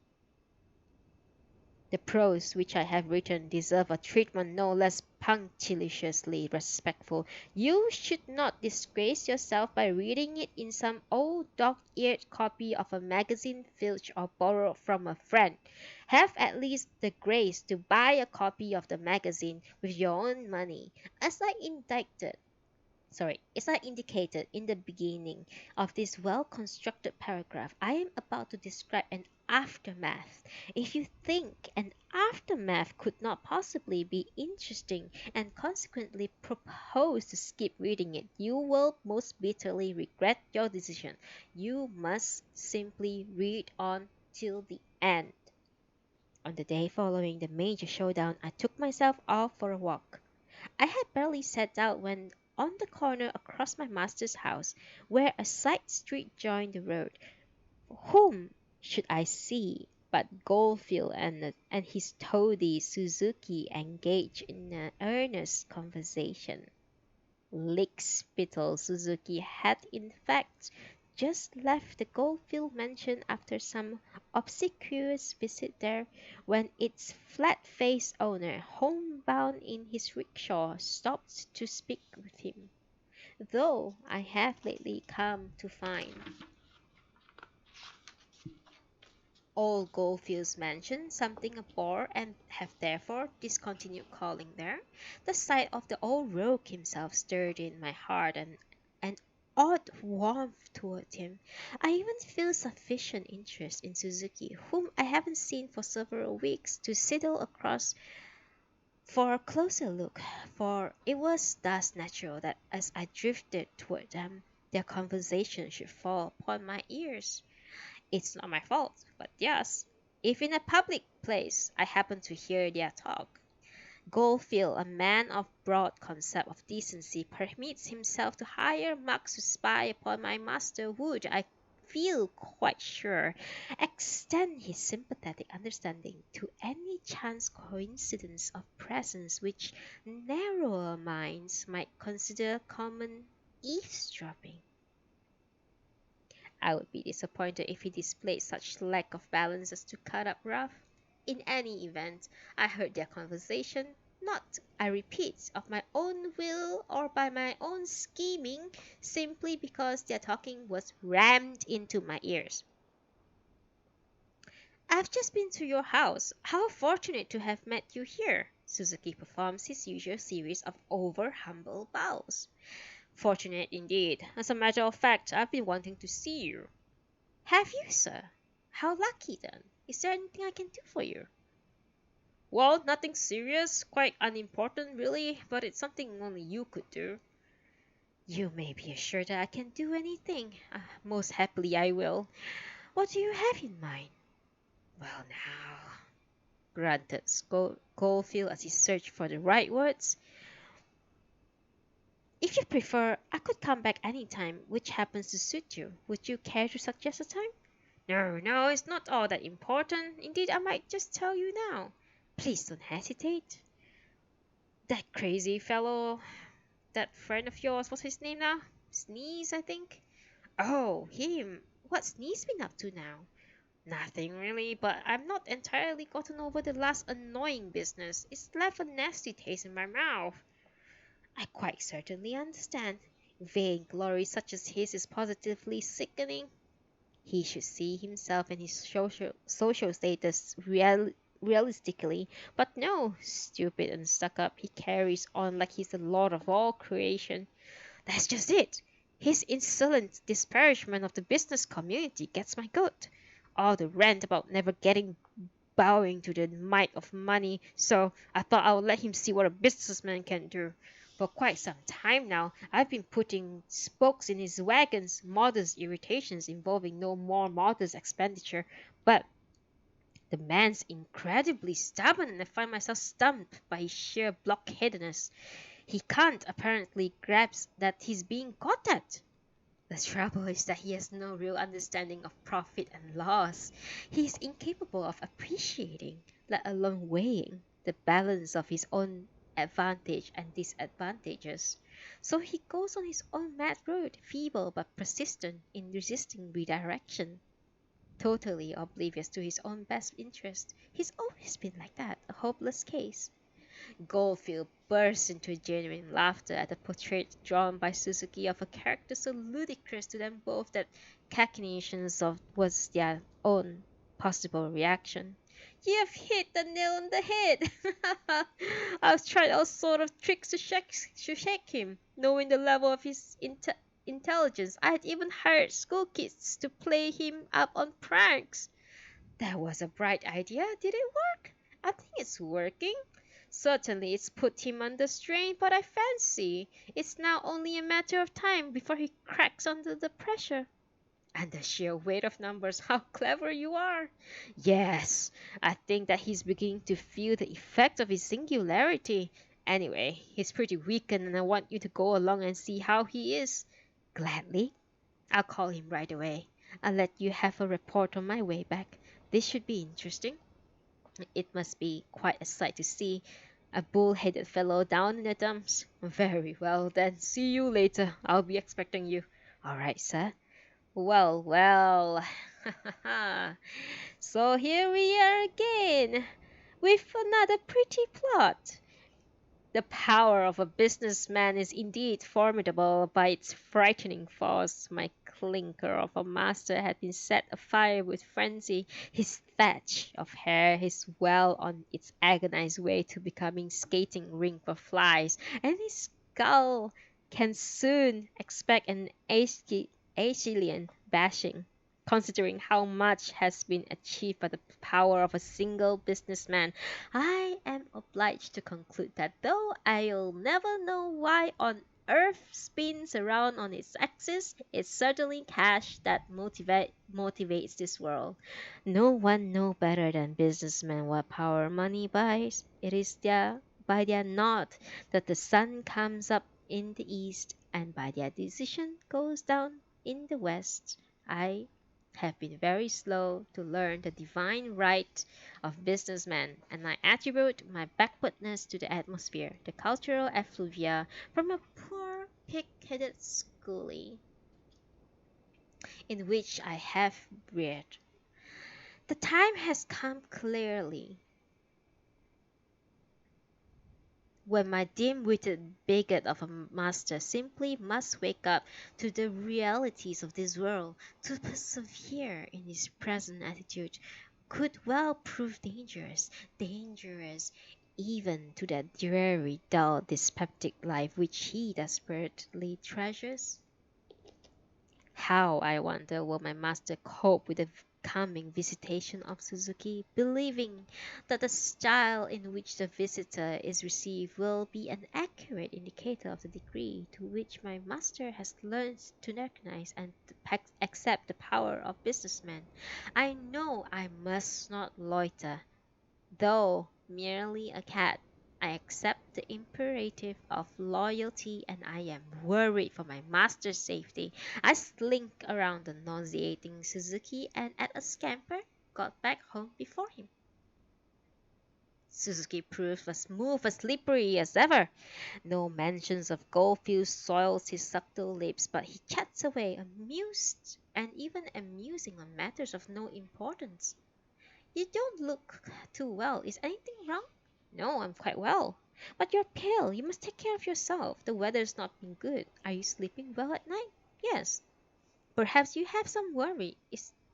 The prose which I have written deserve a treatment no less punctiliously respectful. You should not disgrace yourself by reading it in some old dog-eared copy of a magazine filched or borrowed from a friend. Have at least the grace to buy a copy of the magazine with your own money, as I indicated in the beginning of this well constructed paragraph. I am about to describe an aftermath. If you think an aftermath could not possibly be interesting and consequently propose to skip reading it, you will most bitterly regret your decision. You must simply read on till the end. On the day following the major showdown, I took myself off for a walk. I had barely set out when on the corner across my master's house, where a side street joined the road, whom should I see but Goldfield and his toady Suzuki engaged in an earnest conversation. Lickspittle Suzuki had in fact just left the Goldfield mansion after some obsequious visit there, when its flat-faced owner, homebound in his rickshaw, stopped to speak with him. Though I have lately come to find Old Goldfields Mansion something a bore, and have therefore discontinued calling there, the sight of the old rogue himself stirred in my heart an odd warmth toward him. I even feel sufficient interest in Suzuki, whom I haven't seen for several weeks, to sidle across for a closer look, for it was thus natural that as I drifted toward them, their conversation should fall upon my ears. It's not my fault, but yes, if in a public place I happen to hear their talk. Goldfield, a man of broad concept of decency, permits himself to hire mugs to spy upon my master, would, I feel quite sure, extend his sympathetic understanding to any chance coincidence of presence which narrower minds might consider common eavesdropping. I would be disappointed if he displayed such lack of balance as to cut up rough. In any event, I heard their conversation, not, I repeat, of my own will or by my own scheming, simply because their talking was rammed into my ears. "I've just been to your house. How fortunate to have met you here!" Suzuki performs his usual series of over-humble bows. "Fortunate indeed. As a matter of fact, I've been wanting to see you." "Have you, sir? How lucky, then. Is there anything I can do for you?" "Well, nothing serious, quite unimportant really, but it's something only you could do." "You may be assured that I can do anything. Most happily I will. What do you have in mind?" "Well now," grunted Goldfield as he searched for the right words. "If you prefer, I could come back any time which happens to suit you. Would you care to suggest a time?" "No, no, it's not all that important. Indeed, I might just tell you now." "Please don't hesitate." "That crazy fellow, that friend of yours, what's his name now? Sneeze, I think." "Oh, him. What's Sneeze been up to now?" "Nothing really, but I've not entirely gotten over the last annoying business. It's left a nasty taste in my mouth." "I quite certainly understand. Vainglory such as his is positively sickening. He should see himself and his social status realistically. But no, stupid and stuck up, he carries on like he's the lord of all creation." "That's just it. His insolent disparagement of the business community gets my goat. All the rant about never getting bowing to the might of money, so I thought I would let him see what a businessman can do. For quite some time now, I've been putting spokes in his wagons, modest irritations involving no more modest expenditure, but the man's incredibly stubborn and I find myself stumped by his sheer blockheadedness. He can't apparently grasp that he's being caught at. The trouble is that he has no real understanding of profit and loss. He is incapable of appreciating, let alone weighing, the balance of his own advantage and disadvantages. So he goes on his own mad road, feeble but persistent in resisting redirection. Totally oblivious to his own best interest. He's always been like that, a hopeless case. Goldfield burst into genuine laughter at the portrait drawn by Suzuki of a character so ludicrous to them both that cachinnation of was their own possible reaction. You've hit the nail on the head! I've tried all sort of tricks to shake him, knowing the level of his intelligence. I had even hired school kids to play him up on pranks. That was a bright idea. Did it work? I think it's working. Certainly it's put him under strain, but I fancy it's now only a matter of time before he cracks under the pressure. And the sheer weight of numbers, how clever you are! Yes, I think that he's beginning to feel the effect of his singularity. Anyway, he's pretty weakened and I want you to go along and see how he is. Gladly. I'll call him right away. I'll let you have a report on my way back. This should be interesting. It must be quite a sight to see a bull-headed fellow down in the dumps. Very well, then. See you later. I'll be expecting you. All right, sir. Well, well. So here we are again with another pretty plot. The power of a businessman is indeed formidable by its frightening force. My clinker of a master had been set afire with frenzy. His thatch of hair is well on its agonized way to becoming skating rink for flies, and his skull can soon expect an Achillean bashing. Considering how much has been achieved by the power of a single businessman, I am obliged to conclude that though I'll never know why on earth spins around on its axis, it's certainly cash that motivates this world. No one know better than businessmen what power money buys. It is by their nod that the sun comes up in the east, and by their decision goes down in the west. I have been very slow to learn the divine right of businessmen, and I attribute my backwardness to the atmosphere, the cultural effluvia from a poor pig-headed schoolie in which I have reared. The time has come clearly when my dim-witted bigot of a master simply must wake up to the realities of this world. To persevere in his present attitude could well prove dangerous even to that dreary, dull, dyspeptic life which he desperately treasures. How, I wonder, will my master cope with the coming visitation of Suzuki, believing that the style in which the visitor is received will be an accurate indicator of the degree to which my master has learned to recognize and accept the power of businessmen. I know I must not loiter. Though merely a cat, I accept the imperative of loyalty and I am worried for my master's safety. I slink around the nauseating Suzuki and at a scamper got back home before him. Suzuki proved as smooth and slippery as ever. No mentions of Goldfield soils his subtle lips, but he chats away, amused and even amusing on matters of no importance. You don't look too well. Is anything wrong? No, I'm quite well. But you're pale. You must take care of yourself. The weather's not been good. Are you sleeping well at night? Yes. Perhaps you have some worry.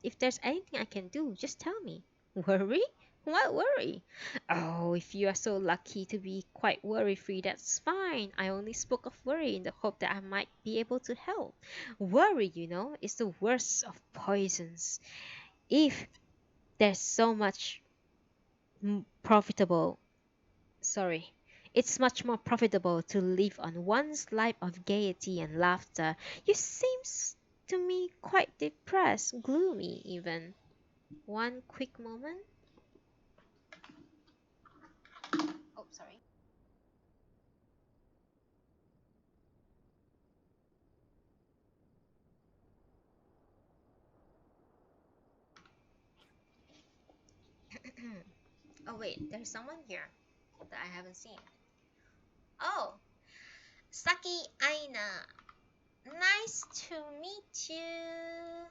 If there's anything I can do, just tell me. Worry? What worry? Oh, if you are so lucky to be quite worry free, that's fine. I only spoke of worry in the hope that I might be able to help. Worry, is the worst of poisons. If there's so much profitable, sorry, it's much more profitable to live on one's life of gaiety and laughter. You seems to me quite depressed, gloomy even. One quick moment. Oh, sorry. Oh wait, there's someone here that I haven't seen. Oh, Saki Aina. Nice to meet you.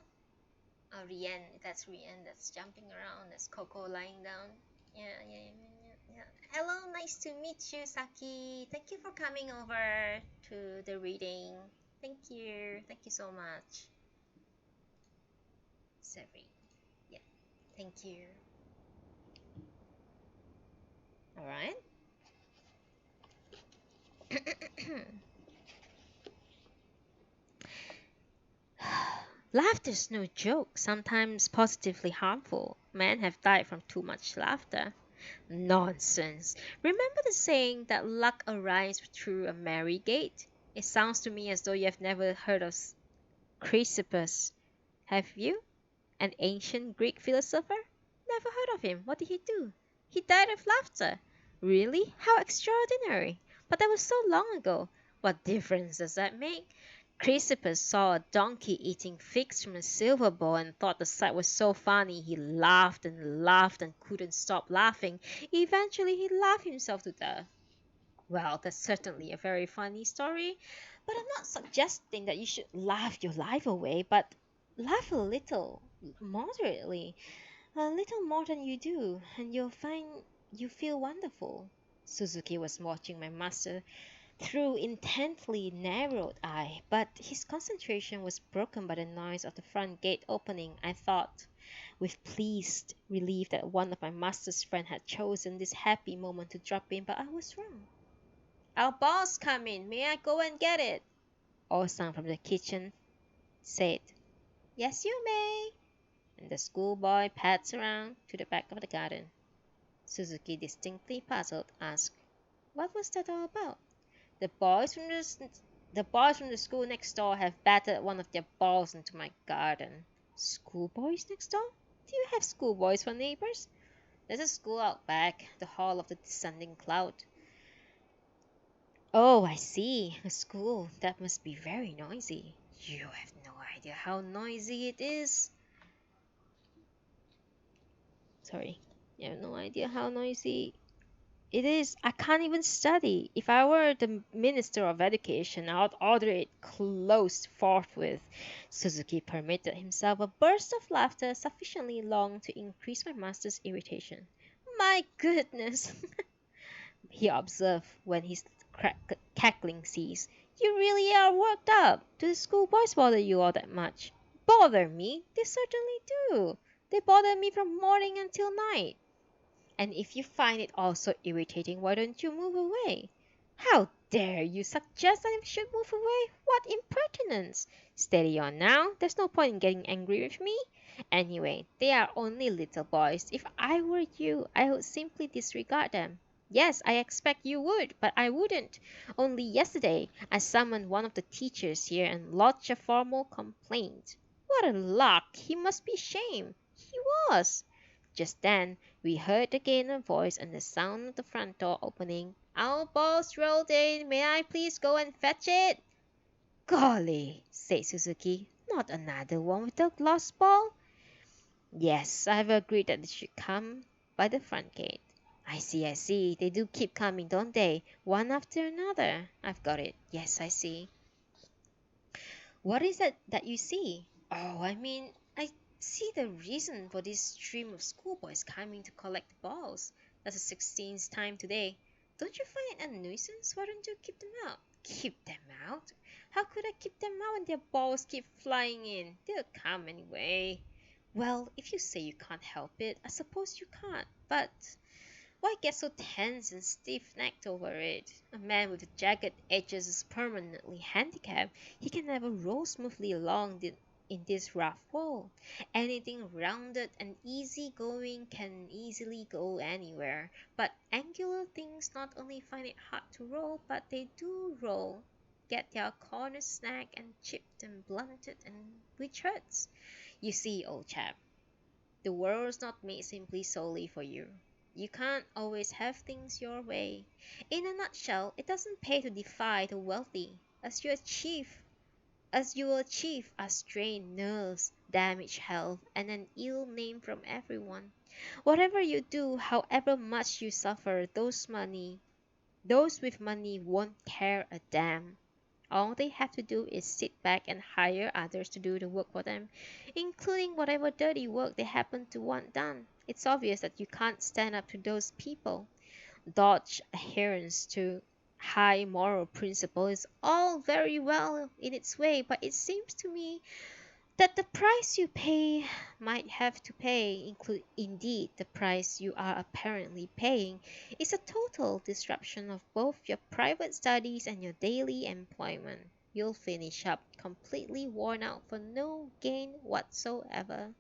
Oh, Rien. That's Rien. That's jumping around. That's Coco lying down. Yeah. Hello, nice to meet you, Saki. Thank you for coming over to the reading. Thank you. Thank you so much. Seri. Yeah. Thank you. All right. Laughter's no joke, sometimes positively harmful. Men have died from too much laughter. Nonsense. Remember the saying that luck arrives through a merry gate? It sounds to me as though you have never heard of Chrysippus. Have you? An ancient Greek philosopher? Never heard of him. What did he do? He died of laughter. Really? How extraordinary. But that was so long ago. What difference does that make? Chrysippus saw a donkey eating figs from a silver bowl and thought the sight was so funny he laughed and laughed and couldn't stop laughing. Eventually he laughed himself to death. Well, that's certainly a very funny story, but I'm not suggesting that you should laugh your life away, but laugh a little, moderately, a little more than you do, and you'll find you feel wonderful. Suzuki was watching my master through intently narrowed eye, but his concentration was broken by the noise of the front gate opening. I thought, with pleased relief, that one of my master's friend had chosen this happy moment to drop in, but I was wrong. Our boss come in. May I go and get it? Osan from the kitchen said, Yes, you may. And the schoolboy pads around to the back of the garden. Suzuki, distinctly puzzled, asked, What was that all about? The boys from the school next door have battered one of their balls into my garden. Schoolboys next door? Do you have schoolboys for neighbors? There's a school out back, the hall of the descending cloud. Oh, I see. A school. That must be very noisy. You have no idea how noisy it is. Sorry. You have no idea how noisy it is. I can't even study. If I were the Minister of Education, I would order it closed forthwith. Suzuki permitted himself a burst of laughter sufficiently long to increase my master's irritation. My goodness, he observed when his cackling ceased. You really are worked up. Do the schoolboys bother you all that much? Bother me? They certainly do. They bother me from morning until night. And if you find it all so irritating, why don't you move away? How dare you suggest that I should move away? What impertinence! Steady on now. There's no point in getting angry with me. Anyway, they are only little boys. If I were you, I would simply disregard them. Yes, I expect you would, but I wouldn't. Only yesterday, I summoned one of the teachers here and lodged a formal complaint. What a lark! He must be ashamed. He was. Just then, we heard again a voice and the sound of the front door opening. Our boss rolled in. May I please go and fetch it? Golly, said Suzuki. Not another one with the lost ball? Yes, I've agreed that they should come by the front gate. I see. They do keep coming, don't they? One after another. I've got it. Yes, I see. What is it that you see? Oh, I see the reason for this stream of schoolboys coming to collect the balls. That's the 16th time today. Don't you find it a nuisance? Why don't you keep them out? Keep them out? How could I keep them out when their balls keep flying in? They'll come anyway. Well, if you say you can't help it, I suppose you can't. but why get so tense and stiff-necked over it? A man with jagged edges is permanently handicapped. He can never roll smoothly along in this rough world. Anything rounded and easy-going can easily go anywhere. But angular things not only find it hard to roll, but they do roll. Get their corners snagged and chipped and blunted, and which hurts. You see, old chap, the world's not made simply solely for you. You can't always have things your way. In a nutshell, it doesn't pay to defy the wealthy. As you achieve are strained nerves, damaged health, and an ill name from everyone. Whatever you do, however much you suffer, those with money won't care a damn. All they have to do is sit back and hire others to do the work for them, including whatever dirty work they happen to want done. It's obvious that you can't stand up to those people. Dodge adherence to high moral principle is all very well in its way, but it seems to me that the price you pay might have to pay include indeed the price you are apparently paying is a total disruption of both your private studies and your daily employment. You'll finish up completely worn out for no gain whatsoever.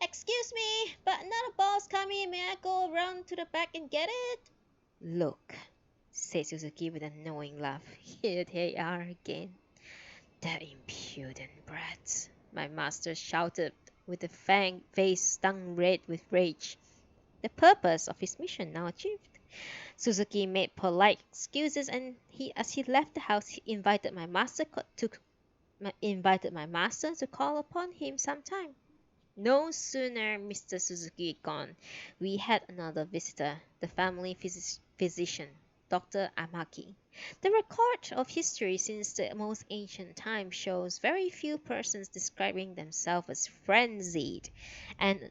Excuse me, but another ball's coming. May I go around to the back and get it? Look, said Suzuki with a knowing laugh. Here they are again. The impudent brats, my master shouted, with a fanged face stung red with rage. The purpose of his mission now achieved. Suzuki made polite excuses, and as he left the house, he invited my master to call upon him sometime. No sooner Mr. Suzuki gone, we had another visitor, the family physician, Dr. Amaki. The record of history since the most ancient time shows very few persons describing themselves as frenzied, and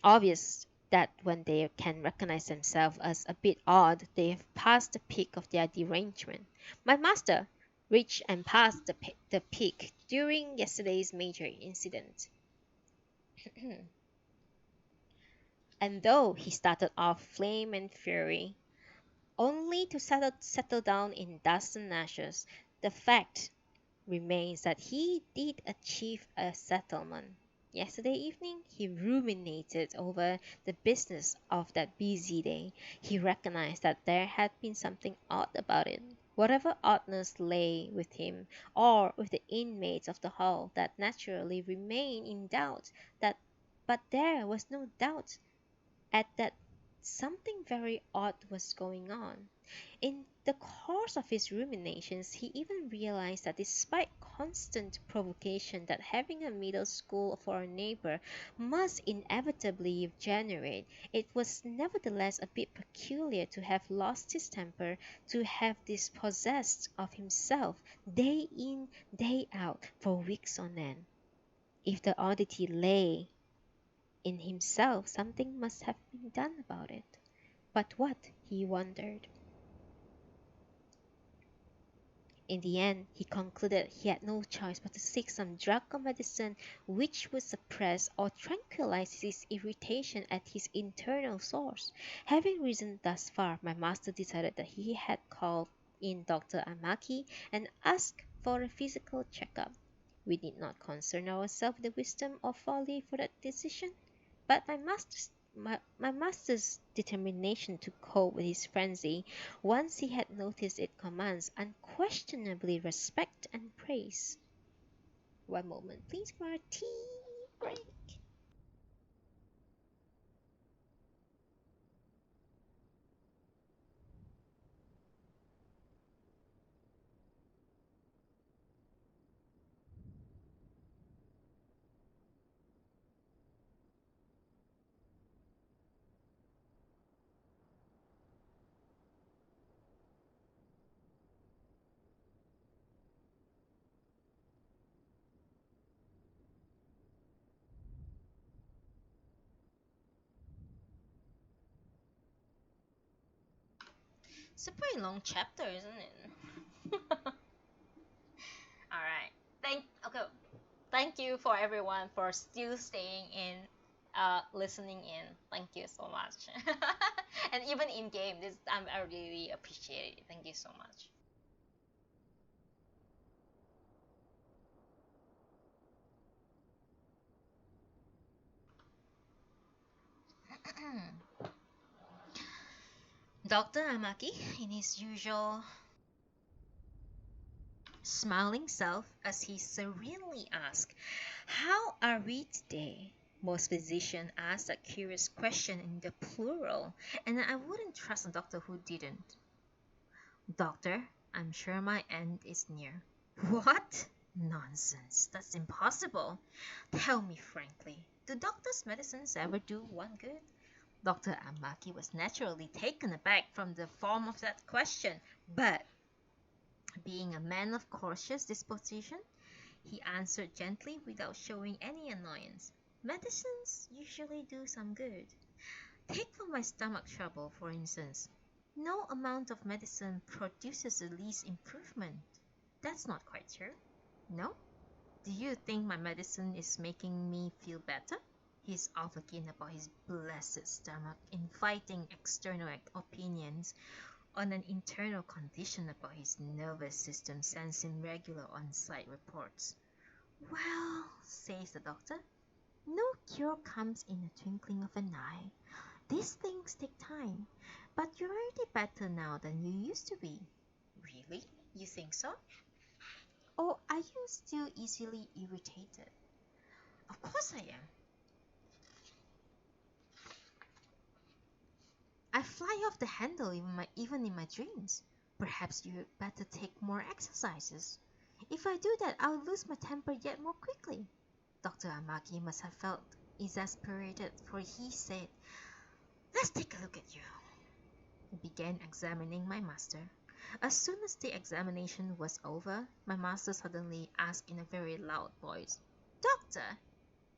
obvious that when they can recognize themselves as a bit odd, they have passed the peak of their derangement. My master reached and passed the peak during yesterday's major incident. And though he started off flame and fury, only to settle down in dust and ashes, the fact remains that he did achieve a settlement. Yesterday evening, he ruminated over the business of that busy day. He recognized that there had been something odd about it. Whatever oddness lay with him or with the inmates of the hall, that naturally remained in doubt. That, but there was no doubt at that something very odd was going on. In the course of his ruminations, he even realized that despite constant provocation that having a middle school for a neighbor must inevitably generate, it was nevertheless a bit peculiar to have lost his temper, to have dispossessed of himself day in, day out, for weeks on end. If the oddity lay in himself, something must have been done about it. But what, he wondered. In the end, he concluded he had no choice but to seek some drug or medicine which would suppress or tranquilize his irritation at his internal source. Having reasoned thus far, my master decided that he had called in Dr. Amaki and asked for a physical checkup. We need not concern ourselves with the wisdom or folly for that decision, but my master's determination to cope with his frenzy, once he had noticed it, commands unquestionably respect and praise. One moment, please, for a tea break. It's a pretty long chapter, isn't it? All right. Thank you for everyone for still staying in listening in. Thank you so much. And even in game, I really appreciate it. Thank you so much. Dr. Amaki, in his usual smiling self, as he serenely asked, "How are we today?" Most physicians ask that curious question in the plural, and I wouldn't trust a doctor who didn't. "Doctor, I'm sure my end is near." What? Nonsense. That's impossible. Tell me frankly, do doctors' medicines ever do one good? Dr. Amaki was naturally taken aback from the form of that question, but being a man of cautious disposition, he answered gently without showing any annoyance. Medicines usually do some good. Take for my stomach trouble, for instance. No amount of medicine produces the least improvement. That's not quite true. No? Do you think my medicine is making me feel better? He's over keen about his blessed stomach, inviting external opinions on an internal condition about his nervous system sensing regular on-site reports. Well, says the doctor, no cure comes in a twinkling of an eye. These things take time, but you're already better now than you used to be. Really? You think so? Or are you still easily irritated? Of course I am. I fly off the handle even in my dreams. Perhaps you'd better take more exercises. If I do that, I'll lose my temper yet more quickly. Dr. Amaki must have felt exasperated, for he said, "Let's take a look at you." He began examining my master. As soon as the examination was over, my master suddenly asked in a very loud voice, "Doctor,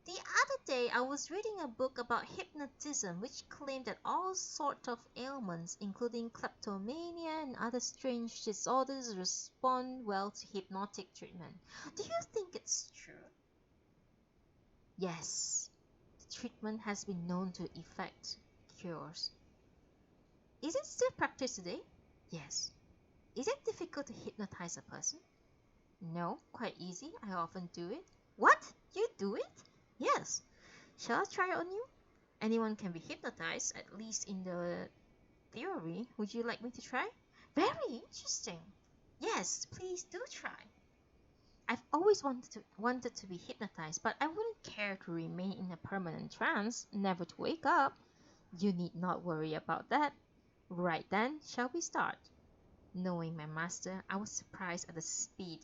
the other day I was reading a book about hypnotism which claimed that all sorts of ailments, including kleptomania and other strange disorders, respond well to hypnotic treatment. Do you think it's true?" Yes, the treatment has been known to effect cures. Is it still practiced today? Yes. Is it difficult to hypnotize a person? No, quite easy. I often do it. What? You do it? Yes. Shall I try it on you? Anyone can be hypnotized, at least in the theory. Would you like me to try? Very interesting. Yes, please do try. I've always wanted to be hypnotized, but I wouldn't care to remain in a permanent trance, never to wake up. You need not worry about that. Right then, shall we start? Knowing my master, I was surprised at the speed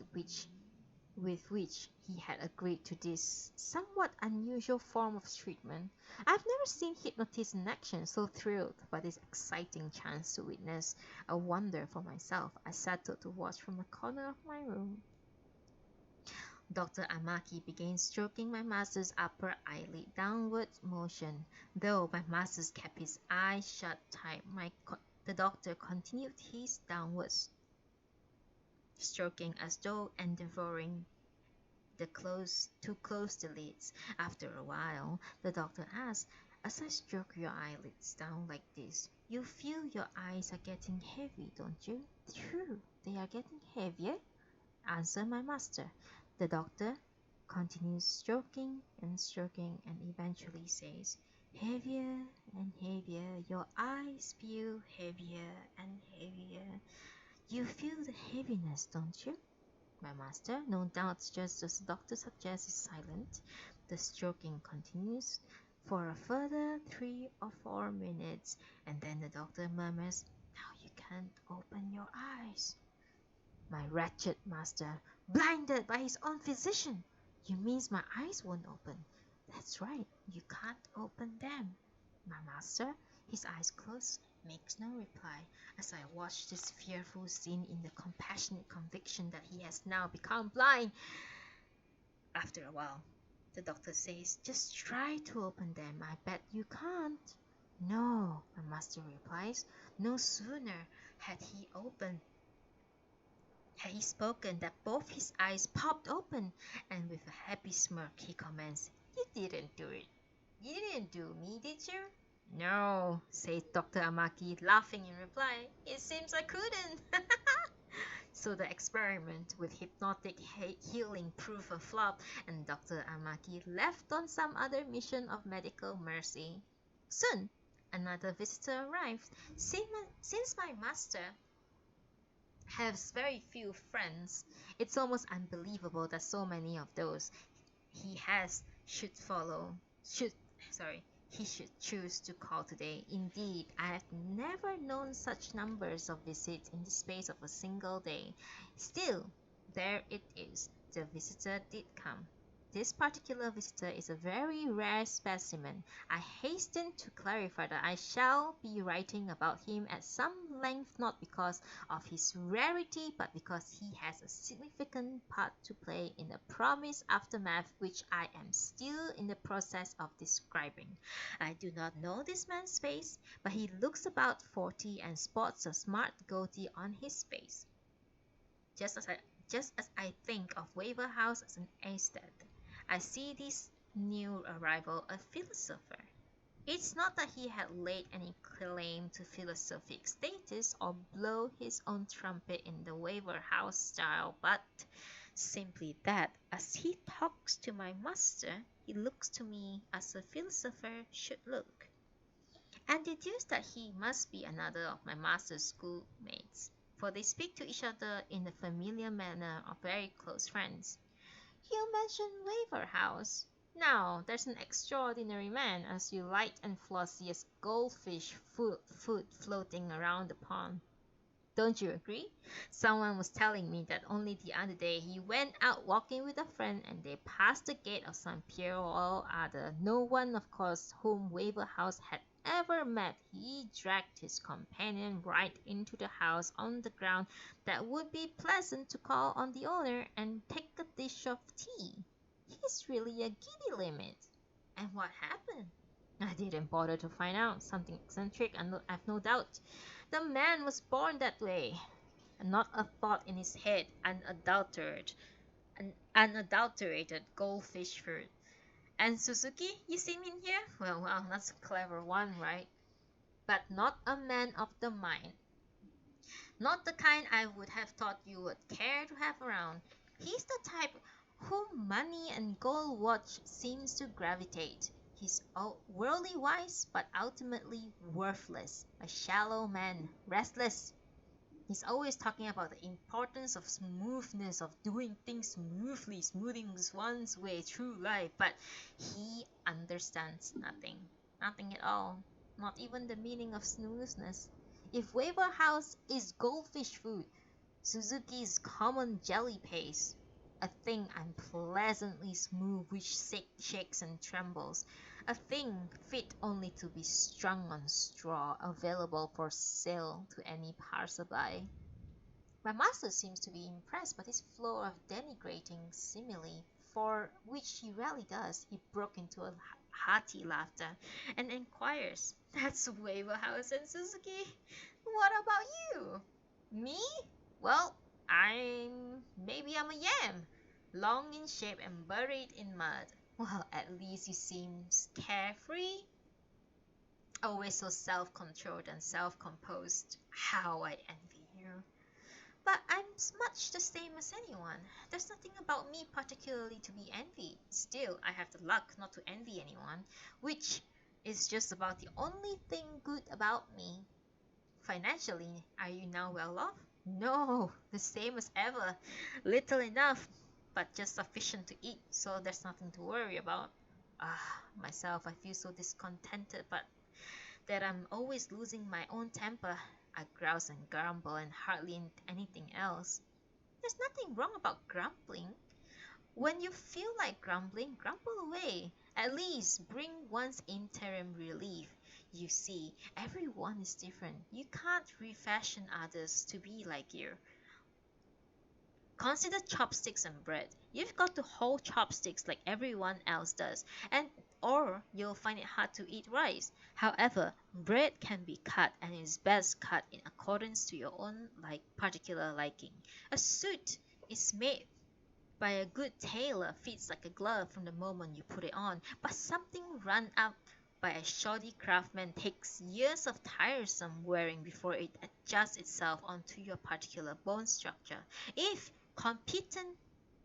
with which he had agreed to this somewhat unusual form of treatment. I've never seen hypnotists in action, so thrilled by this exciting chance to witness a wonder for myself, I settled to watch from the corner of my room. Dr. Amaki began stroking my master's upper eyelid downward motion. Though my master kept his eyes shut tight, the doctor continued his downwards stroking as though endeavoring to close the lids. After a while, the doctor asked, "As I stroke your eyelids down like this, you feel your eyes are getting heavy, don't you?" "True, they are getting heavier," answered my master. The doctor continues stroking and eventually says, "Heavier and heavier, your eyes feel heavier and heavier. You feel the heaviness, don't you?" My master, no doubt just as the doctor suggests, is silent. The stroking continues for a further 3 or 4 minutes, and then the doctor murmurs, "Now you can't open your eyes." My wretched master, blinded by his own physician. "You mean my eyes won't open?" "That's right, you can't open them." My master, his eyes closed, makes no reply as I watch this fearful scene in the compassionate conviction that he has now become blind. After a while, the doctor says, "Just try to open them. I bet you can't." "No," my master replies. No sooner had he spoken that both his eyes popped open, and with a happy smirk he comments, "You didn't do it." You didn't do me, did you? No, said Dr. Amaki, laughing in reply. It seems I couldn't. So the experiment with hypnotic healing proved a flop, and Dr. Amaki left on some other mission of medical mercy. Soon, another visitor arrived. Since my master has very few friends, it's almost unbelievable that so many of those he has should sorry he should choose to call today. Indeed, I have never known such numbers of visits in the space of a single day. Still, there it is. The visitor did come. This particular visitor is a very rare specimen. I hasten to clarify that I shall be writing about him at some length, not because of his rarity, but because he has a significant part to play in the promised aftermath which I am still in the process of describing. I do not know this man's face, but he looks about 40 and sports a smart goatee on his face. Just as I think of Waver House as an aesthete, I see this new arrival a philosopher. It's not that he had laid any claim to philosophic status or blow his own trumpet in the Waver House style, but simply that as he talks to my master, he looks to me as a philosopher should look, and deduce that he must be another of my master's schoolmates, for they speak to each other in the familiar manner of very close friends. You mentioned Waver House. Now, there's an extraordinary man as you light and flossy as goldfish food floating around the pond. Don't you agree? Someone was telling me that only the other day he went out walking with a friend and they passed the gate of some pier or other, no one, of course, whom Waver House had ever met. He dragged his companion right into the house on the ground that would be pleasant to call on the owner and take a dish of tea. He's really a giddy limit. And what happened? I didn't bother to find out. Something eccentric, I've no doubt. The man was born that way, and not a thought in his head, unadulterated goldfish food. And Suzuki, you see me in here? Well, that's a clever one, right? But not a man of the mind. Not the kind I would have thought you would care to have around. He's the type whom money and gold watch seems to gravitate. He's worldly wise, but ultimately worthless. A shallow man, restless. He's always talking about the importance of smoothness, of doing things smoothly, smoothing one's way through life, but he understands nothing. Nothing at all. Not even the meaning of smoothness. If Waver House is goldfish food, Suzuki is common jelly paste. A thing unpleasantly smooth which shakes and trembles. A thing fit only to be strung on straw, available for sale to any passerby. My master seems to be impressed by this flow of denigrating simile, for which he rarely does. He broke into a hearty laughter, and inquires, "That's Waver House and Suzuki. What about you?" "Me? Well, maybe I'm a yam, long in shape and buried in mud." "Well, at least you seem carefree." "Always so self-controlled and self-composed. How I envy you." "But I'm much the same as anyone. There's nothing about me particularly to be envied. Still, I have the luck not to envy anyone, which is just about the only thing good about me." "Financially, are you now well off?" "No, the same as ever. Little enough, but just sufficient to eat, so there's nothing to worry about." Myself, I feel so discontented, but that I'm always losing my own temper. I grouse and grumble and hardly anything else. There's nothing wrong about grumbling. When you feel like grumbling, grumble away. At least bring one's interim relief. You see, everyone is different. You can't refashion others to be like you. Consider chopsticks and bread. You've got to hold chopsticks like everyone else does, or you'll find it hard to eat rice. However, bread can be cut and is best cut in accordance to your own particular liking. A suit is made by a good tailor fits like a glove from the moment you put it on, but something run up by a shoddy craftsman takes years of tiresome wearing before it adjusts itself onto your particular bone structure. If competent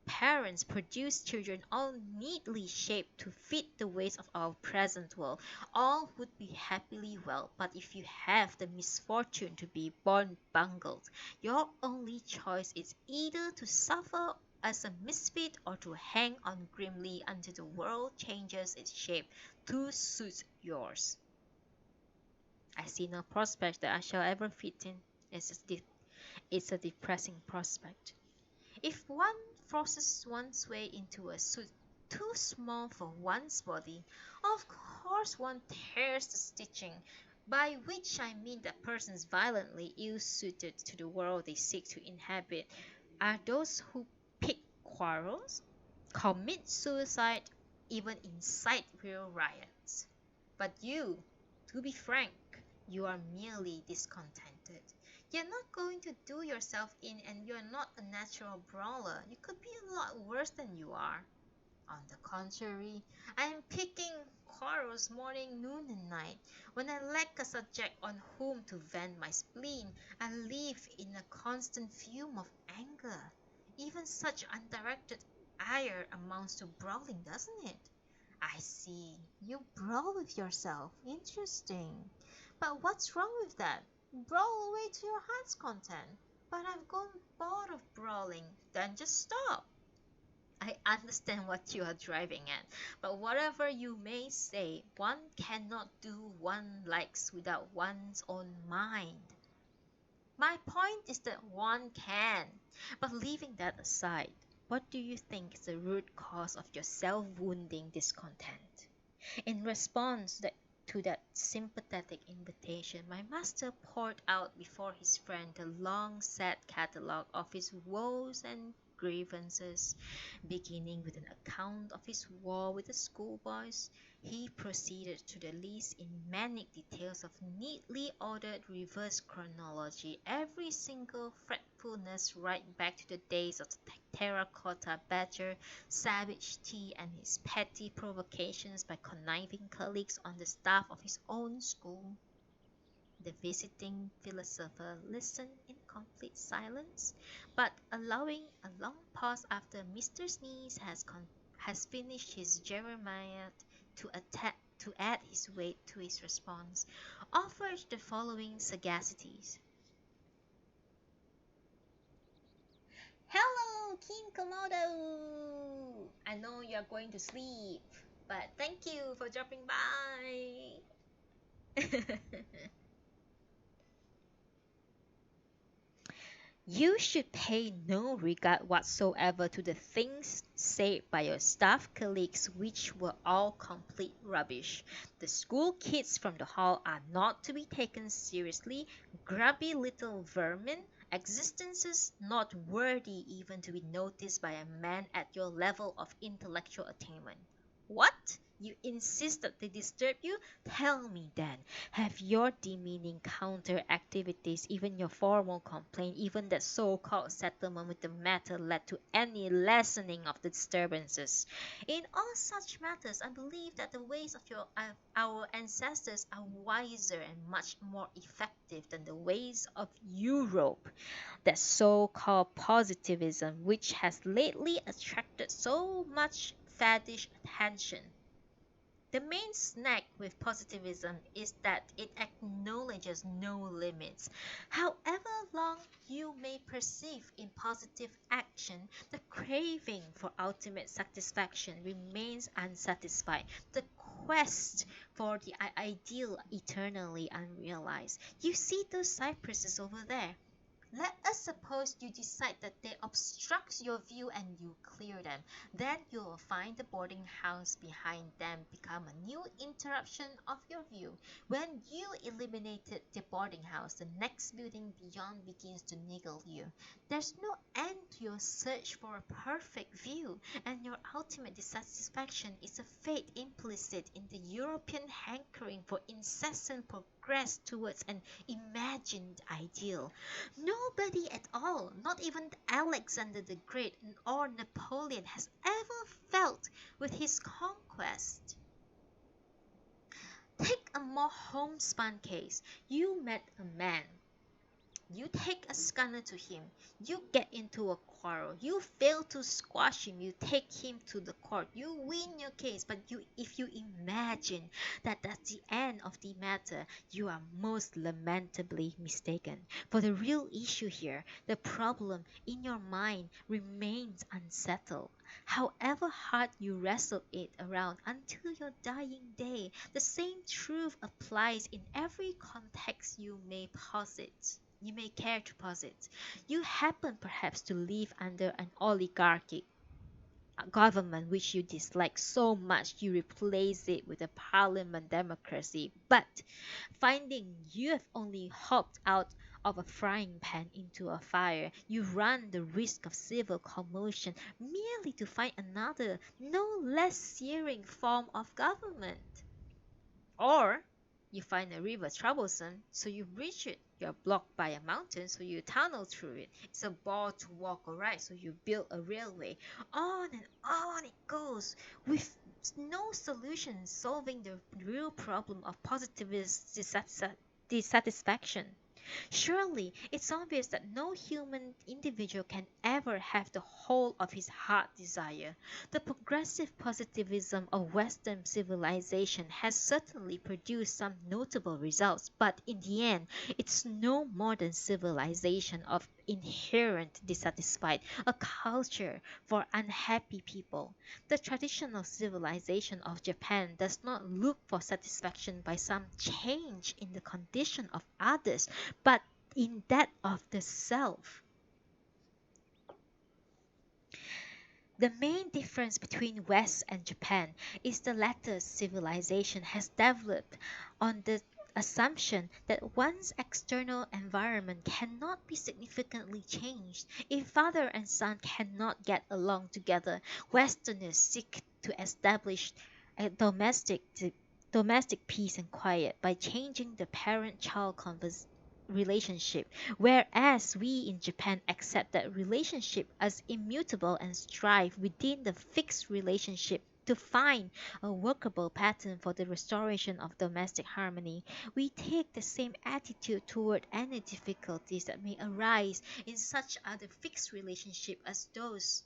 parents produce children all neatly shaped to fit the ways of our present world, all would be happily well. But if you have the misfortune to be born bungled, your only choice is either to suffer as a misfit or to hang on grimly until the world changes its shape to suit yours. I see no prospect that I shall ever fit in. It's a depressing prospect. If one forces one's way into a suit too small for one's body, of course one tears the stitching, by which I mean that persons violently ill-suited to the world they seek to inhabit are those who pick quarrels, commit suicide, even incite real riots. But you, to be frank, you are merely discontented. You're not going to do yourself in, and you're not a natural brawler. You could be a lot worse than you are. On the contrary, I am picking quarrels morning, noon, and night. When I lack a subject on whom to vent my spleen, I live in a constant fume of anger. Even such undirected ire amounts to brawling, doesn't it? I see. You brawl with yourself. Interesting. But what's wrong with that? Brawl away to your heart's content. But I've grown bored of brawling. Then just stop. I understand what you are driving at, but whatever you may say, one cannot do one likes without one's own mind. My point is that one can. But leaving that aside, what do you think is the root cause of your self-wounding discontent? In response to that sympathetic invitation, my master poured out before his friend the long sad catalogue of his woes and grievances. Beginning with an account of his war with the schoolboys, he proceeded to the list in manic details of neatly ordered reverse chronology, every single fretfulness right back to the days of the terracotta badger, savage tea, and his petty provocations by conniving colleagues on the staff of his own school. The visiting philosopher listened in complete silence, but allowing a long pause after Mr. Sneeze has finished his Jeremiah to add his weight to his response, offered the following sagacities. Hello, King Komodo! I know you are going to sleep, but thank you for dropping by. You should pay no regard whatsoever to the things said by your staff colleagues, which were all complete rubbish. The school kids from the hall are not to be taken seriously, grubby little vermin, existences not worthy even to be noticed by a man at your level of intellectual attainment. What? You insist that they disturb you? Tell me then, have your demeaning counter activities, even your formal complaint, even that so-called settlement with the matter led to any lessening of the disturbances? In all such matters, I believe that the ways of our ancestors are wiser and much more effective than the ways of Europe. That so-called positivism, which has lately attracted so much faddish attention. The main snag with positivism is that it acknowledges no limits. However long you may perceive in positive action, the craving for ultimate satisfaction remains unsatisfied. The quest for the ideal eternally unrealized. You see those cypresses over there? Let us suppose you decide that they obstruct your view and you clear them. Then you will find the boarding house behind them become a new interruption of your view. When you eliminated the boarding house, the next building beyond begins to niggle you. There's no end to your search for a perfect view, and your ultimate dissatisfaction is a fate implicit in the European hankering for incessant progress towards an imagined ideal. Nobody at all, not even Alexander the Great or Napoleon, has ever felt with his conquest. Take a more homespun case. You met a man. You take a scanner to him. You get into a quarrel. You fail to squash him. You take him to the court. You win your case. But if you imagine that that's the end of the matter, you are most lamentably mistaken. For the real issue here, the problem in your mind remains unsettled. However hard you wrestle it around until your dying day, the same truth applies in every context you may care to posit. You happen perhaps to live under an oligarchic government which you dislike so much you replace it with a parliament democracy, but finding you have only hopped out of a frying pan into a fire, you run the risk of civil commotion merely to find another, no less searing form of government. Or you find a river troublesome, so you bridge it. You're blocked by a mountain, so you tunnel through it. It's a bore to walk or ride, so you build a railway. On and on it goes, with no solution solving the real problem of positivist dissatisfaction. Surely, it's obvious that no human individual can ever have the whole of his heart desire. The progressive positivism of Western civilization has certainly produced some notable results, but in the end, it's no modern civilization of inherent dissatisfied, a culture for unhappy people. The traditional civilization of Japan does not look for satisfaction by some change in the condition of others, but in that of the self. The main difference between West and Japan is the latter's civilization has developed on the assumption that one's external environment cannot be significantly changed. If father and son cannot get along together, Westerners seek to establish a domestic peace and quiet by changing the parent-child relationship, whereas we in Japan accept that relationship as immutable and strive within the fixed relationship to find a workable pattern for the restoration of domestic harmony. We take the same attitude toward any difficulties that may arise in such other fixed relationship as those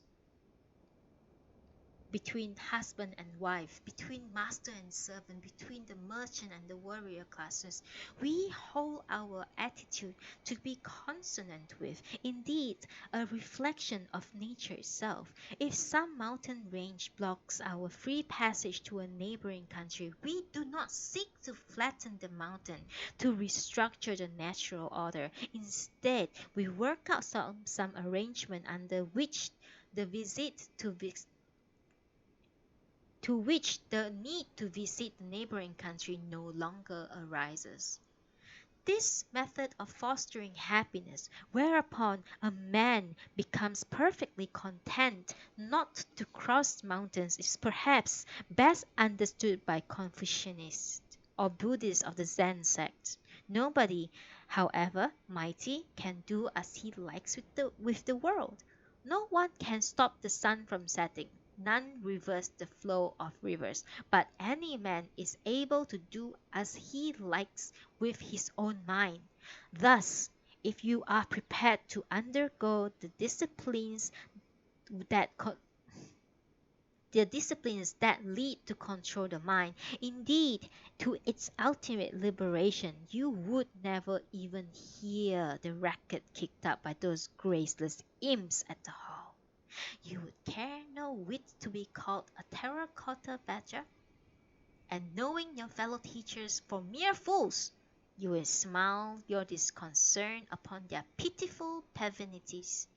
between husband and wife, between master and servant, between the merchant and the warrior classes. We hold our attitude to be consonant with, indeed, a reflection of nature itself. If some mountain range blocks our free passage to a neighboring country, we do not seek to flatten the mountain, to restructure the natural order. Instead, we work out some arrangement under which the visit to which the need to visit the neighboring country no longer arises. This method of fostering happiness, whereupon a man becomes perfectly content not to cross mountains, is perhaps best understood by Confucianists or Buddhists of the Zen sect. Nobody, however mighty, can do as he likes with the world. No one can stop the sun from setting. None reverse the flow of rivers, but any man is able to do as he likes with his own mind. Thus, if you are prepared to undergo that the disciplines that lead to control the mind, indeed to its ultimate liberation, you would never even hear the racket kicked up by those graceless imps at the hall. You would care no whit to be called a terracotta badger, and knowing your fellow teachers for mere fools, you will smile your disconcern upon their pitiful pavinities.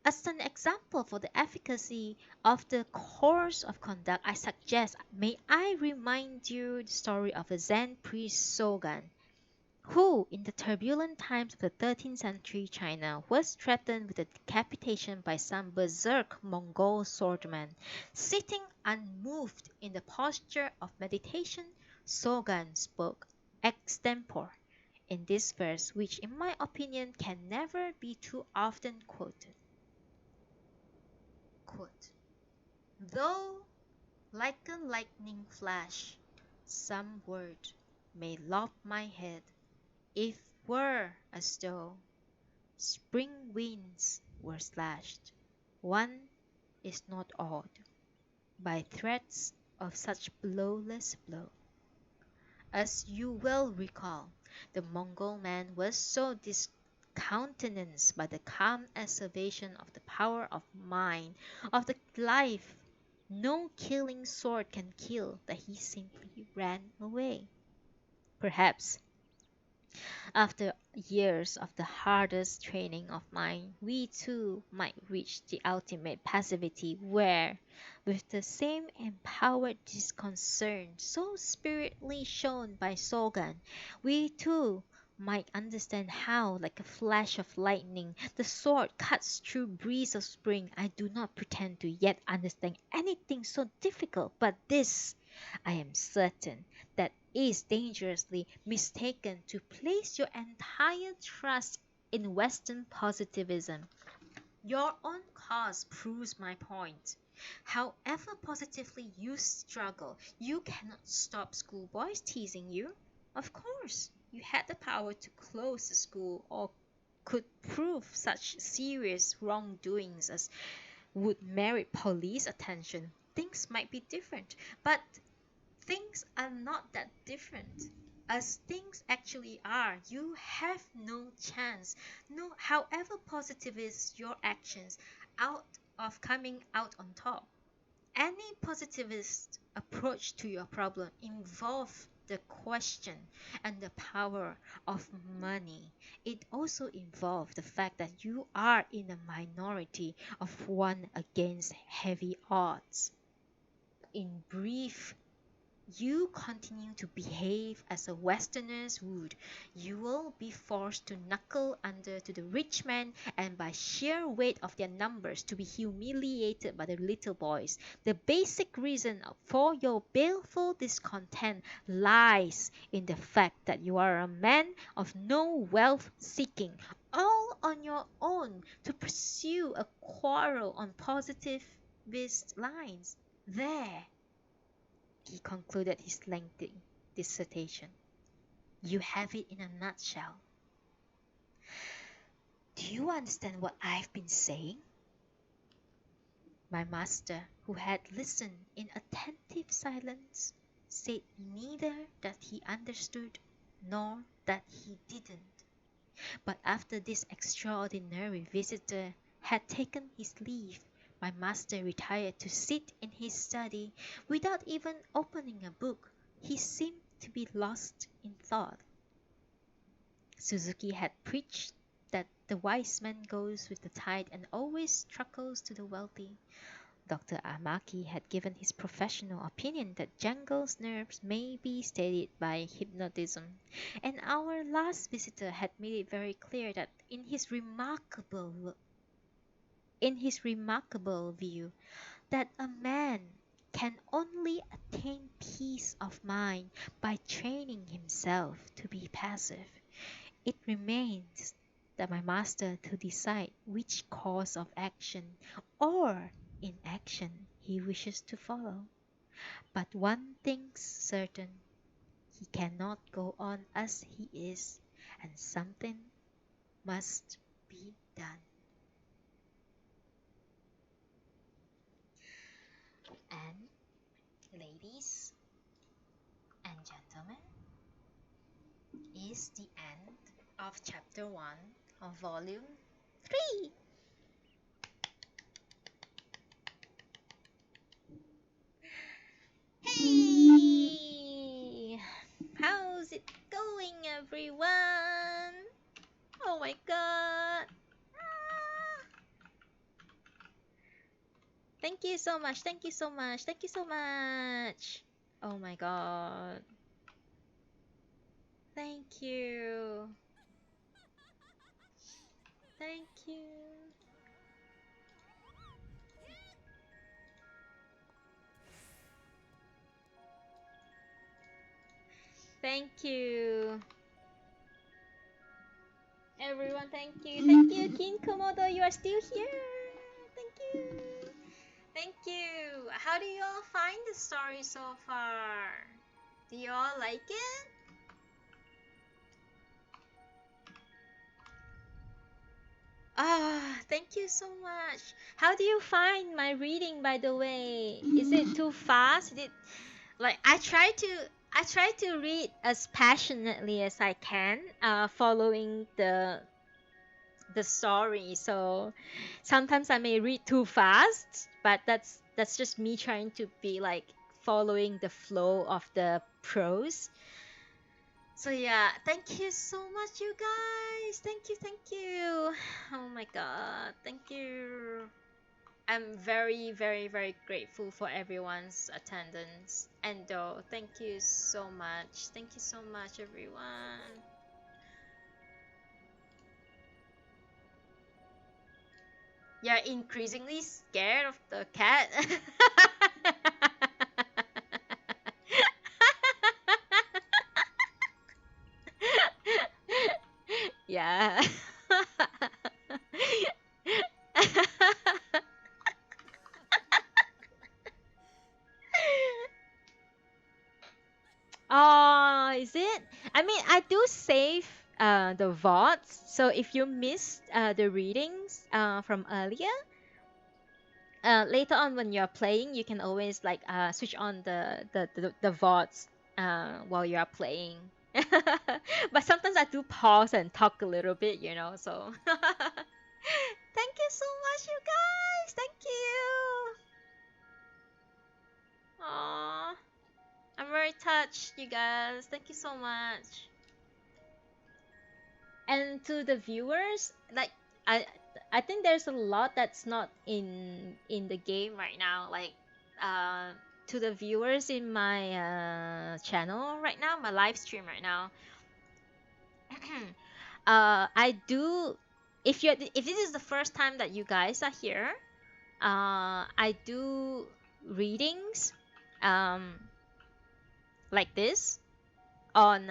As an example for the efficacy of the course of conduct I suggest, may I remind you the story of a Zen priest Sogan, who, in the turbulent times of the 13th century China, was threatened with a decapitation by some berserk Mongol swordman. Sitting unmoved in the posture of meditation, Sogan spoke extempore in this verse, which in my opinion can never be too often quoted. Quote, though like a lightning flash, some word may lop my head, if were as though spring winds were slashed. One is not awed by threats of such blowless blow. As you well recall, the Mongol man was so discountenanced by the calm asseveration of the power of mind, of the life no killing sword can kill, that he simply ran away. Perhaps after years of the hardest training of mind, we too might reach the ultimate passivity where, with the same empowered disconcern so spiritedly shown by Sogan, we too might understand how, like a flash of lightning, the sword cuts through breeze of spring. I do not pretend to yet understand anything so difficult, but this I am certain that is dangerously mistaken to place your entire trust in Western positivism. Your own cause proves my point. However positively you struggle, you cannot stop schoolboys teasing you. Of course, you had the power to close the school or could prove such serious wrongdoings as would merit police attention. Things might be different, but things are not that different. As things actually are, you have no chance, no, however positivist your actions, out of coming out on top. Any positivist approach to your problem involves the question and the power of money. It also involves the fact that you are in a minority of one against heavy odds. In brief, you continue to behave as a Westerners would, you will be forced to knuckle under to the rich men and by sheer weight of their numbers to be humiliated by the little boys. The basic reason for your baleful discontent lies in the fact that you are a man of no wealth seeking, all on your own to pursue a quarrel on positivist lines. There, he concluded his lengthy dissertation. You have it in a nutshell. Do you understand what I've been saying? My master, who had listened in attentive silence, said neither that he understood nor that he didn't. But after this extraordinary visitor had taken his leave, my master retired to sit in his study without even opening a book. He seemed to be lost in thought. Suzuki had preached that the wise man goes with the tide and always truckles to the wealthy. Dr. Amaki had given his professional opinion that Jungle's nerves may be steadied by hypnotism, and our last visitor had made it very clear that in his remarkable view, that a man can only attain peace of mind by training himself to be passive. It remains that my master to decide which course of action or inaction he wishes to follow. But one thing's certain, he cannot go on as he is, and something must be done. And ladies and gentlemen, is the end of chapter 1 of volume 3. Hey! How's it going, everyone? Oh my god! Thank you so much, thank you so much, thank you so much! Oh my god. Thank you. Thank you. Thank you. Everyone, thank you. Thank you, Kin Komodo. You are still here. Thank you. Thank you. How do you all find the story so far? Do you all like it? Ah, thank you so much. How do you find my reading, by the way? Is it too fast? Like I try to read as passionately as I can, following the story. So sometimes I may read too fast, but that's just me trying to be like following the flow of the prose. So yeah, thank you so much, you guys. Thank you. Oh my god, thank you. I'm very, very, very grateful for everyone's attendance. And thank you so much. Thank you so much, everyone. You're increasingly scared of the cat. Yeah. Oh, is it? I mean, I do save the VODs, so if you missed the readings from earlier, later on when you're playing, you can always like switch on the VODs while you are playing. But sometimes I do pause and talk a little bit, so thank you so much, you guys. Thank you. Aww. I'm very touched, you guys. Thank you so much. And to the viewers, like I I think there's a lot that's not in the game right now. Like uh to the viewers in my channel right now, my live stream right now. I do if this is the first time that you guys are here, I do readings um like this on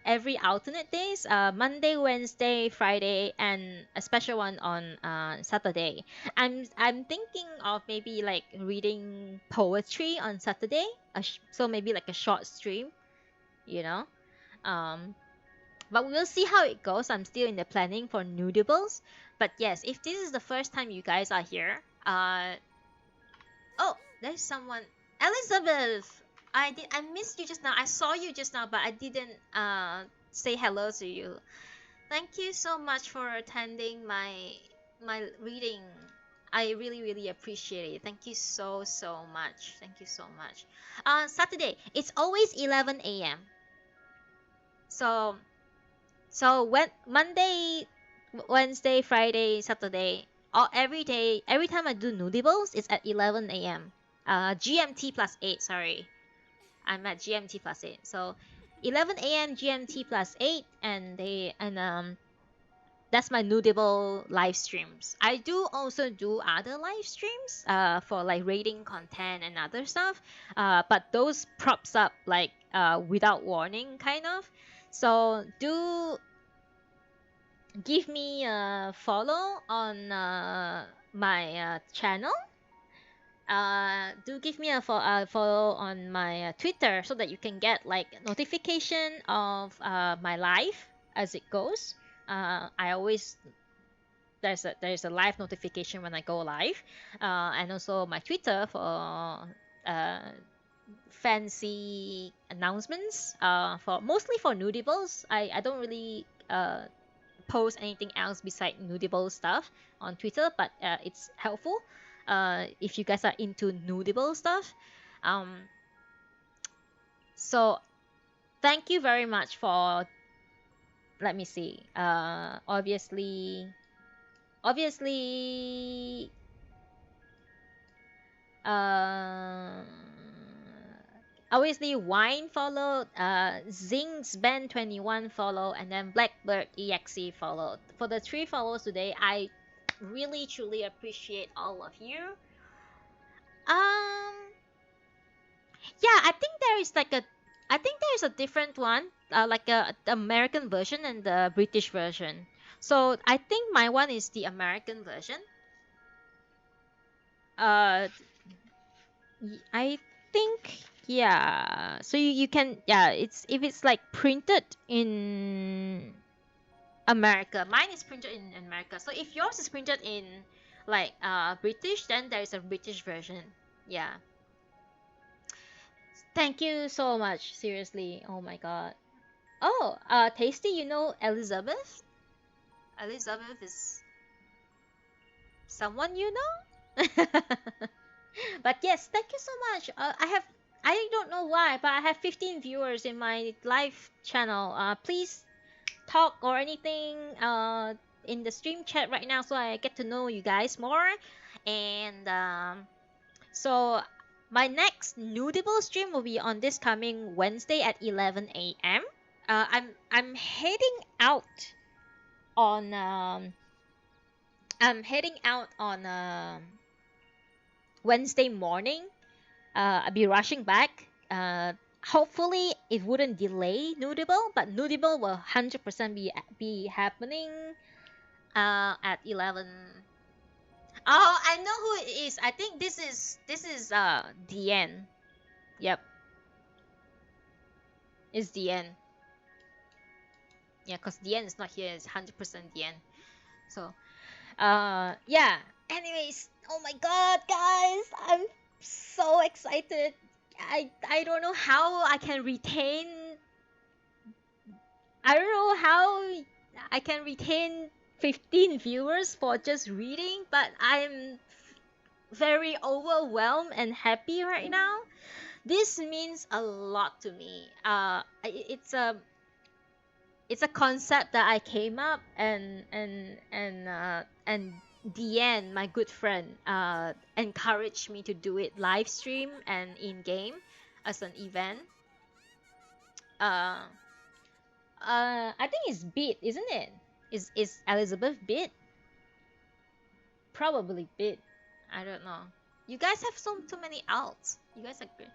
every alternate days, Monday, Wednesday, Friday, and a special one on Saturday. I'm thinking of maybe like reading poetry on Saturday, so maybe like a short stream, you know. Um, but we'll see how it goes. I'm still in the planning for Noodibles. But yes, if this is the first time you guys are here, oh, there's someone. Elizabeth! I missed you just now. I saw you just now, but I didn't say hello to you. Thank you so much for attending my reading. I really really appreciate it. Thank you so much. Thank you so much. Saturday, it's always 11 a.m. So when Monday, Wednesday, Friday, Saturday, every day, every time I do Noodibles, it's at 11 a.m. GMT plus 8, sorry. I'm at GMT plus 8. So 11 a.m. GMT plus 8, and that's my Noodable live streams. I do also do other live streams for like rating content and other stuff, but those props up like without warning kind of. So do give me a follow on my channel. Do give me a follow on my Twitter so that you can get like notification of my live as it goes. I always there's a live notification when I go live, and also my Twitter for uh, fancy announcements. For mostly for Noodibles. I don't really post anything else beside Noodable stuff on Twitter, but it's helpful if you guys are into Noodable stuff. Um, so thank you very much for. Let me see. Obviously, uh, obviously, Wine followed. Zing's Ben21 followed, and then Blackbird EXE followed. For the 3 follows today, I really truly appreciate all of you. Um, yeah, I think there is like a I think there's a different one, like the American version and the British version. So I think my one is the American version. Uh, I think yeah. So you can yeah. It's if it's like printed in America. Mine is printed in America. So if yours is printed in like British, then there is a British version. Yeah. Thank you so much. Seriously. Oh my god. Oh, Tasty, you know Elizabeth? Elizabeth is someone you know? But yes, thank you so much. I don't know why, but I have 15 viewers in my live channel. Please talk or anything in the stream chat right now so I get to know you guys more. And so my next Noodible stream will be on this coming Wednesday at 11 a.m. I'm heading out on Wednesday morning. I'll be rushing back. Hopefully it wouldn't delay Noodible, but Noodible will 100% be happening at 11. Oh, I know who it is. I think this is DN. Yep, it's DN. Yeah, cause DN is not here. It's 100% DN. So yeah. Anyways, oh my god, guys, I'm so excited. I don't know how I can retain. I don't know how I can retain 15 viewers for just reading, but I'm very overwhelmed and happy right now. This means a lot to me. It's a concept that I came up and Deanne, my good friend, encouraged me to do it live stream and in game as an event. Uh, I think it's Bit, isn't it? Is Elizabeth Bit? Probably Bit. I don't know. You guys have so too many outs. You guys are great.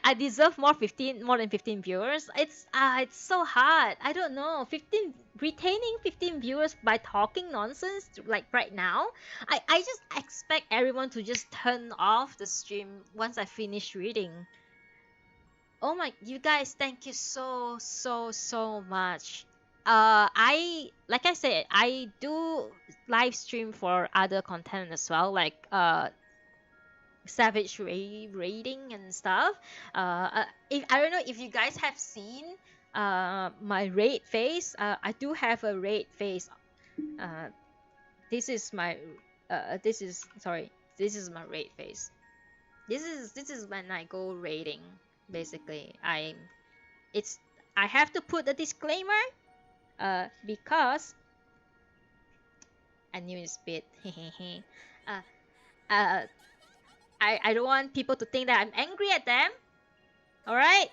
I deserve more than 15 viewers. It's so hard. I don't know. 15 retaining 15 viewers by talking nonsense like right now. I just expect everyone to just turn off the stream once I finish reading. Oh my, you guys, thank you so much. I like I said, I do live stream for other content as well, like savage raiding and stuff. If I don't know if you guys have seen my raid face. I do have a raid face. Uh, this is my this is sorry. This is my raid face. This is when I go raiding. Basically, it's I have to put a disclaimer because I knew it's bit. uh, uh, I don't want people to think that I'm angry at them. Alright?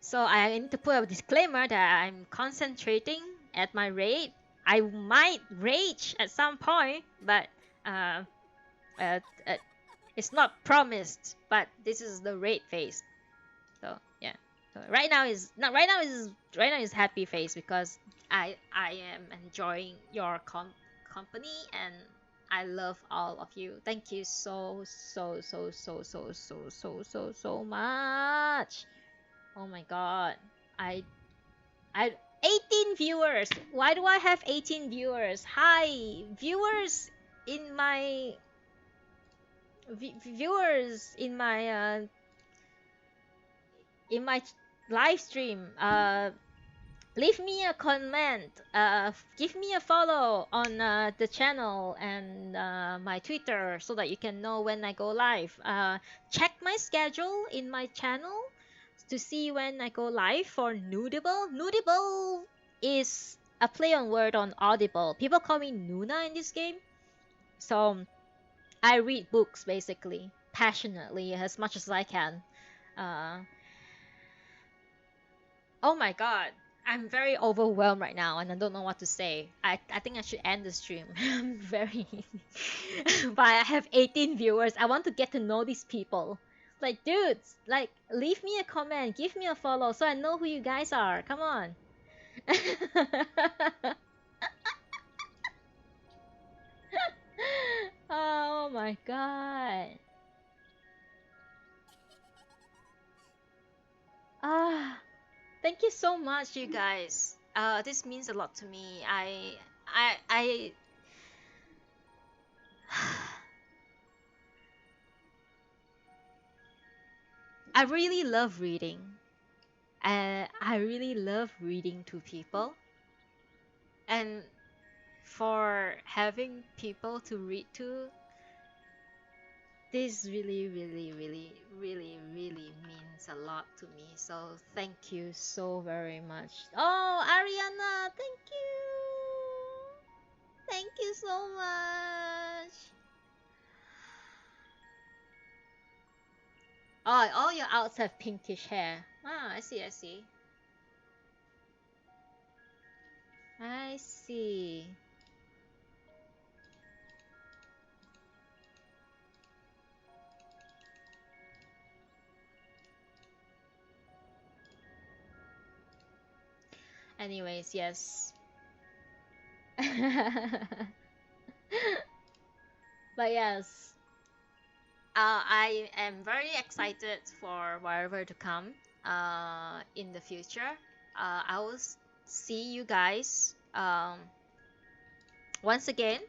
So I need to put a disclaimer that I'm concentrating at my raid. I might rage at some point, but uh, uh, uh, it's not promised. But this is the raid phase. So yeah. So right now is happy phase because I am enjoying your company and I love all of you. Thank you so much. Oh my god. I I 18 viewers. Why do I have 18 viewers? Hi, viewers in my viewers in my live stream. Leave me a comment. Give me a follow on the channel and my Twitter so that you can know when I go live. Check my schedule in my channel to see when I go live for Noodible. Noodible is a play on word on Audible. People call me Nuna in this game. So I read books basically passionately as much as I can. Uh, oh my god. I'm very overwhelmed right now and I don't know what to say. I think I should end the stream. I'm very but I have 18 viewers. I want to get to know these people. Like, dudes, like, leave me a comment, give me a follow so I know who you guys are. Come on. Oh my god. Ah, thank you so much, you guys. This means a lot to me. I I really love reading. I really love reading to people, and for having people to read to, this really, really, really, really, really means a lot to me. So thank you so very much. Oh, Ariana, thank you. Thank you so much. Oh, all your outs have pinkish hair. Ah, I see, I see. I see. Anyways, yes. But yes, I am very excited for whatever to come in the future. I will see you guys once again.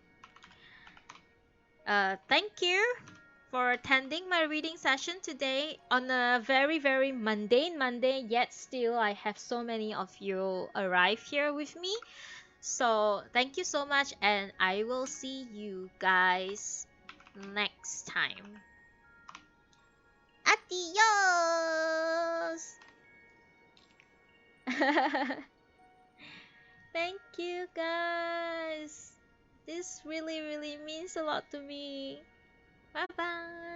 Thank you for attending my reading session today on a very, very mundane Monday, yet still I have so many of you arrive here with me. So thank you so much, and I will see you guys next time. Adios! Thank you guys. This really, really means a lot to me. Bye bye.